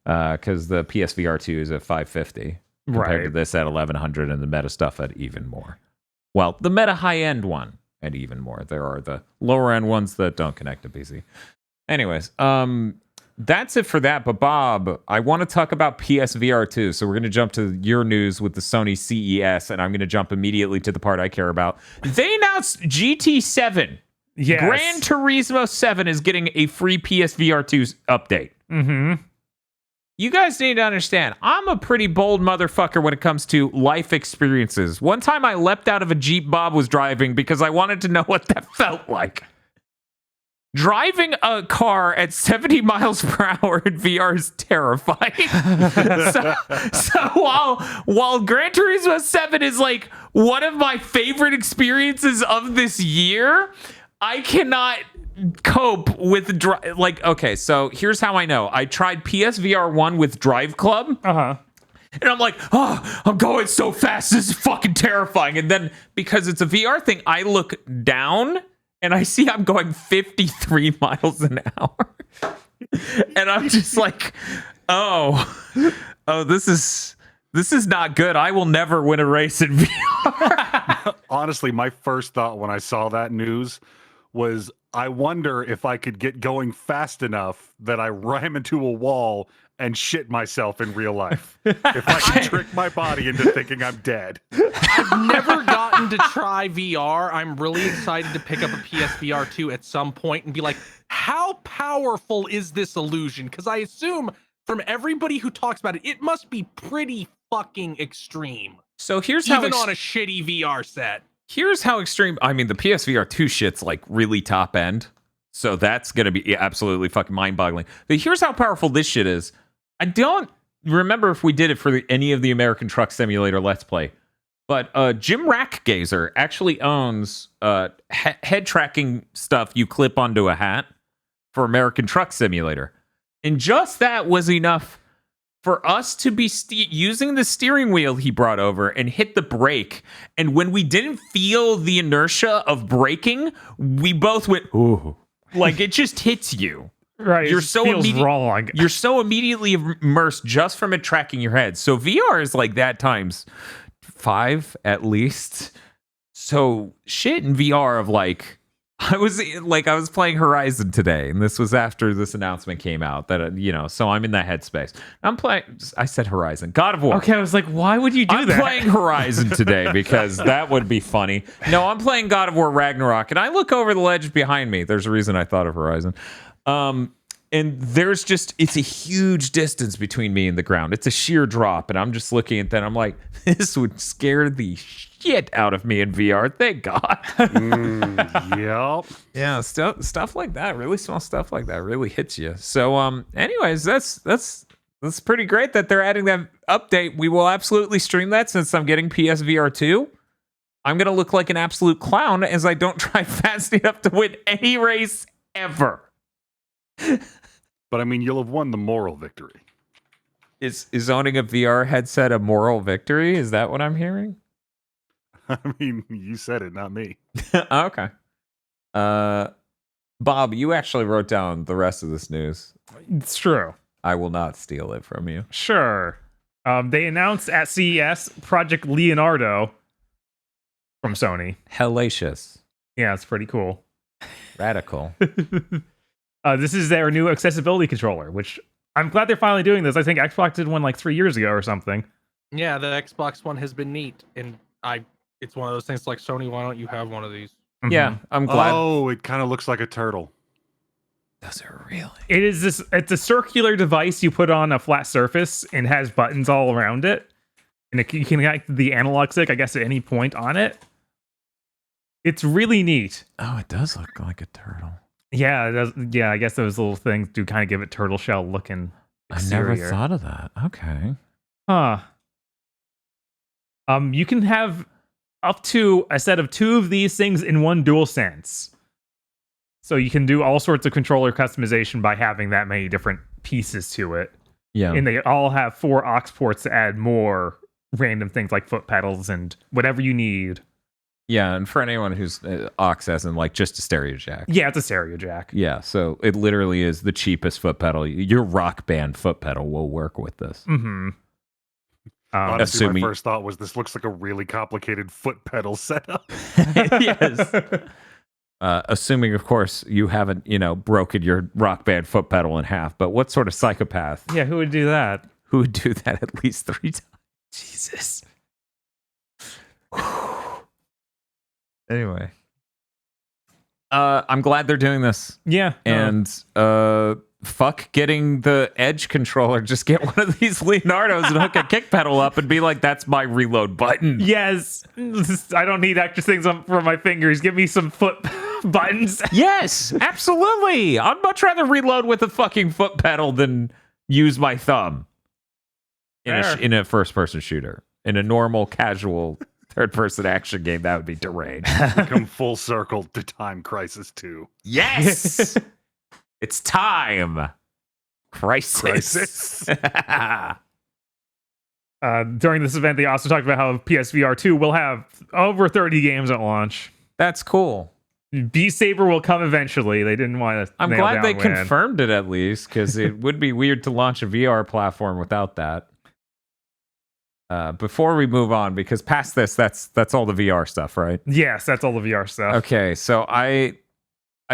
because the PSVR 2 is at $550 compared to this at $1,100, and the meta stuff at even more. Well, the meta high end one at even more. There are the lower end ones that don't connect to PC. Anyways, that's it for that. But Bob, I want to talk about PSVR 2. So we're going to jump to your news with the Sony CES, and I'm going to jump immediately to the part I care about. They announced GT7. Yes. Gran Turismo 7 is getting a free PSVR 2 update. Mm-hmm. You guys need to understand, I'm a pretty bold motherfucker when it comes to life experiences. One time I leapt out of a Jeep Bob was driving because I wanted to know what that felt like. Driving a car at 70 miles per hour in VR is terrifying. so while Gran Turismo 7 is like one of my favorite experiences of this year, I cannot cope with okay, so here's how I know. I tried PSVR 1 with Drive Club. Uh-huh. And I'm like, oh, I'm going so fast. This is fucking terrifying. And then because it's a VR thing, I look down and I see I'm going 53 miles an hour. And I'm just like, oh, this is not good. I will never win a race in VR. Honestly, my first thought when I saw that news was, I wonder if I could get going fast enough that I ram into a wall and shit myself in real life. If I can trick my body into thinking I'm dead. I've never gotten to try VR. I'm really excited to pick up a PSVR 2 at some point and be like, how powerful is this illusion? Because I assume from everybody who talks about it, it must be pretty fucking extreme. So here's how even on a shitty VR set. Here's how extreme. I mean, the PSVR 2 shit's like really top end. So that's going to be absolutely fucking mind-boggling. But here's how powerful this shit is. I don't remember if we did it for any of the American Truck Simulator Let's Play. But Jim Rackgazer actually owns head tracking stuff you clip onto a hat for American Truck Simulator. And just that was enough for us to be using the steering wheel he brought over and hit the brake. And when we didn't feel the inertia of braking, we both went, ooh. Like, it just hits you. Right. You're it so feels wrong. You're so immediately immersed just from it tracking your head. So VR is like that times 5 at least. So shit in VR of like, I was playing Horizon today, and this was after this announcement came out that, so I'm in that headspace. I said Horizon. God of War. Okay, I was like, why would you do that? I'm playing Horizon today because that would be funny. No, I'm playing God of War Ragnarok, and I look over the ledge behind me. There's a reason I thought of Horizon. And there's it's a huge distance between me and the ground. It's a sheer drop, and I'm just looking at that. I'm like, this would scare the shit out of me in VR. Thank God. Yep. Yeah, stuff like that, really small stuff like that, really hits you. So, anyways, that's pretty great that they're adding that update. We will absolutely stream that since I'm getting PSVR 2. I'm gonna look like an absolute clown as I don't drive fast enough to win any race ever. But I mean, you'll have won the moral victory. Is owning a VR headset a moral victory? Is that what I'm hearing? I mean, you said it, not me. Okay. Bob, you actually wrote down the rest of this news. It's true. I will not steal it from you. Sure. They announced at CES Project Leonardo from Sony. Hellacious. Yeah, it's pretty cool. Radical. This is their new accessibility controller, which I'm glad they're finally doing this. I think Xbox did one like 3 years ago or something. Yeah, the Xbox One has been neat, and it's one of those things like, Sony, why don't you have one of these? Mm-hmm. Yeah, I'm glad. Oh, it kind of looks like a turtle. Does it really? It's a circular device you put on a flat surface and has buttons all around it. And you can connect the analog stick, I guess, at any point on it. It's really neat. Oh, it does look like a turtle. Yeah, it does. Yeah, I guess those little things do kind of give it turtle shell looking exterior. I never thought of that. Okay. Huh. You can have up to a set of 2 of these things in one DualSense. So you can do all sorts of controller customization by having that many different pieces to it. Yeah. And they all have 4 aux ports to add more random things like foot pedals and whatever you need. Yeah, and for anyone who's aux as in like just a stereo jack. Yeah, it's a stereo jack. Yeah, so it literally is the cheapest foot pedal. Your Rock Band foot pedal will work with this. Mm-hmm. Honestly, assuming- my first thought was this looks like a really complicated foot pedal setup. Yes. Assuming, of course, you haven't, broken your Rock Band foot pedal in half. But what sort of psychopath? Yeah, who would do that? Who would do that at least 3 times? Jesus. Anyway. I'm glad they're doing this. Yeah. And fuck getting the Edge controller. Just get one of these Leonardos and hook a kick pedal up and be like, that's my reload button. Yes. I don't need extra things for my fingers. Give me some foot buttons. Yes, absolutely. I'd much rather reload with a fucking foot pedal than use my thumb in a first-person shooter. In a normal, casual third-person action game, that would be deranged. Come full circle to Time Crisis 2. Yes! It's time! Crisis. During this event, they also talked about how PSVR 2 will have over 30 games at launch. That's cool. Beat Saber will come eventually. They didn't want to. I'm glad they confirmed it at least, because it would be weird to launch a VR platform without that. Before we move on, because past this, that's all the VR stuff, right? Yes, that's all the VR stuff. Okay, so I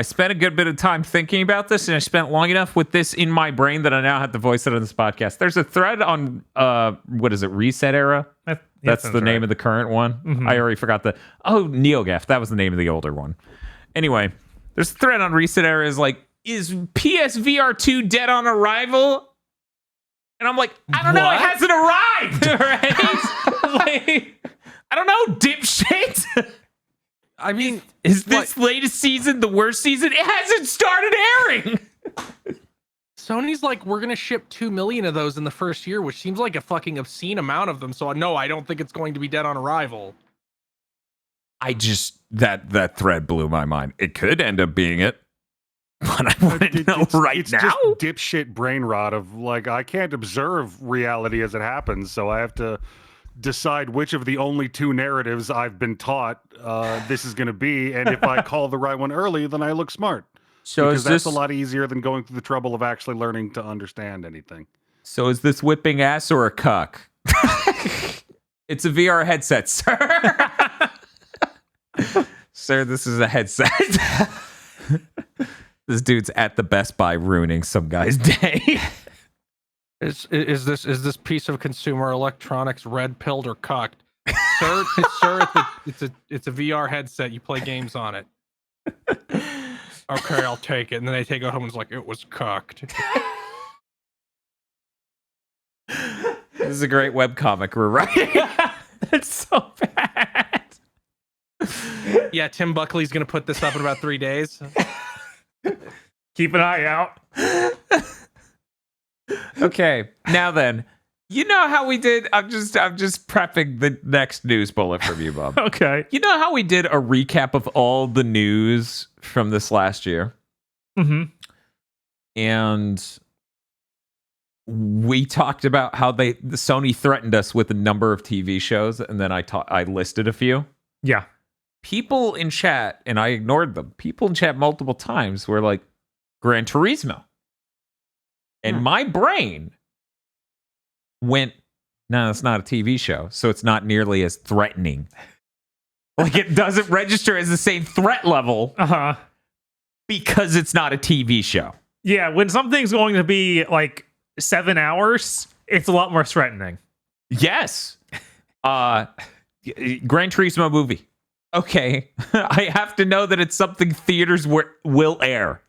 spent a good bit of time thinking about this, and I spent long enough with this in my brain that I now have to voice it on this podcast. There's a thread on what is it, Reset Era? That's the name of the current one. Mm-hmm. I already forgot NeoGAF. That was the name of the older one. Anyway, there's a thread on Reset Era is like, is PSVR 2 dead on arrival? And I'm like, I don't know, it hasn't arrived, right? Like, I don't know, dipshit. I mean, is this latest season the worst season? It hasn't started airing. Sony's like, we're gonna ship 2 million of those in the first year, which seems like a fucking obscene amount of them. So no, I don't think it's going to be dead on arrival. I just that thread blew my mind. It could end up being it, but I want to know right it's now. Just dipshit brain rot of like, I can't observe reality as it happens, so I have to decide which of the only 2 narratives I've been taught this is going to be, and if I call the right one early, then I look smart. So because that's a lot easier than going through the trouble of actually learning to understand anything. So is this whipping ass or a cuck? It's a VR headset, sir. Sir, this is a headset. This dude's at the Best Buy ruining some guy's day. Is this piece of consumer electronics red pilled or cucked? Sir, it's a VR headset. You play games on it. Okay, I'll take it. And then they take it home and it's like, it was cucked. This is a great webcomic we're writing. It's so bad. Yeah, Tim Buckley's gonna put this up in about 3 days. Keep an eye out. Okay, now then, you know how we did. I'm just prepping the next news bullet from you, Bob. Okay. You know how we did a recap of all the news from this last year, Mm-hmm. and we talked about how Sony threatened us with a number of TV shows, and then I listed a few. Yeah. People in chat, and I ignored them. People in chat multiple times were like, Gran Turismo. And my brain went, no, it's not a TV show, so it's not nearly as threatening. Like, it doesn't register as the same threat level because it's not a TV show. Yeah, when something's going to be like 7 hours, it's a lot more threatening. Yes. Gran Turismo movie. Okay, I have to know that it's something theaters will air.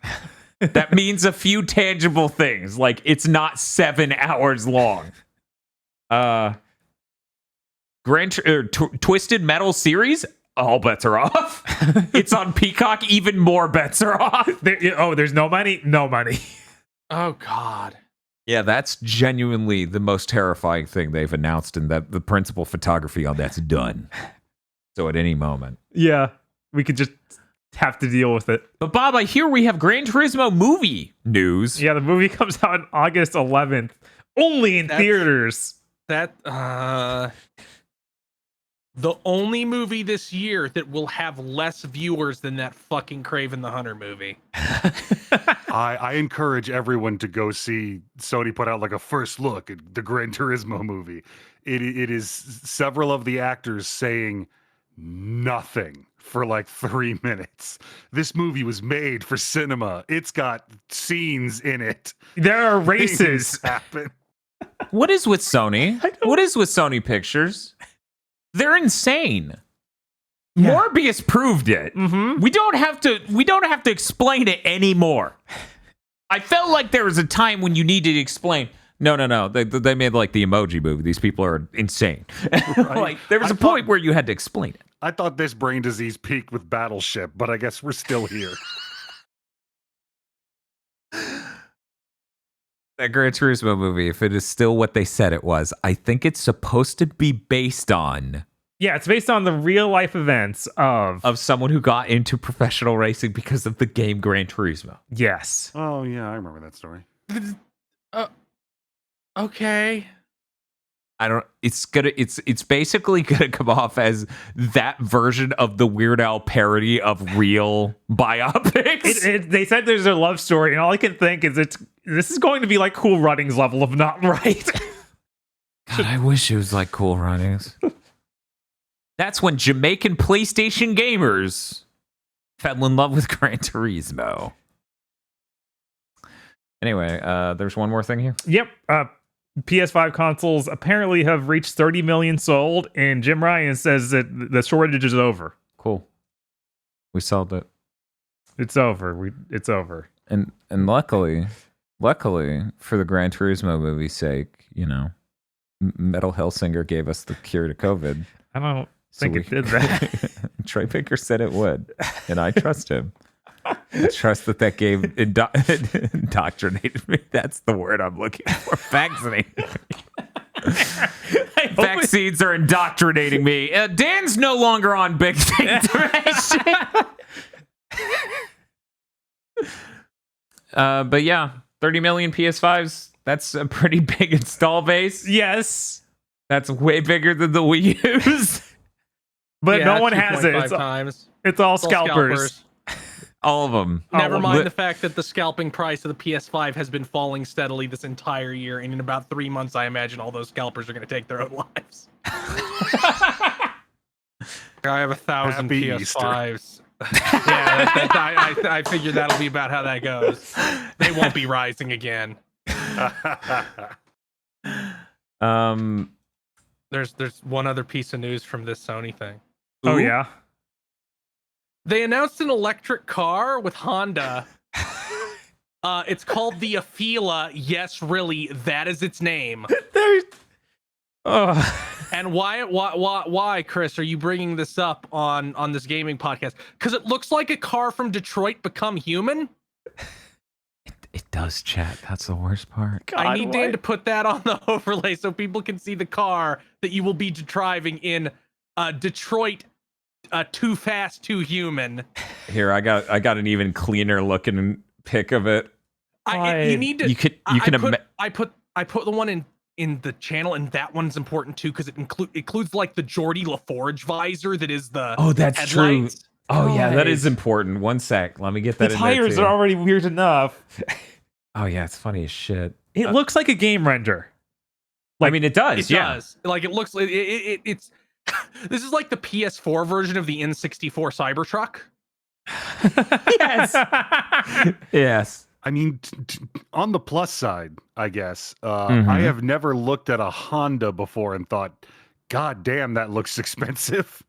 That means a few tangible things, like it's not 7 hours long. Twisted Metal series, all bets are off. It's on Peacock, even more bets are off. There's no money? No money. Oh, God. Yeah, that's genuinely the most terrifying thing they've announced, and that the principal photography on that's done. So at any moment. Yeah, we could just have to deal with it. But Bob, I hear we have Gran Turismo movie news. Yeah, the movie comes out on August 11th. Only in theaters. That, the only movie this year that will have less viewers than that fucking Kraven the Hunter movie. I encourage everyone to go see Sony put out like a first look at the Gran Turismo movie. It is several of the actors saying nothing for like 3 minutes. This movie was made for cinema. It's got scenes in it. There are races. Things happen. What is with Sony? What is with Sony Pictures? They're insane. Yeah. Morbius proved it. Mm-hmm. We don't have to explain it anymore. I felt like there was a time when you needed to explain. No. They made like the Emoji Movie. These people are insane. Right? Like there was a point where you had to explain it. I thought this brain disease peaked with Battleship, but I guess we're still here. That Gran Turismo movie, if it is still what they said it was, I think it's supposed to be based on... Yeah, it's based on the real life events of someone who got into professional racing because of the game Gran Turismo. Yes. Oh, yeah, I remember that story. Okay. It's basically gonna come off as that version of the Weird Al parody of real biopics. They said there's a love story, and all I can think is this is going to be like Cool Runnings level of not right. God, I wish it was like Cool Runnings. That's when Jamaican PlayStation gamers fell in love with Gran Turismo. Anyway, there's one more thing here. Yep. PS5 consoles apparently have reached 30 million sold, and Jim Ryan says that the shortage is over. Cool. We solved it. It's over. It's over. And luckily for the Gran Turismo movie's sake, you know, Metal Hellsinger gave us the cure to COVID. I don't think it did that. Trey Baker said it would, and I trust him. I trust that game indoctrinated me. That's the word I'm looking for. Vaccinated. Vaccines are indoctrinating me. Dan's no longer on big thing direction. But yeah, 30 million PS5s. That's a pretty big install base. Yes. That's way bigger than the Wii U's. But no one has it. It's all scalpers. All of them. Never mind the fact that the scalping price of the PS5 has been falling steadily this entire year, and in about 3 months, I imagine all those scalpers are going to take their own lives. I have 1,000 PS5s. Yeah, I figure that'll be about how that goes. They won't be rising again. There's one other piece of news from this Sony thing. Oh yeah. They announced an electric car with Honda. It's called the Afeela. Yes, really, that is its name. And why, Chris, are you bringing this up on this gaming podcast? Because it looks like a car from Detroit Become Human. It does, chat. That's the worst part. God, I need Dan to put that on the overlay so people can see the car that you will be driving in Detroit. Too Fast, Too Human. Here, I got an even cleaner looking pic of it. You need to. I put the one in the channel, and that one's important too because it includes like the Geordie LaForge visor that is the. Oh, that's headlights. True. Oh yeah, that is important. One sec, let me get that. The in tires there are already weird enough. Oh yeah, it's funny as shit. It looks like a game render. I mean, it does. It does. Like it looks. It's. This is like the PS4 version of the N64 Cybertruck. Yes. Yes. I mean, on the plus side, I guess, I have never looked at a Honda before and thought, God damn, that looks expensive.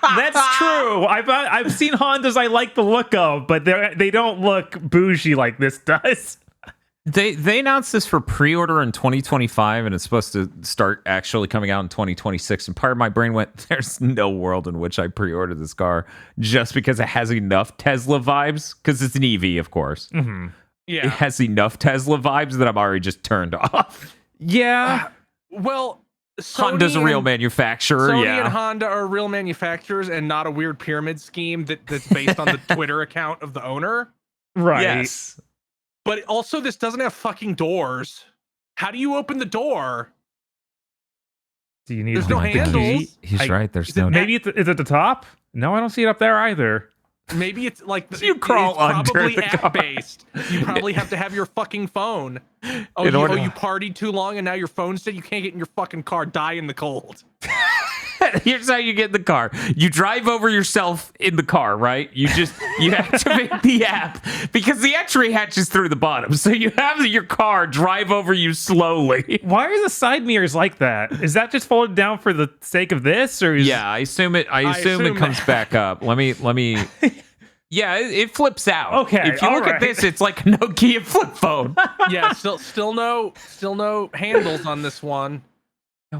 That's true. I've seen Hondas I like the look of, but they don't look bougie like this does. They announced this for pre-order in 2025, and it's supposed to start actually coming out in 2026. And part of my brain went, there's no world in which I pre-order this car just because it has enough Tesla vibes, because it's an EV, of course. Mm-hmm. Yeah. It has enough Tesla vibes that I'm already just turned off. Yeah. Well, Honda's a real manufacturer. Sony yeah. and Honda are real manufacturers and not a weird pyramid scheme that's based on the Twitter account of the owner. Right. Yes. But also, this doesn't have fucking doors. How do you open the door? Do you need There's no the handles. key? He's right. There's Is it, no. maybe it's at the top? No, I don't see it up there either. Maybe it's like You crawl it's under probably the car. app based. You probably have to have your fucking phone. Oh, In order- you partied too long and now your phone's dead. You can't get in your fucking car. Die in the cold. Here's how you get in the car. You drive over yourself in the car, right? You activate the app because the entry hatch is through the bottom. So you have your car drive over you slowly. Why are the side mirrors like that? Is that just folded down for the sake of this, or is... Yeah, I assume it comes back up. Let me Yeah, it flips out. Okay, If you look at this, it's like a Nokia flip phone. Yeah, still no handles on this one.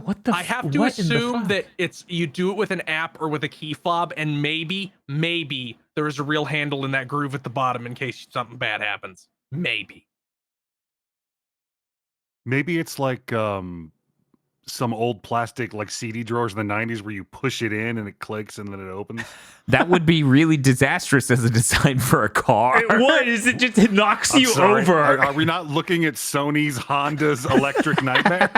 What the? I have to assume that you do it with an app or with a key fob, and maybe there is a real handle in that groove at the bottom in case something bad happens. Maybe it's like some old plastic like CD drawers in the 90s where you push it in and it clicks and then it opens. That would be really disastrous as a design for a car. It would. It knocks you Sorry, over. Are we not looking at Sony's Honda's Electric Nightmare?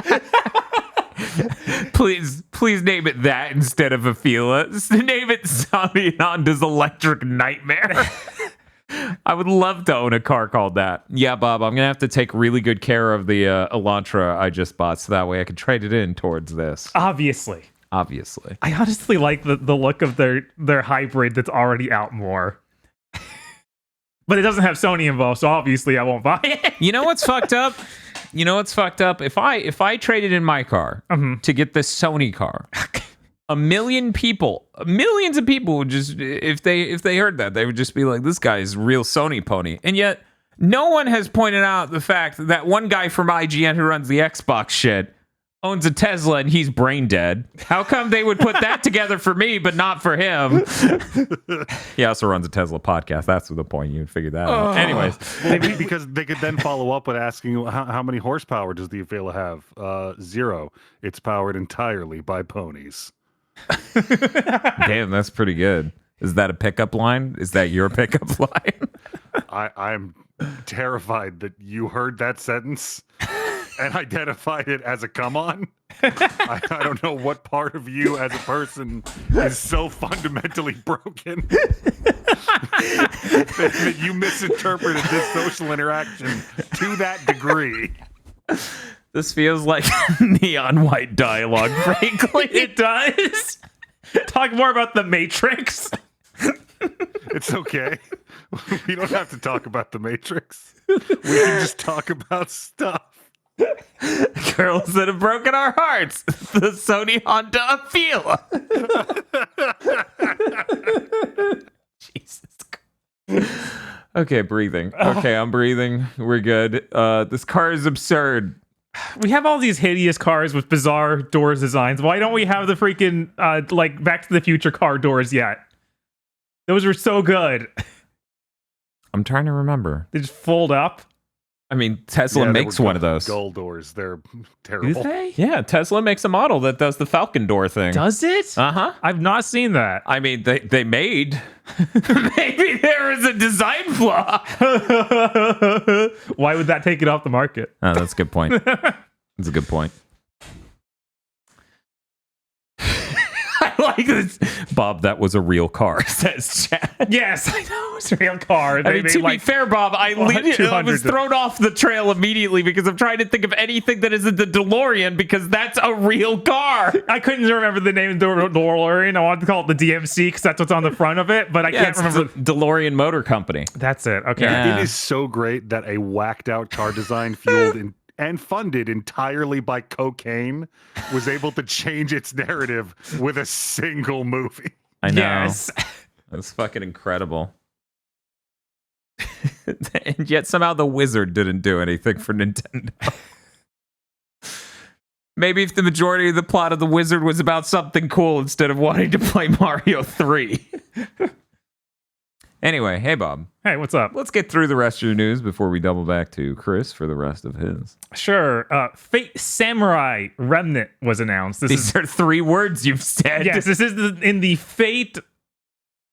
Please name it that instead of Afila. Name it Sony Honda's Electric Nightmare. I would love to own a car called that. Yeah, Bob, I'm going to have to take really good care of the Elantra I just bought so that way I can trade it in towards this. Obviously. I honestly like the look of their hybrid that's already out more. But it doesn't have Sony involved, so obviously I won't buy it. You know what's fucked up? If I traded in my car to get this Sony car, millions of people would just, if they heard that, they would just be like, this guy is real Sony pony. And yet no one has pointed out the fact that one guy from IGN who runs the Xbox shit owns a Tesla and he's brain dead. How come they would put that together for me but not for him? He also runs a Tesla podcast. That's the point. You figured that out. Anyways, maybe because they could then follow up with asking how many horsepower does the Afila have? 0. It's powered entirely by ponies. Damn, that's pretty good. Is that a pickup line? Is that your pickup line? I'm terrified that you heard that sentence and identified it as a come on. I don't know what part of you as a person is so fundamentally broken that you misinterpreted this social interaction to that degree. This feels like neon white dialogue, frankly. It does. Talk more about the Matrix. It's okay. We don't have to talk about the Matrix. We can just talk about stuff. Girls that have broken our hearts. The Sony Honda Afila. Jesus Christ. Okay, breathing. Okay, I'm breathing. We're good. This car is absurd. We have all these hideous cars with bizarre doors designs. Why don't we have the freaking like Back to the Future car doors yet? Those were so good. I'm trying to remember. They just fold up. I mean, Tesla makes one of those. Gull doors. They're terrible. Do they? Yeah, Tesla makes a model that does the Falcon door thing. Does it? Uh-huh. I've not seen that. I mean, they made. Maybe there is a design flaw. Why would that take it off the market? Oh, that's a good point. That's a good point. I like this. Bob, that was a real car, says Chad. Yes, I know. It's a real car. I mean, to be fair, Bob, I was thrown off the trail immediately because I'm trying to think of anything that isn't the DeLorean because that's a real car. I couldn't remember the name of the DeLorean. I wanted to call it the DMC because that's what's on the front of it, but I can't remember. It's DeLorean Motor Company. That's it. Okay. Yeah. It is so great that a whacked out car design fueled and funded entirely by cocaine was able to change its narrative with a single movie. I know. Yes. That's fucking incredible. And yet somehow the Wizard didn't do anything for Nintendo. Maybe if the majority of the plot of the Wizard was about something cool instead of wanting to play Mario 3. Anyway, hey Bob. Hey, what's up? Let's get through the rest of your news before we double back to Chris for the rest of his. Sure. Fate Samurai Remnant was announced. These are 3 words you've said. Yes, this is in the Fate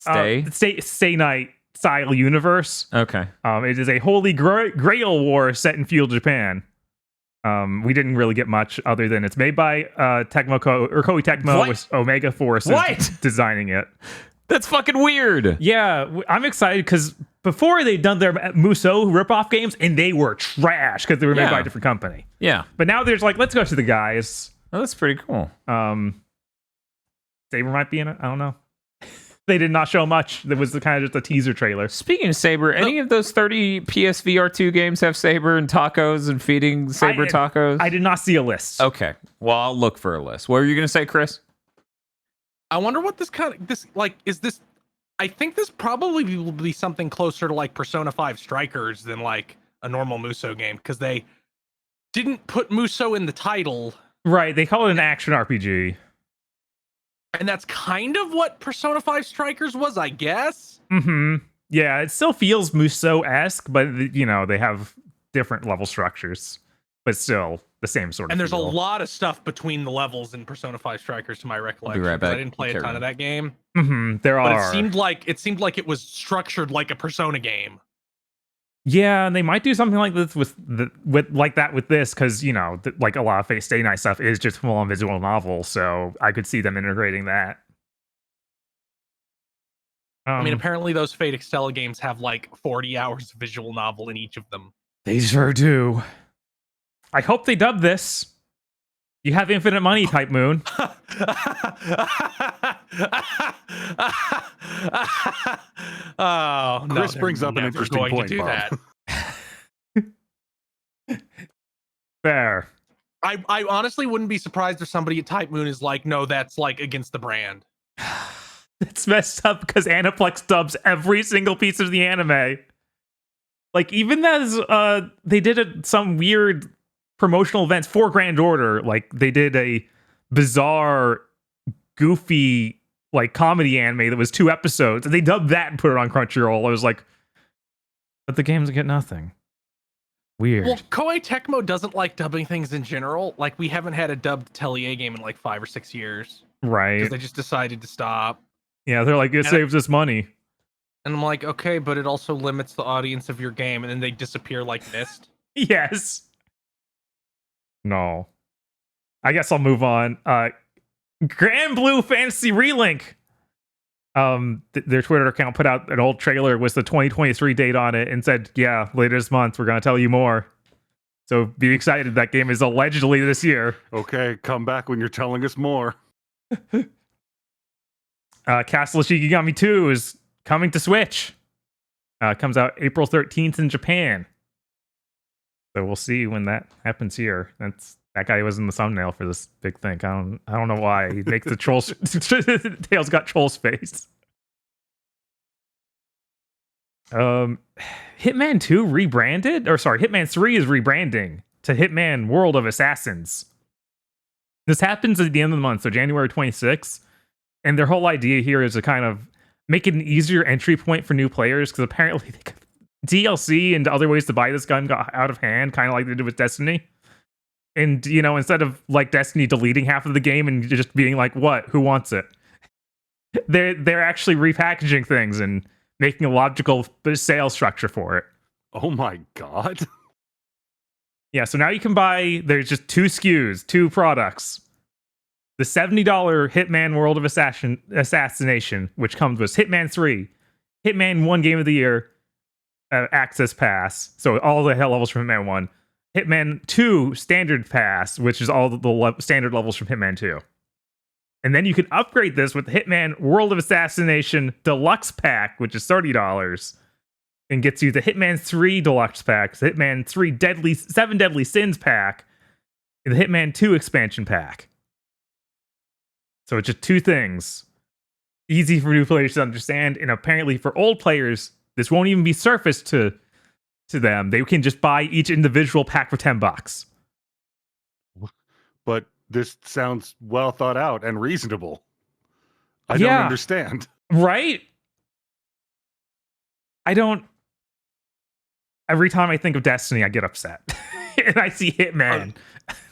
Stay Night style universe. Okay. It is a holy grail war set in feudal Japan. We didn't really get much other than it's made by Koei Tecmo with Omega Force designing it. That's fucking weird. Yeah, I'm excited because before they'd done their Musou ripoff games and they were trash because they were made by a different company. Yeah. But now there's like, let's go to the guys. Oh, that's pretty cool. Saber might be in it. I don't know. They did not show much. There was kind of just a teaser trailer. Speaking of Saber, any of those 30 PSVR2 games have Saber and tacos and feeding Saber tacos? I did not see a list. Okay. Well, I'll look for a list. What were you going to say, Chris? I wonder what is this? I think this probably will be something closer to like Persona 5 Strikers than like a normal Musou game because they didn't put Musou in the title. Right. They call it an action RPG. And that's kind of what Persona 5 Strikers was, I guess. Mm-hmm. Yeah, it still feels Musou-esque, but, you know, they have different level structures, but still the same sort of And there's feel. a lot of stuff between the levels in Persona 5 Strikers, to my recollection. Be right back. I didn't play a ton of that game. Mm-hmm. But it seemed like it was structured like a Persona game. Yeah, and they might do something like this with this because, you know, like a lot of Fate Stay Night stuff is just full-on visual novel, so I could see them integrating that. I mean, apparently those Fate Extella games have like 40 hours of visual novel in each of them. They sure do. I hope they dub this. You have infinite money, Type Moon. Oh, Chris brings up an interesting point. To do that. Fair. I honestly wouldn't be surprised if somebody at Type Moon is like, no, that's like against the brand. It's messed up because Aniplex dubs every single piece of the anime. Like, even as they did some weird promotional events for Grand Order, like they did a bizarre, goofy, like comedy anime that was 2 episodes, and they dubbed that and put it on Crunchyroll. I was like, but the games get nothing. Weird. Well, Koei Tecmo doesn't like dubbing things in general. Like, we haven't had a dubbed Atelier game in like 5 or 6 years. Right. Because they just decided to stop. Yeah, they're like, it saves us money. And I'm like, okay, but it also limits the audience of your game, and then they disappear like mist. Yes. No. I guess I'll move on. Grand Blue Fantasy Relink. Their Twitter account put out an old trailer with the 2023 date on it and said, yeah, later this month, we're going to tell you more. So be excited. That game is allegedly this year. Okay, come back when you're telling us more. Castle of Shikigami 2 is coming to Switch. Comes out April 13th in Japan. So we'll see when that happens here. That guy was in the thumbnail for this big thing. I don't know why. He makes the troll's Tails got troll's face. Hitman 2 rebranded? Or sorry, Hitman 3 is rebranding to Hitman World of Assassins. This happens at the end of the month, so January 26th. And their whole idea here is to kind of make it an easier entry point for new players, because apparently DLC and other ways to buy this gun got out of hand, kind of like they did with Destiny. And, you know, instead of like Destiny deleting half of the game and just being like, what? Who wants it? They're actually repackaging things and making a logical sales structure for it. Oh my god. Yeah, so now you can buy, there's just 2 SKUs, 2 products. The $70 Hitman World of Assassination, which comes with Hitman 3, Hitman 1 Game of the Year, Access Pass, so all the hell levels from Hitman 1, Hitman 2 Standard Pass, which is all the standard levels from Hitman 2. And then you can upgrade this with the Hitman World of Assassination Deluxe Pack, which is $30, and gets you the Hitman 3 Deluxe Pack, the Hitman 3 7 Deadly Sins Pack, and the Hitman 2 Expansion Pack. So it's just 2 things. Easy for new players to understand, and apparently for old players, this won't even be surfaced to them. They can just buy each individual pack for $10. But this sounds well thought out and reasonable. I don't understand. Right? Every time I think of Destiny, I get upset. And I see Hitman.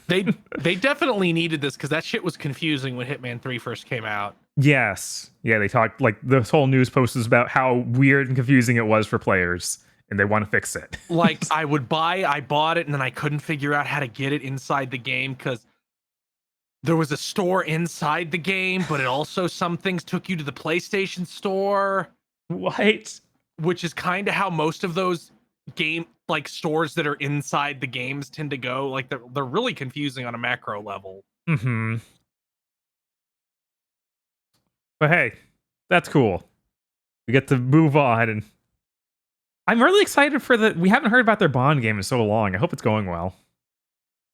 They definitely needed this because that shit was confusing when Hitman 3 first came out. Yes. Yeah, they talked, like, this whole news post was about how weird and confusing it was for players. and they want to fix it. Like I bought it, and then I couldn't figure out how to get it inside the game because there was a store inside the game, but it also some things took you to the PlayStation store. What? Which is kind of how most of those game like stores that are inside the games tend to go. Like they're really confusing on a macro level. Mm-hmm. But hey, that's cool. We get to move on, and I'm really excited for we haven't heard about their Bond game in so long. I hope it's going well.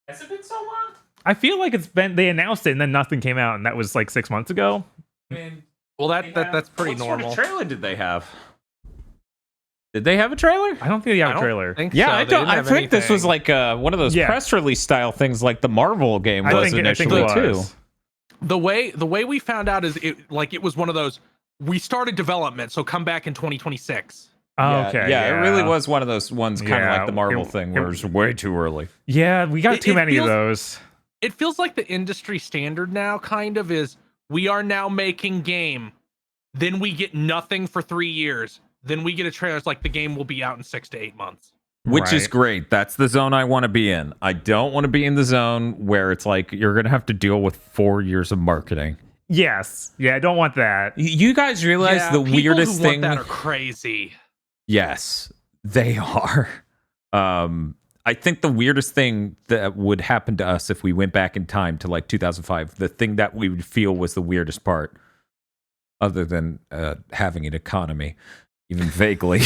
Has it been so long? I feel like they announced it and then nothing came out, and that was like 6 months ago. I mean, well, that's pretty what normal. What sort of trailer did they have? Did they have a trailer? I don't think they have a trailer. I think this was like one of those press release style things, like the Marvel game was initially too. The way we found out is it was one of those. We started development, so come back in 2026. Oh, okay. Yeah, it really was one of those ones, kind of like the Marvel thing, where it's way too early. Yeah, we got too many of those. It feels like the industry standard now, kind of, is we are now making game, then we get nothing for 3 years, then we get a trailer. It's like the game will be out in 6 to 8 months. Which is great. That's the zone I want to be in. I don't want to be in the zone where it's like you're going to have to deal with 4 years of marketing. Yes. Yeah, I don't want that. You guys realize the weirdest thing? People who want that are crazy. Yes, they are. I think the weirdest thing that would happen to us if we went back in time to like 2005, the thing that we would feel was the weirdest part, other than having an economy, even vaguely,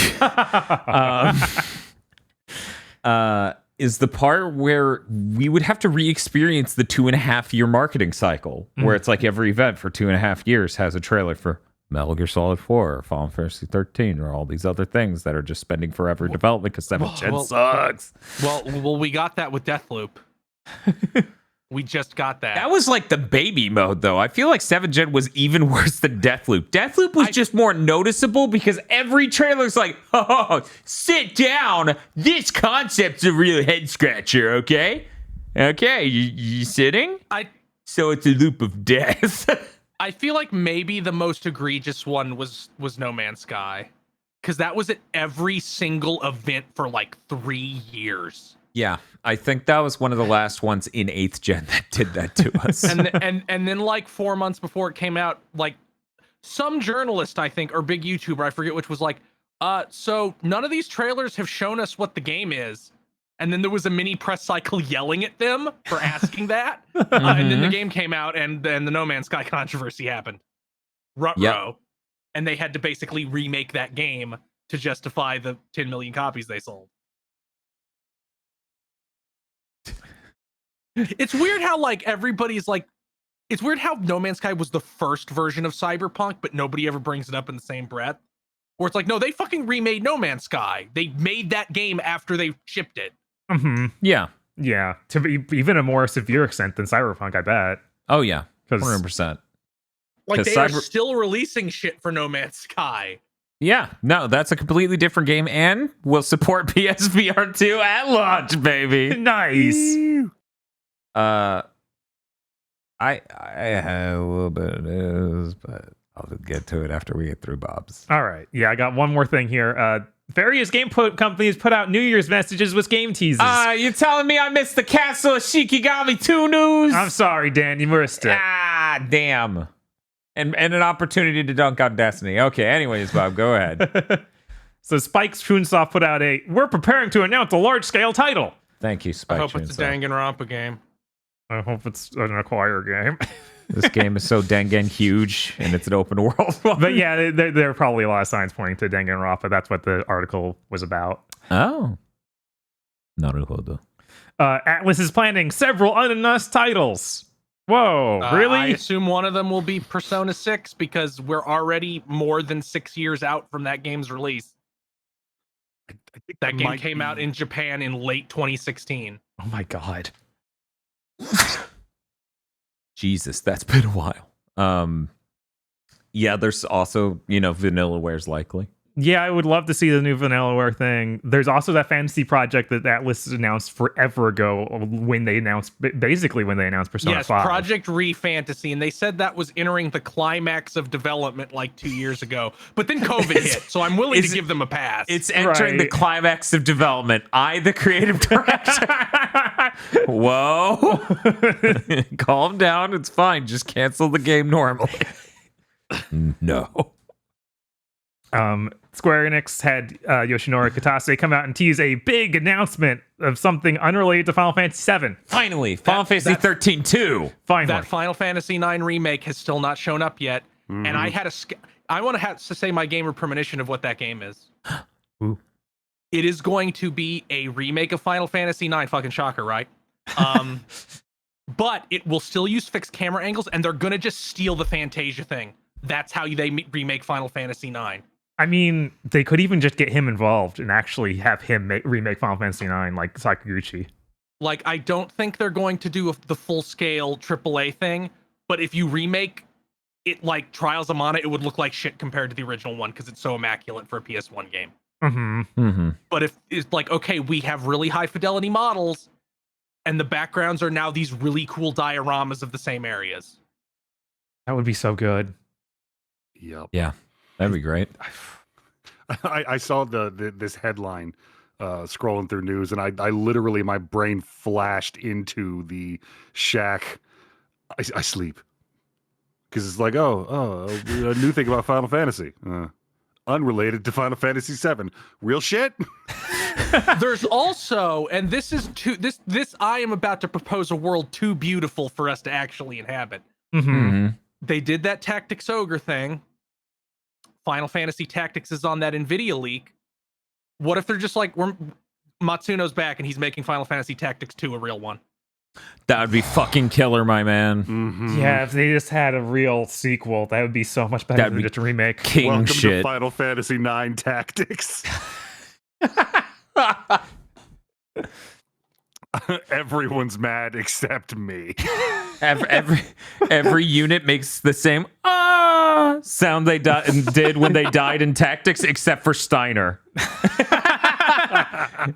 is the part where we would have to re-experience the 2.5-year marketing cycle, where it's like every event for 2.5 years has a trailer for Metal Gear Solid 4 or Final Fantasy 13 or all these other things that are just spending forever development because 7th gen sucks. Well, we got that with Deathloop. We just got that. That was like the baby mode, though. I feel like 7th gen was even worse than Deathloop. Deathloop was just more noticeable because every trailer's like, oh, sit down. This concept's a real head scratcher, okay? Okay, you sitting? So it's a loop of death. I feel like maybe the most egregious one was No Man's Sky, because that was at every single event for like 3 years. Yeah, I think that was one of the last ones in 8th gen that did that to us. and then like 4 months before it came out, like some journalist, I think, or big YouTuber, I forget which, was like, so none of these trailers have shown us what the game is. And then there was a mini press cycle yelling at them for asking that. And then the game came out, and then the No Man's Sky controversy happened. Ruh-roh. And they had to basically remake that game to justify the 10 million copies they sold. It's weird how like everybody's like, it's weird how No Man's Sky was the first version of Cyberpunk, but nobody ever brings it up in the same breath. Or it's like, no, they fucking remade No Man's Sky. They made that game after they shipped it. Mm-hmm. Yeah. Yeah. To be even a more severe extent than Cyberpunk, I bet. Oh, yeah. 100%. Like they are still releasing shit for No Man's Sky. Yeah. No, that's a completely different game and will support PSVR 2 at launch, baby. Nice. I have a little bit of news, but I'll get to it after we get through Bob's. All right. Yeah, I got one more thing here. Various game companies put out New Year's messages with game teasers. You telling me I missed the Castle of Shikigami 2 news? I'm sorry, Dan. You missed it. Ah, damn. And an opportunity to dunk on Destiny. Okay, anyways, Bob, go ahead. So Spike's Chunsoft put out we're preparing to announce a large-scale title. Thank you, Spike. I hope it's a Danganronpa game. I hope it's an acquire game. This game is so Dangan huge, and it's an open world. But yeah, there are probably a lot of signs pointing to Danganronpa. That's what the article was about. Oh. Naruhodo. Atlas is planning several unannounced titles. Whoa, really? I assume one of them will be Persona 6 because we're already more than 6 years out from that game's release. I think that game came out in Japan in late 2016. Oh my god. Jesus, that's been a while. Yeah, there's also, Vanillaware is likely. Yeah, I would love to see the new Vanillaware thing. There's also that fantasy project that list is announced forever ago when they announced Persona Yes, 5. Project Re-Fantasy, and they said that was entering the climax of development like 2 years ago. But then COVID hit, so I'm willing to give them a pass. It's entering the Right. climax of development. I, the creative director. Whoa. Calm down. It's fine. Just cancel the game normally. No. Square Enix had Yoshinori Kitase come out and tease a big announcement of something unrelated to Final Fantasy VII. Finally, Final Fantasy 13 2. Finally. that Final Fantasy IX remake has still not shown up yet, and I had I want to say my gamer premonition of what that game is. Ooh. It is going to be a remake of Final Fantasy IX. Fucking shocker, right? But it will still use fixed camera angles, and they're gonna just steal the Fantasia thing. That's how they remake Final Fantasy IX. I mean, they could even just get him involved and actually have him remake Final Fantasy IX like Sakaguchi. Like, I don't think they're going to do the full-scale AAA thing, but if you remake it like Trials of Mana, it would look like shit compared to the original one because it's so immaculate for a PS1 game. But if it's like, okay, we have really high fidelity models, and the backgrounds are now these really cool dioramas of the same areas. That would be so good. Yep. Yeah, that'd be great. I saw this headline scrolling through news, and I literally, my brain flashed into the shack. I sleep because it's like, a new thing about Final Fantasy, unrelated to Final Fantasy VII. Real shit. There's also, and this is this I am about to propose a world too beautiful for us to actually inhabit. They did that Tactics Ogre thing. Final Fantasy Tactics is on that NVIDIA leak. What if they're just like, Matsuno's back and he's making Final Fantasy Tactics 2 a real one? That would be fucking killer, my man. Yeah, if they just had a real sequel, that would be so much better That'd than be just a remake. King Welcome to shit. Final Fantasy IX Tactics. Everyone's mad except me. Every unit makes the same sound they did when they died in Tactics, except for Steiner.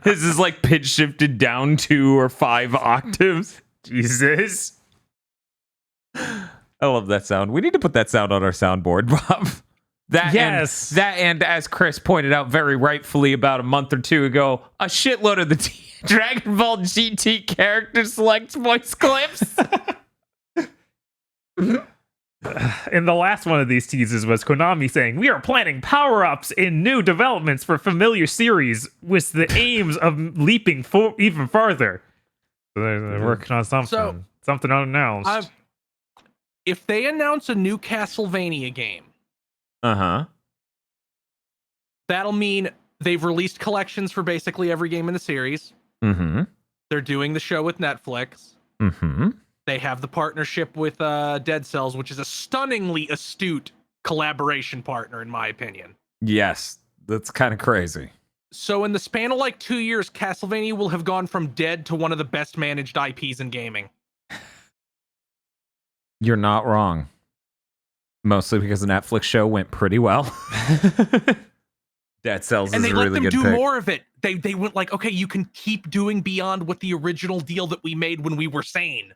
His is like pitch shifted down 2 or 5 octaves. Jesus. I love that sound. We need to put that sound on our soundboard, Rob. Yes. That and as Chris pointed out very rightfully about a month or two ago, a shitload of the Dragon Ball GT character select voice clips. And the last one of these teases was Konami saying, "We are planning power-ups in new developments for familiar series with the aims of leaping even farther." So they're working on something. Something unannounced. If they announce a new Castlevania game, that'll mean they've released collections for basically every game in the series. They're doing the show with Netflix. They have the partnership with Dead Cells, which is a stunningly astute collaboration partner, in my opinion. Yes, that's kind of crazy. So in the span of like 2 years, Castlevania will have gone from dead to one of the best managed IPs in gaming. You're not wrong. Mostly because the Netflix show went pretty well. Dead Cells and is they a let really them good do pick. more of it. They went like, okay, you can keep doing beyond what the original deal that we made when we were sane.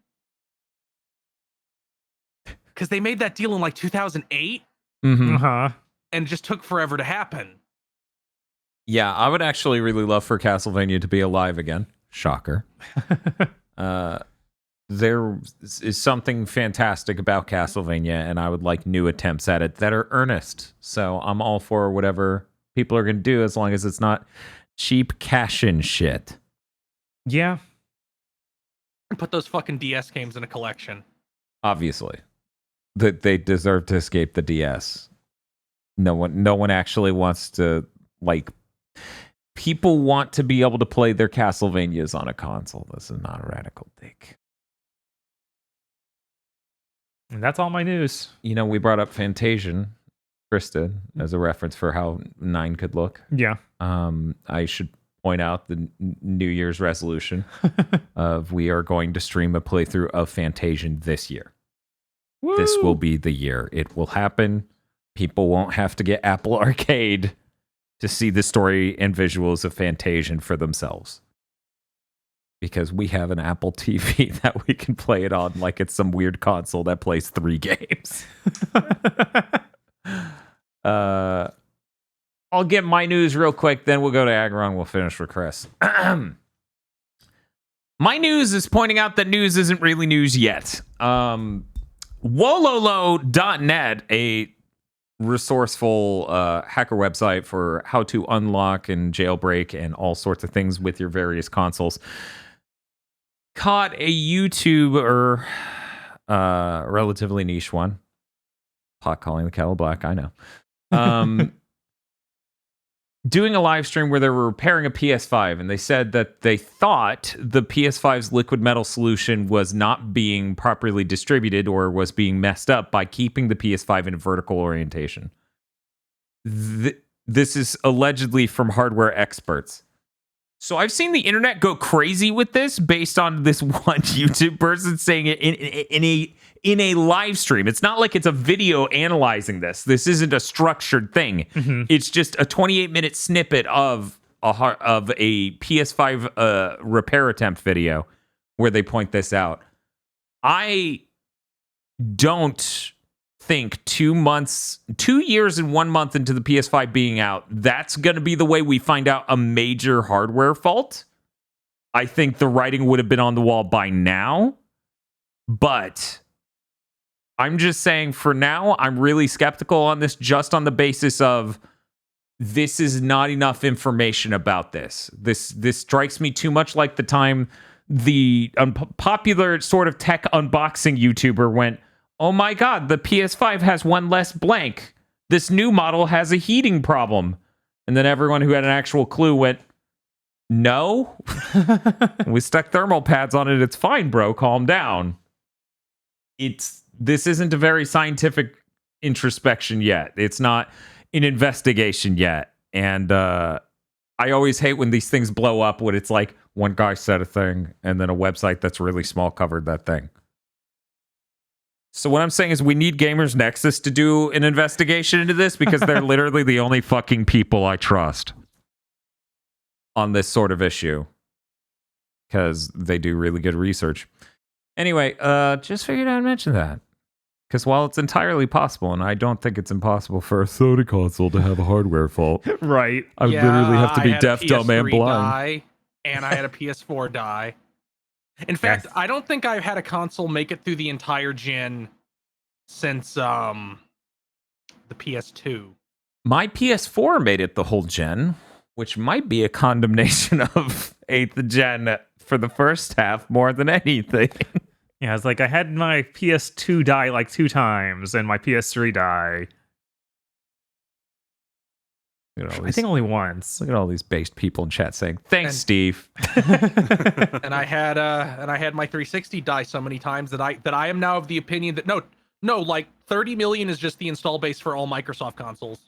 Because they made that deal in like 2008 and it just took forever to happen. Yeah, I would actually really love for Castlevania to be alive again. Shocker. There is something fantastic about Castlevania, and I would like new attempts at it that are earnest. So I'm all for whatever people are going to do, as long as it's not cheap cash-in shit. Yeah. And put those fucking DS games in a collection. Obviously. That they deserve to escape the DS. No one actually wants to, like, people want to be able to play their Castlevanias on a console. This is not a radical take. And that's all my news. You know, we brought up Fantasian, Chris did, as a reference for how 9 could look. Yeah. I should point out the New Year's resolution of we are going to stream a playthrough of Fantasian this year. Woo! This will be the year. It will happen. People won't have to get Apple Arcade to see the story and visuals of Fantasian for themselves. Because we have an Apple TV that we can play it on like it's some weird console that plays 3 games. I'll get my news real quick, then we'll go to Agron. We'll finish with Chris. My news is pointing out that news isn't really news yet. Wololo.net, a resourceful hacker website for how to unlock and jailbreak and all sorts of things with your various consoles, caught a YouTuber, relatively niche one. Pot calling the kettle black, I know. Doing a live stream where they were repairing a PS5, and they said that they thought the PS5's liquid metal solution was not being properly distributed or was being messed up by keeping the PS5 in vertical orientation. This is allegedly from hardware experts. So I've seen the internet go crazy with this based on this one YouTube person saying it in a live stream. It's not like it's a video analyzing this. This isn't a structured thing. Mm-hmm. It's just a 28-minute snippet of a PS5 repair attempt video where they point this out. I don't think 2 years and 1 month into the PS5 being out, that's going to be the way we find out a major hardware fault. I think the writing would have been on the wall by now, but I'm just saying for now, I'm really skeptical on this just on the basis of this is not enough information about this. This strikes me too much like the time the popular sort of tech unboxing YouTuber went, oh my God, the PS5 has one less blank. This new model has a heating problem. And then everyone who had an actual clue went, no, we stuck thermal pads on it. It's fine, bro. Calm down. This isn't a very scientific introspection yet. It's not an investigation yet. And I always hate when these things blow up when it's like one guy said a thing and then a website that's really small covered that thing. So what I'm saying is we need Gamers Nexus to do an investigation into this because they're literally the only fucking people I trust on this sort of issue because they do really good research. Anyway, just figured I'd mention that because while it's entirely possible, and I don't think it's impossible for a Sony console to have a hardware fault, right? I literally have to be deaf, dumb, and blind. And I had a PS4 die. In fact, I don't think I've had a console make it through the entire gen since the PS2. My PS4 made it the whole gen, which might be a condemnation of 8th gen for the first half more than anything. Yeah, it's like I had my PS2 die like 2 times and my PS3 die. I think only once. Look at all these based people in chat saying, "Thanks, Steve." and I had my 360 die so many times that I am now of the opinion that no, like 30 million is just the install base for all Microsoft consoles.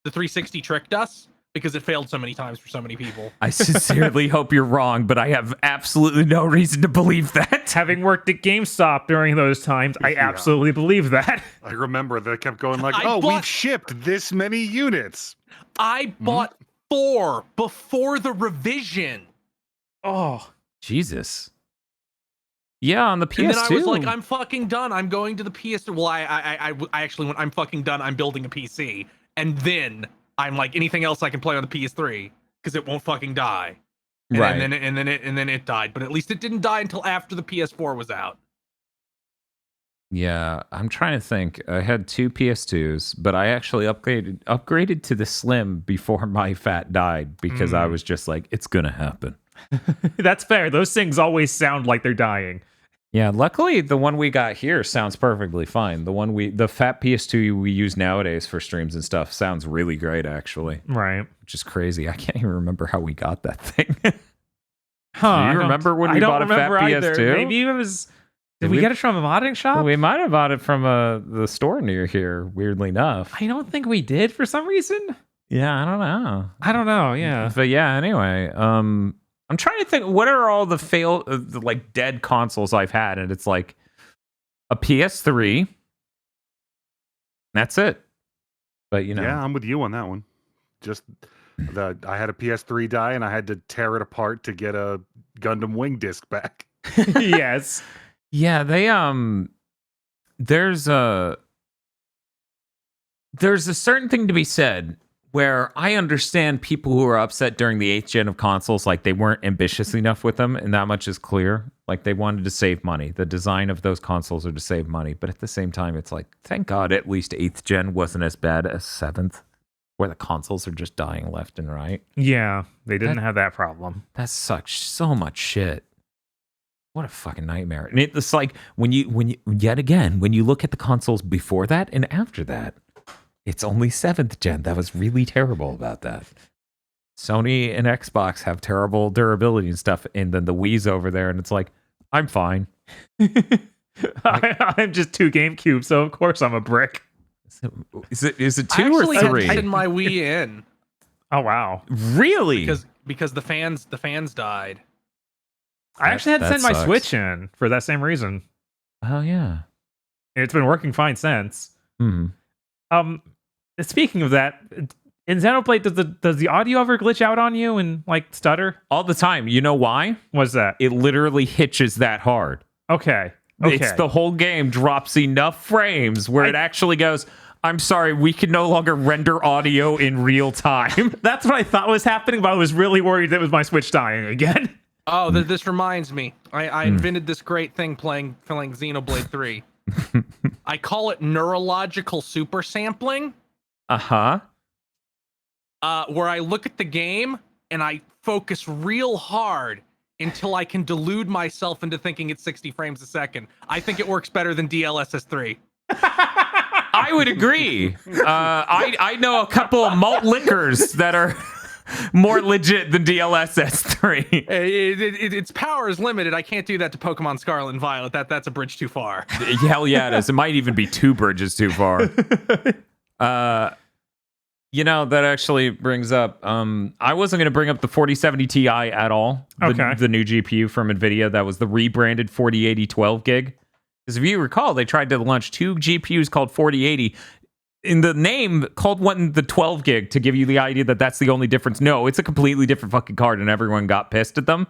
The 360 tricked us because it failed so many times for so many people. I sincerely hope you're wrong, but I have absolutely no reason to believe that. Having worked at GameStop during those times, I absolutely believe that. I remember they kept going like, we've shipped this many units. I bought 4 before the revision. Oh, Jesus. Yeah, on the PS2. And then I was like, I'm fucking done. I'm going to the PS2. Well, I actually went, I'm fucking done. I'm building a PC. And then I'm like, anything else I can play on the PS3 because it won't fucking die. And, right. And then it died. But at least it didn't die until after the PS4 was out. Yeah, I'm trying to think. I had 2 PS2s, but I actually upgraded to the Slim before my fat died because I was just like, it's gonna happen. That's fair. Those things always sound like they're dying. Yeah, luckily the one we got here sounds perfectly fine. The fat PS2 we use nowadays for streams and stuff sounds really great, actually. Right. Which is crazy. I can't even remember how we got that thing. Do Huh? you remember when we bought a fat either. PS2? Maybe it was. Did we get it from a modding shop? We might have bought it from the store near here, weirdly enough. I don't think we did for some reason. Yeah, I don't know. Yeah. But yeah, anyway, I'm trying to think, what are all the like dead consoles I've had? And it's like a PS3. That's it. But, Yeah, I'm with you on that one. Just I had a PS3 die, and I had to tear it apart to get a Gundam Wing disc back. Yes. Yeah, they there's a certain thing to be said where I understand people who are upset during the 8th gen of consoles, like they weren't ambitious enough with them, and that much is clear. Like they wanted to save money. The design of those consoles are to save money, but at the same time, it's like, thank God at least 8th gen wasn't as bad as 7th, where the consoles are just dying left and right. Yeah, they didn't have that problem. That sucks so much shit. What a fucking nightmare. And it's like when you look at the consoles before that and after that, it's only 7th gen. That was really terrible about that. Sony and Xbox have terrible durability and stuff, and then the Wii's over there, and it's like, I'm fine. I'm just 2 GameCube, so of course I'm a brick. Is it 2 I or actually 3? had my Wii in Oh wow. Really? because the fans died. I actually had to That send my sucks. Switch in for that same reason. Oh yeah. It's been working fine since. Hmm. Speaking of that, in Xenoblade, does the audio ever glitch out on you and like stutter? All the time. You know why? What's that? It literally hitches that hard. Okay. It's the whole game drops enough frames where it actually goes, I'm sorry, we can no longer render audio in real time. That's what I thought was happening, but I was really worried that it was my Switch dying again. Oh, this reminds me. I invented this great thing playing Xenoblade 3. I call it neurological super sampling. Uh-huh. Where I look at the game and I focus real hard until I can delude myself into thinking it's 60 frames a second. I think it works better than DLSS 3. I would agree. I know a couple of malt liquors that are more legit than DLSS 3. Its power is limited. I can't do that to Pokemon Scarlet and Violet. That's a bridge too far. Hell yeah, it is. It might even be 2 bridges too far. That actually brings up, I wasn't going to bring up the 4070 Ti at all. The new GPU from NVIDIA that was the rebranded 4080 12 gig. Because if you recall, they tried to launch 2 GPUs called 4080. In the name, called one the 12 gig to give you the idea that that's the only difference. No, it's a completely different fucking card, and everyone got pissed at them.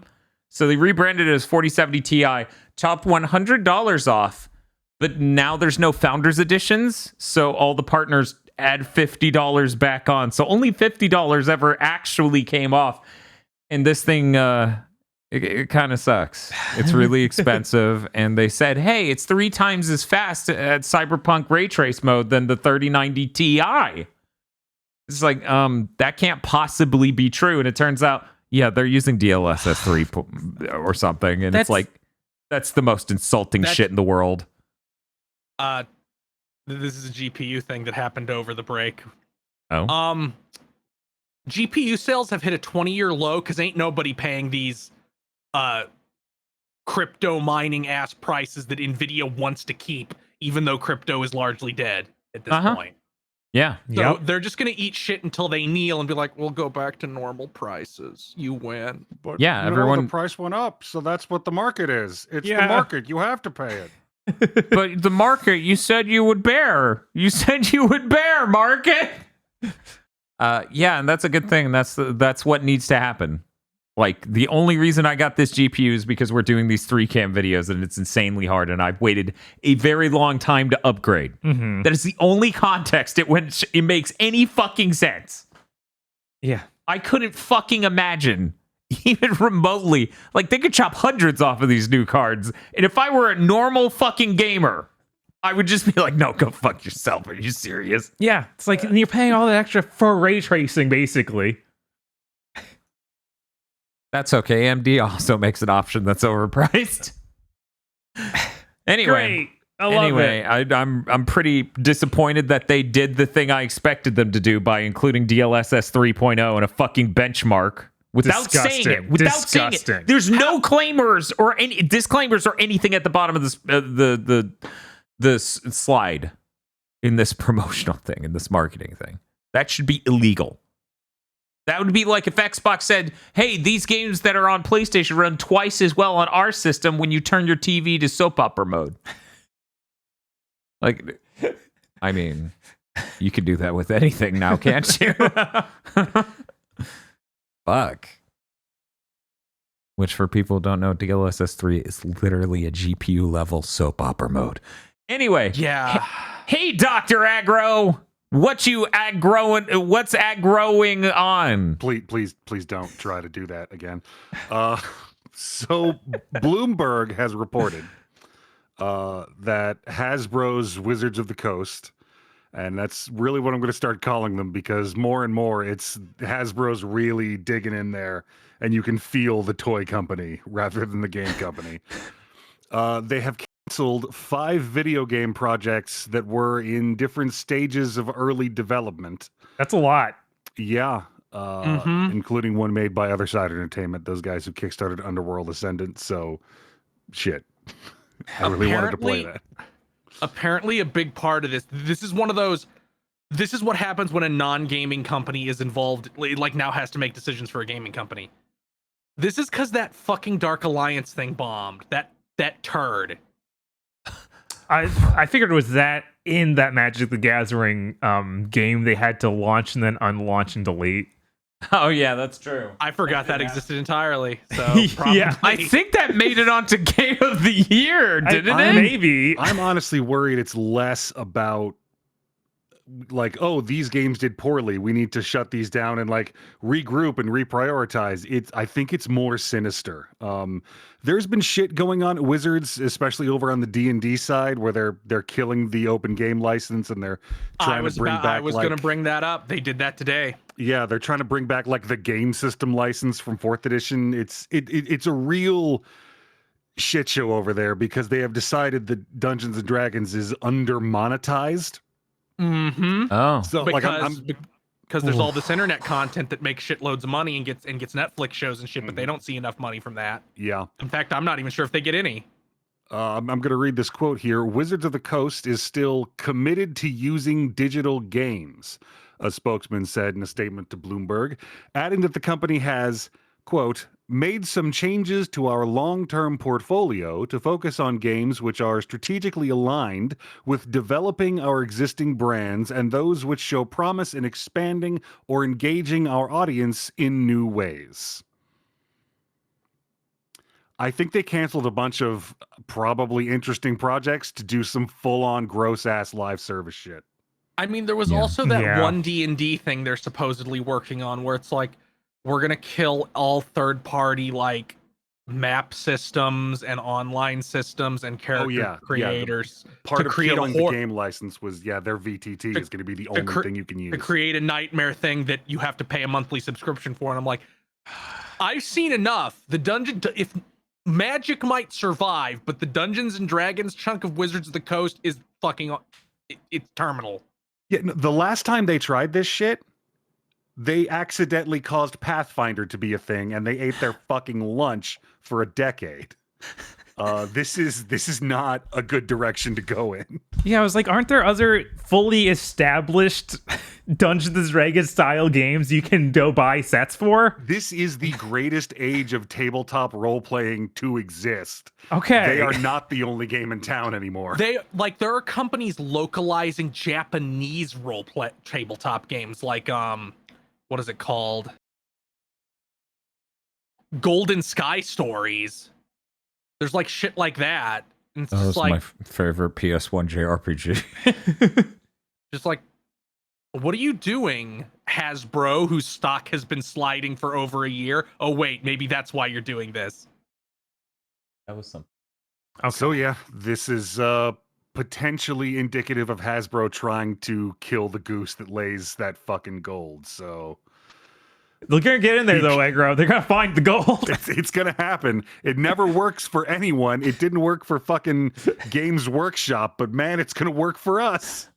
So they rebranded it as 4070 Ti, chopped $100 off, but now there's no Founders Editions, so all the partners add $50 back on. So only $50 ever actually came off. And this thing, it kind of sucks. It's really expensive. And they said, hey, it's 3 times as fast at Cyberpunk ray trace mode than the 3090 Ti. It's like, that can't possibly be true. And it turns out, yeah, they're using DLSS 3 or something. And it's like, that's the most insulting shit in the world. This is a GPU thing that happened over the break. Oh. GPU sales have hit a 20-year low because ain't nobody paying these crypto mining ass prices that NVIDIA wants to keep, even though crypto is largely dead at this point. Yeah. So they're just going to eat shit until they kneel and be like, we'll go back to normal prices. You win. But yeah, everyone. The price went up, so that's what the market is. It's the market. You have to pay it. But the market, you said you would bear. You said you would bear, market. Yeah, and that's a good thing. That's what needs to happen. Like, the only reason I got this GPU is because we're doing these 3cam videos, and it's insanely hard, and I've waited a very long time to upgrade. Mm-hmm. That is the only context it makes any fucking sense. Yeah. I couldn't fucking imagine, even remotely, like, they could chop hundreds off of these new cards, and if I were a normal fucking gamer, I would just be like, no, go fuck yourself. Are you serious? Yeah, it's like, and you're paying all that extra for ray tracing, basically. That's okay. AMD also makes an option that's overpriced. Anyway. Great. I love it. I'm pretty disappointed that they did the thing I expected them to do by including DLSS 3.0 and a fucking benchmark. Without saying it. There's no disclaimers or anything at the bottom of this this slide in this promotional thing, in this marketing thing. That should be illegal. That would be like if Xbox said, hey, these games that are on PlayStation run twice as well on our system when you turn your TV to soap opera mode. Like, I mean, you can do that with anything now, can't you? Fuck. Which, for people who don't know, DLSS 3 is literally a GPU level soap opera mode. Anyway. Yeah. Hey, Dr. Aggro. What's aggroing on? Please don't try to do that again. So Bloomberg has reported that Hasbro's Wizards of the Coast, and that's really what I'm going to start calling them, because more and more it's Hasbro's really digging in there, and you can feel the toy company rather than the game company. They have canceled 5 video game projects that were in different stages of early development. That's a lot. Yeah. Including one made by Other Side Entertainment, those guys who kickstarted Underworld Ascendant. So, shit. I really wanted to play that. Apparently, a big part of this is one of those. This is what happens when a non-gaming company is involved, like now has to make decisions for a gaming company. This is because that fucking Dark Alliance thing bombed. That turd. I figured it was that in that Magic the Gathering game they had to launch and then unlaunch and delete. Oh, yeah, that's true. I forgot that existed entirely. So Yeah. I think that made it onto Game of the Year, didn't it? Maybe. I'm honestly worried it's less about like, oh, these games did poorly, we need to shut these down and like regroup and reprioritize. I think it's more sinister. There's been shit going on at Wizards, especially over on the D&D side, where they're killing the open game license, and they're trying to bring back. I was going to bring that up. They did that today. Yeah, they're trying to bring back like the game system license from 4th edition. It's a real shit show over there, because they have decided that Dungeons and Dragons is under monetized. Oh, So because there's all this internet content that makes shitloads of money and gets Netflix shows and shit, but they don't see enough money from that. Yeah. In fact, I'm not even sure if they get any. I'm going to read this quote here. Wizards of the Coast is still committed to using digital games, a spokesman said in a statement to Bloomberg, adding that the company has, quote, made some changes to our long-term portfolio to focus on games which are strategically aligned with developing our existing brands and those which show promise in expanding or engaging our audience in new ways. I think they canceled a bunch of probably interesting projects to do some full-on gross-ass live service shit. I mean, there was also that one D&D thing they're supposedly working on where it's like, we're going to kill all third-party, like, map systems and online systems and character creators. Part of killing the game license was, their VTT is going to be the only thing you can use. To create a nightmare thing that you have to pay a monthly subscription for. And I'm like, I've seen enough. If Magic might survive, but the Dungeons and Dragons chunk of Wizards of the Coast is fucking, it's terminal. Yeah, the last time they tried this shit, they accidentally caused Pathfinder to be a thing, and they ate their fucking lunch for a decade. This is not a good direction to go in. Yeah, I was like, aren't there other fully established Dungeons and Dragons style games you can go buy sets for? This is the greatest age of tabletop role-playing to exist. Okay. They are not the only game in town anymore. There are companies localizing Japanese role-play tabletop games like, what is it called? Golden Sky Stories. There's like shit like that. And it's that was like my favorite PS1 JRPG. just like, what are you doing, Hasbro, whose stock has been sliding for over a year? Oh wait, maybe that's why you're doing this. That was something. Okay. So yeah, this is potentially indicative of Hasbro trying to kill the goose that lays that fucking gold. So they're gonna get in there though, Aggro. They're gonna find the gold. it's gonna happen. It never works for anyone. It didn't work for fucking Games Workshop, but man, it's gonna work for us.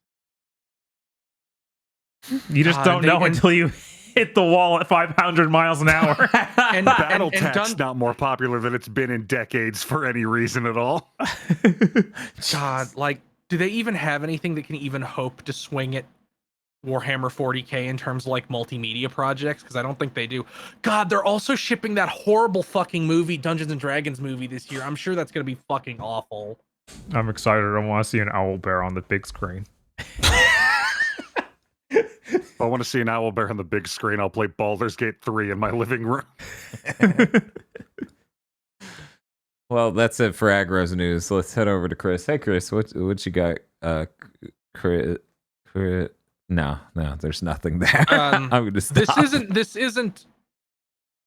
You just don't know until you hit the wall at 500 miles an hour. And BattleTech's not more popular than it's been in decades for any reason at all. God, like, do they even have anything that can even hope to swing at Warhammer 40K in terms of like multimedia projects? Because I don't think they do. God, they're also shipping that horrible fucking movie, Dungeons and Dragons movie this year. I'm sure that's gonna be fucking awful. I'm excited. I want to see an owl bear on the big screen. If I want to see an owl bear on the big screen, I'll play Baldur's Gate 3 in my living room. Well, that's it for Agro's news. Let's head over to Chris. Hey, Chris, what you got? Chris, no, there's nothing there. I'm gonna stop. This isn't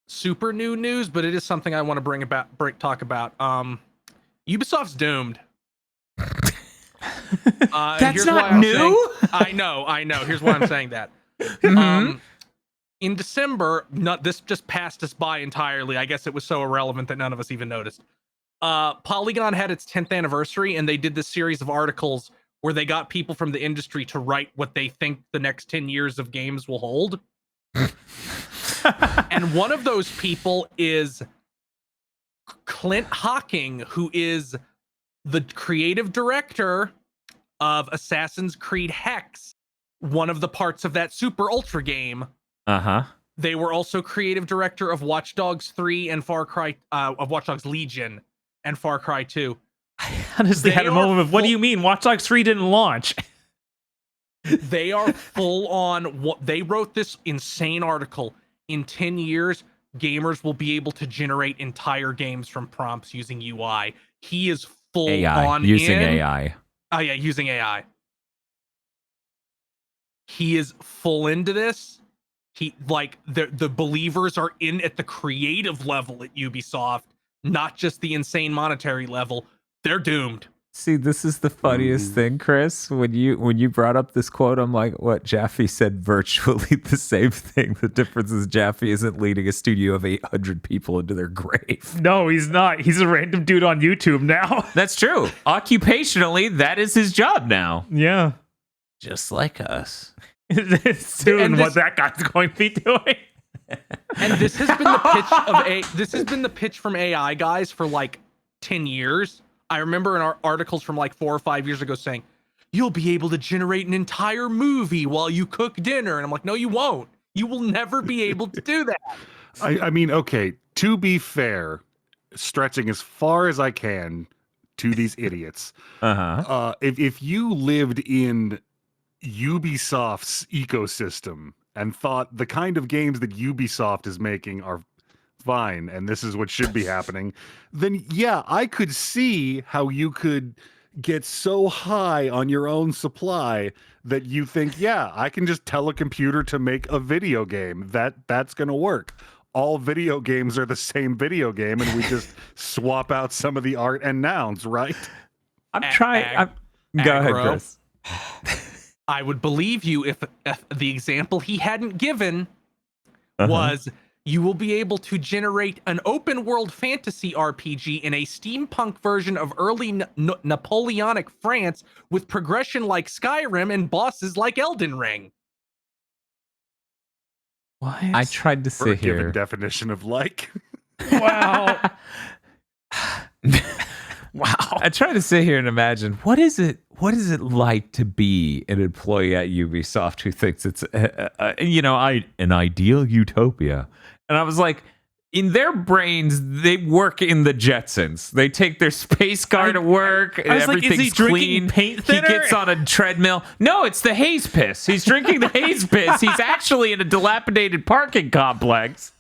super new news, but it is something I want to talk about. Ubisoft's doomed. That's not new. I know. Here's why I'm saying that. In December, this just passed us by entirely. I guess it was so irrelevant that none of us even noticed. Polygon had its 10th anniversary, and they did this series of articles where they got people from the industry to write what they think the next 10 years of games will hold. And one of those people is Clint Hocking, who is the creative director of Assassin's Creed Hex, one of the parts of that Super Ultra game. They were also creative director of Watch Dogs 3 and Far Cry, of Watch Dogs Legion and Far Cry 2. I honestly had a moment of, what do you mean? Watch Dogs 3 didn't launch. They are full on what they wrote this insane article. In 10 years, gamers will be able to generate entire games from prompts using UI. He is full on using AI. Oh yeah, using AI. He is full into this. He the believers are in at the creative level at Ubisoft, not just the insane monetary level. They're doomed. See, this is the funniest thing, Chris. When you brought up this quote, I'm like, what? Jaffe said virtually the same thing. The difference is Jaffe isn't leading a studio of 800 people into their grave. No, he's not. He's a random dude on YouTube now. That's true. Occupationally, that is his job now. Yeah. Just like us. Soon what that guy's going to be doing. And this has been the pitch from AI guys for like 10 years. I remember in our articles from like 4 or 5 years ago saying, you'll be able to generate an entire movie while you cook dinner. And I'm like, no, you won't. You will never be able to do that. I mean, okay, to be fair, stretching as far as I can to these idiots. If you lived in Ubisoft's ecosystem and thought the kind of games that Ubisoft is making are fine and this is what should be happening, then yeah, I could see how you could get so high on your own supply that you think, yeah, I can just tell a computer to make a video game. That's going to work. All video games are the same video game and we just swap out some of the art and nouns, right? Go ahead, Chris. I would believe you if the example he hadn't given was you will be able to generate an open world fantasy RPG in a steampunk version of early Napoleonic France with progression like Skyrim and bosses like Elden Ring. What? I tried to sit here. Given definition of like. Wow. Wow. I tried to sit here and imagine what is it like to be an employee at Ubisoft who thinks it's an ideal utopia. And I was like, in their brains, they work in the Jetsons. They take their space car to work. I was everything's like, is he clean. drinking paint thinner? He gets on a treadmill. No, it's the haze piss. He's drinking the haze piss. He's actually in a dilapidated parking complex.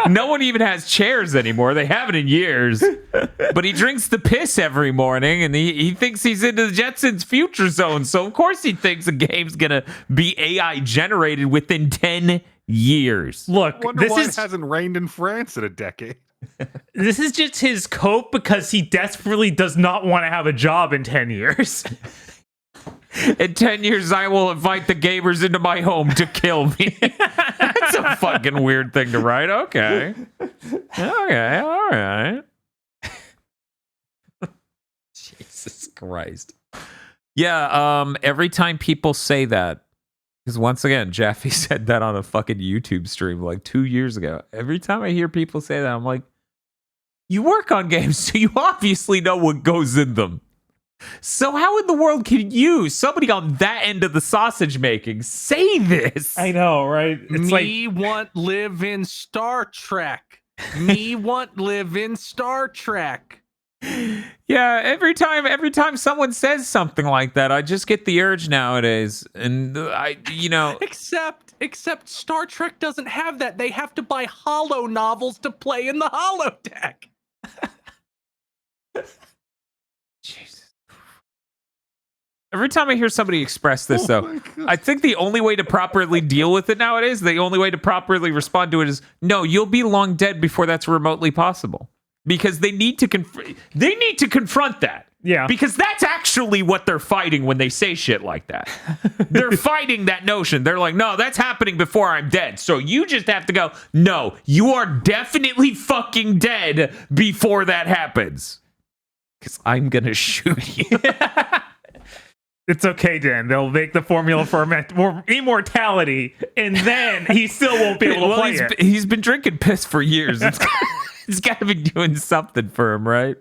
No one even has chairs anymore. They haven't in years. But he drinks the piss every morning, and he thinks he's into the Jetsons future zone. So, of course, he thinks the game's going to be AI generated within 10 years. Look, Why it hasn't rained in France in a decade. This is just his cope because he desperately does not want to have a job in 10 years. In 10 years, I will invite the gamers into my home to kill me. That's a fucking weird thing to write. Okay. Okay, all right. Jesus Christ. Yeah, every time people say that, because once again, Jaffe said that on a fucking YouTube stream like 2 years ago. Every time I hear people say that, I'm like, you work on games, so you obviously know what goes in them. So how in the world can you, somebody on that end of the sausage making, say this? I know, right? It's Me want live in Star Trek. Me want live in Star Trek. Yeah, every time someone says something like that, I just get the urge nowadays, and Except Star Trek doesn't have that. They have to buy holo novels to play in the holodeck. Jesus. Every time I hear somebody express this, though, I think the only way to properly deal with it nowadays, the only way to properly respond to it is, no, you'll be long dead before that's remotely possible. Because they need to confront that. Yeah. Because that's actually what they're fighting when they say shit like that. They're fighting that notion. They're like, no, that's happening before I'm dead. So you just have to go, no, you are definitely fucking dead before that happens. Because I'm going to shoot you. It's okay, Dan. They'll make the formula for immortality, and then he still won't be able to play it. He's been drinking piss for years. It's got to be doing something for him, right?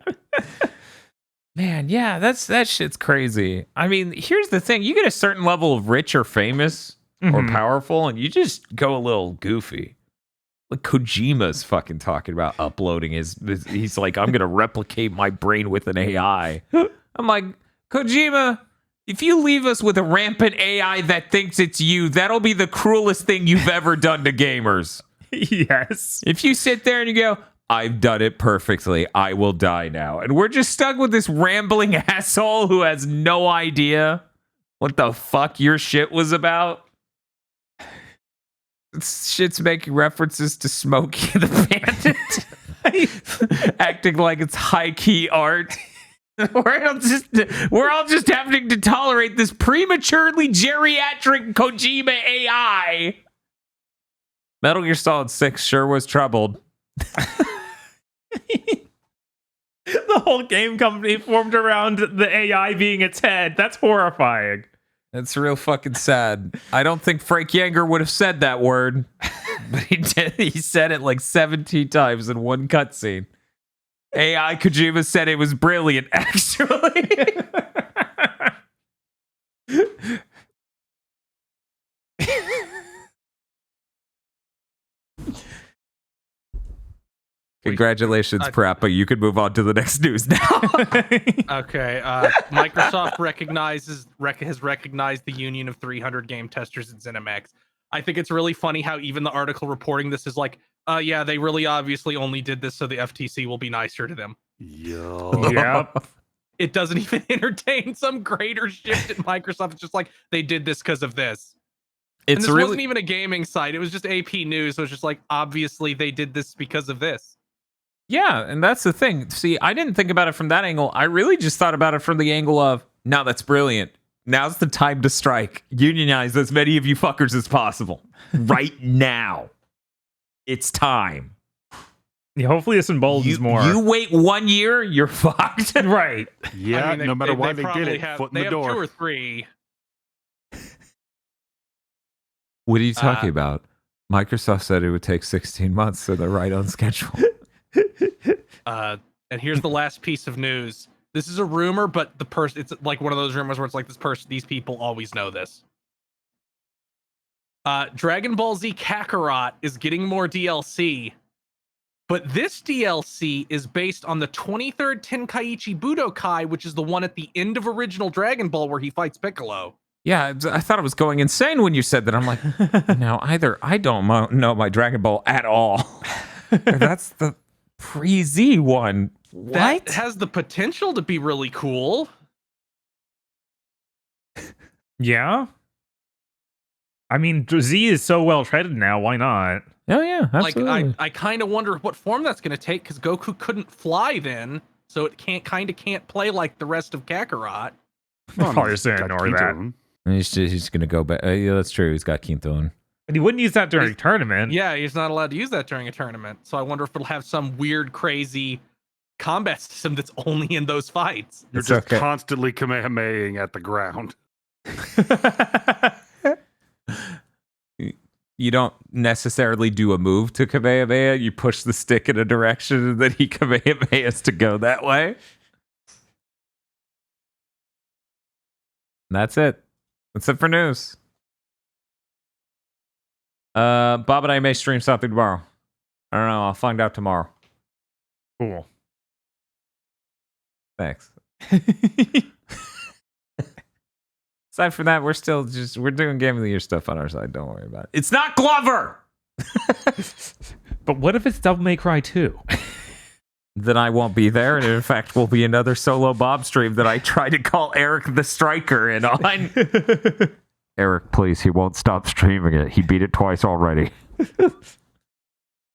Man, yeah, that shit's crazy. I mean, here's the thing. You get a certain level of rich or famous or powerful, and you just go a little goofy. Like Kojima's fucking talking about uploading he's like, I'm going to replicate my brain with an AI. I'm like, Kojima, if you leave us with a rampant AI that thinks it's you, that'll be the cruelest thing you've ever done to gamers. Yes. If you sit there and you go, I've done it perfectly, I will die now. And we're just stuck with this rambling asshole who has no idea what the fuck your shit was about. This shit's making references to Smokey the Bandit. Acting like it's high-key art. We're all just having to tolerate this prematurely geriatric Kojima AI. Metal Gear Solid 6 sure was troubled. The whole game company formed around the AI being its head. That's horrifying. That's real fucking sad. I don't think Frank Yanger would have said that word, but he did. He said it like 17 times in one cutscene. AI Kojima said it was brilliant, actually. Congratulations, Parappa. You can move on to the next news now. Okay. Microsoft has recognized the union of 300 game testers at ZeniMax. I think it's really funny how even the article reporting this is like, yeah, they really obviously only did this so the FTC will be nicer to them. Yep. It doesn't even entertain some greater shift at Microsoft. It's just like, they did this because of this. And this wasn't even a gaming site. It was just AP News. So it's just like, obviously they did this because of this. Yeah, and that's the thing. See, I didn't think about it from that angle. I really just thought about it from the angle of, no, that's brilliant. Now's the time to strike. Unionize as many of you fuckers as possible. Right now. It's time. Yeah, hopefully this emboldens more. You wait 1 year, you're fucked. Right. Yeah, I mean, no matter why they did it, foot in the door. They have 2 or 3. What are you talking about? Microsoft said it would take 16 months, so they're right on schedule. And here's the last piece of news. This is a rumor, but it's like one of those rumors where it's like these people always know this. Dragon Ball Z Kakarot is getting more DLC, but this DLC is based on the 23rd Tenkaichi Budokai, which is the one at the end of original Dragon Ball where he fights Piccolo. Yeah, I thought I was going insane when you said that. I'm like, no, either I don't know my Dragon Ball at all. That's the pre-Z one. What? That has the potential to be really cool. Yeah. I mean, Z is so well treaded now. Why not? Oh, yeah, absolutely. Like, I kind of wonder what form that's going to take, because Goku couldn't fly then, so it can't play like the rest of Kakarot. Probably just ignore that. He's going to go back. Yeah, that's true. He's got Quinton. But he wouldn't use that during a tournament. Yeah, he's not allowed to use that during a tournament. So I wonder if it'll have some weird, crazy combat system that's only in those fights. You're just constantly Kamehamehaing at the ground. You don't necessarily do a move to Kamehameha. You push the stick in a direction and then he Kamehamehas to go that way. And that's it. That's it for news. Bob and I may stream something tomorrow. I don't know. I'll find out tomorrow. Cool. Thanks. Aside from that, we're doing Game of the Year stuff on our side. Don't worry about it. It's not Glover! But what if it's Devil May Cry 2? Then I won't be there, and in fact will be another solo Bob stream that I try to call Eric the Striker in on. Eric, please, he won't stop streaming it. He beat it twice already.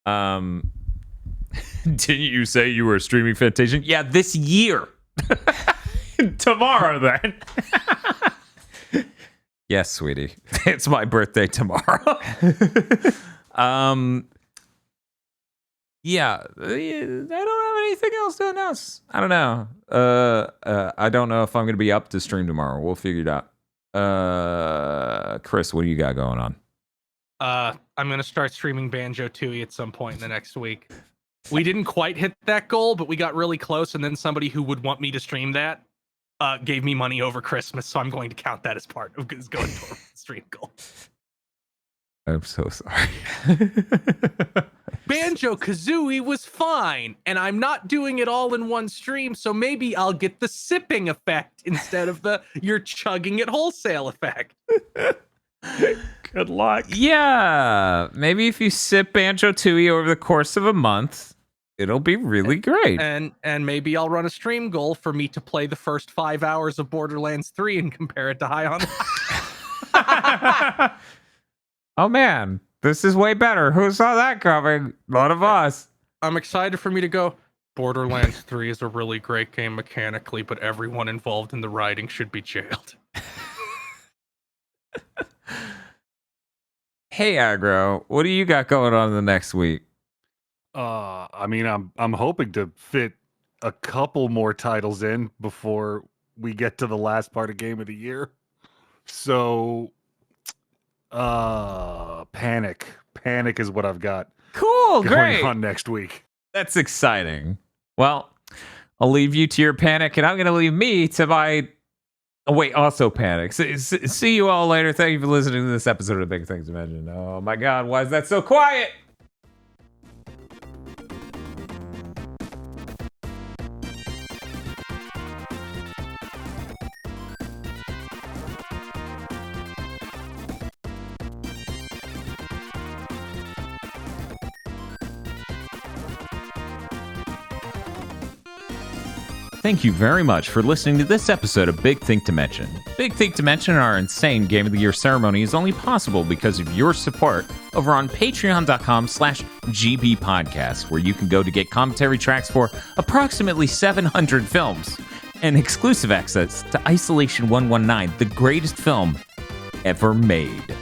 Didn't you say you were a streaming Fantasia? Yeah, this year. Tomorrow, then. Yes, sweetie. It's my birthday tomorrow. Yeah, I don't have anything else to announce. I don't know. I don't know if I'm going to be up to stream tomorrow. We'll figure it out. Chris, what do you got going on? I'm going to start streaming Banjo-Tooie at some point in the next week. We didn't quite hit that goal, but we got really close, and then somebody who would want me to stream that gave me money over Christmas, so I'm going to count that as part of going toward the stream goal. I'm so sorry. Banjo-Kazooie was fine, and I'm not doing it all in one stream, so maybe I'll get the sipping effect instead of the you're chugging it wholesale effect. Good luck. Yeah, maybe if you sip Banjo-Tooie over the course of a month, it'll be really great. And maybe I'll run a stream goal for me to play the first 5 hours of Borderlands 3 and compare it to High on Life. Oh man, this is way better. Who saw that coming? None of us. I'm excited for me to go, Borderlands 3 is a really great game mechanically, but everyone involved in the writing should be jailed. Hey, Aggro, what do you got going on in the next week? I mean, I'm hoping to fit a couple more titles in before we get to the last part of Game of the Year. So, Panic is what I've got. Cool, great. Going on next week. That's exciting. Well, I'll leave you to your Panic, and I'm going to leave me to my... Oh, wait, also Panic. See you all later. Thank you for listening to this episode of Big Things to Mention. Oh my god, why is that so quiet? Thank you very much for listening to this episode of Big Think to Mention. Big Think to Mention, our insane Game of the Year ceremony, is only possible because of your support over on patreon.com/gbpodcast, where you can go to get commentary tracks for approximately 700 films and exclusive access to Isolation 119, the greatest film ever made.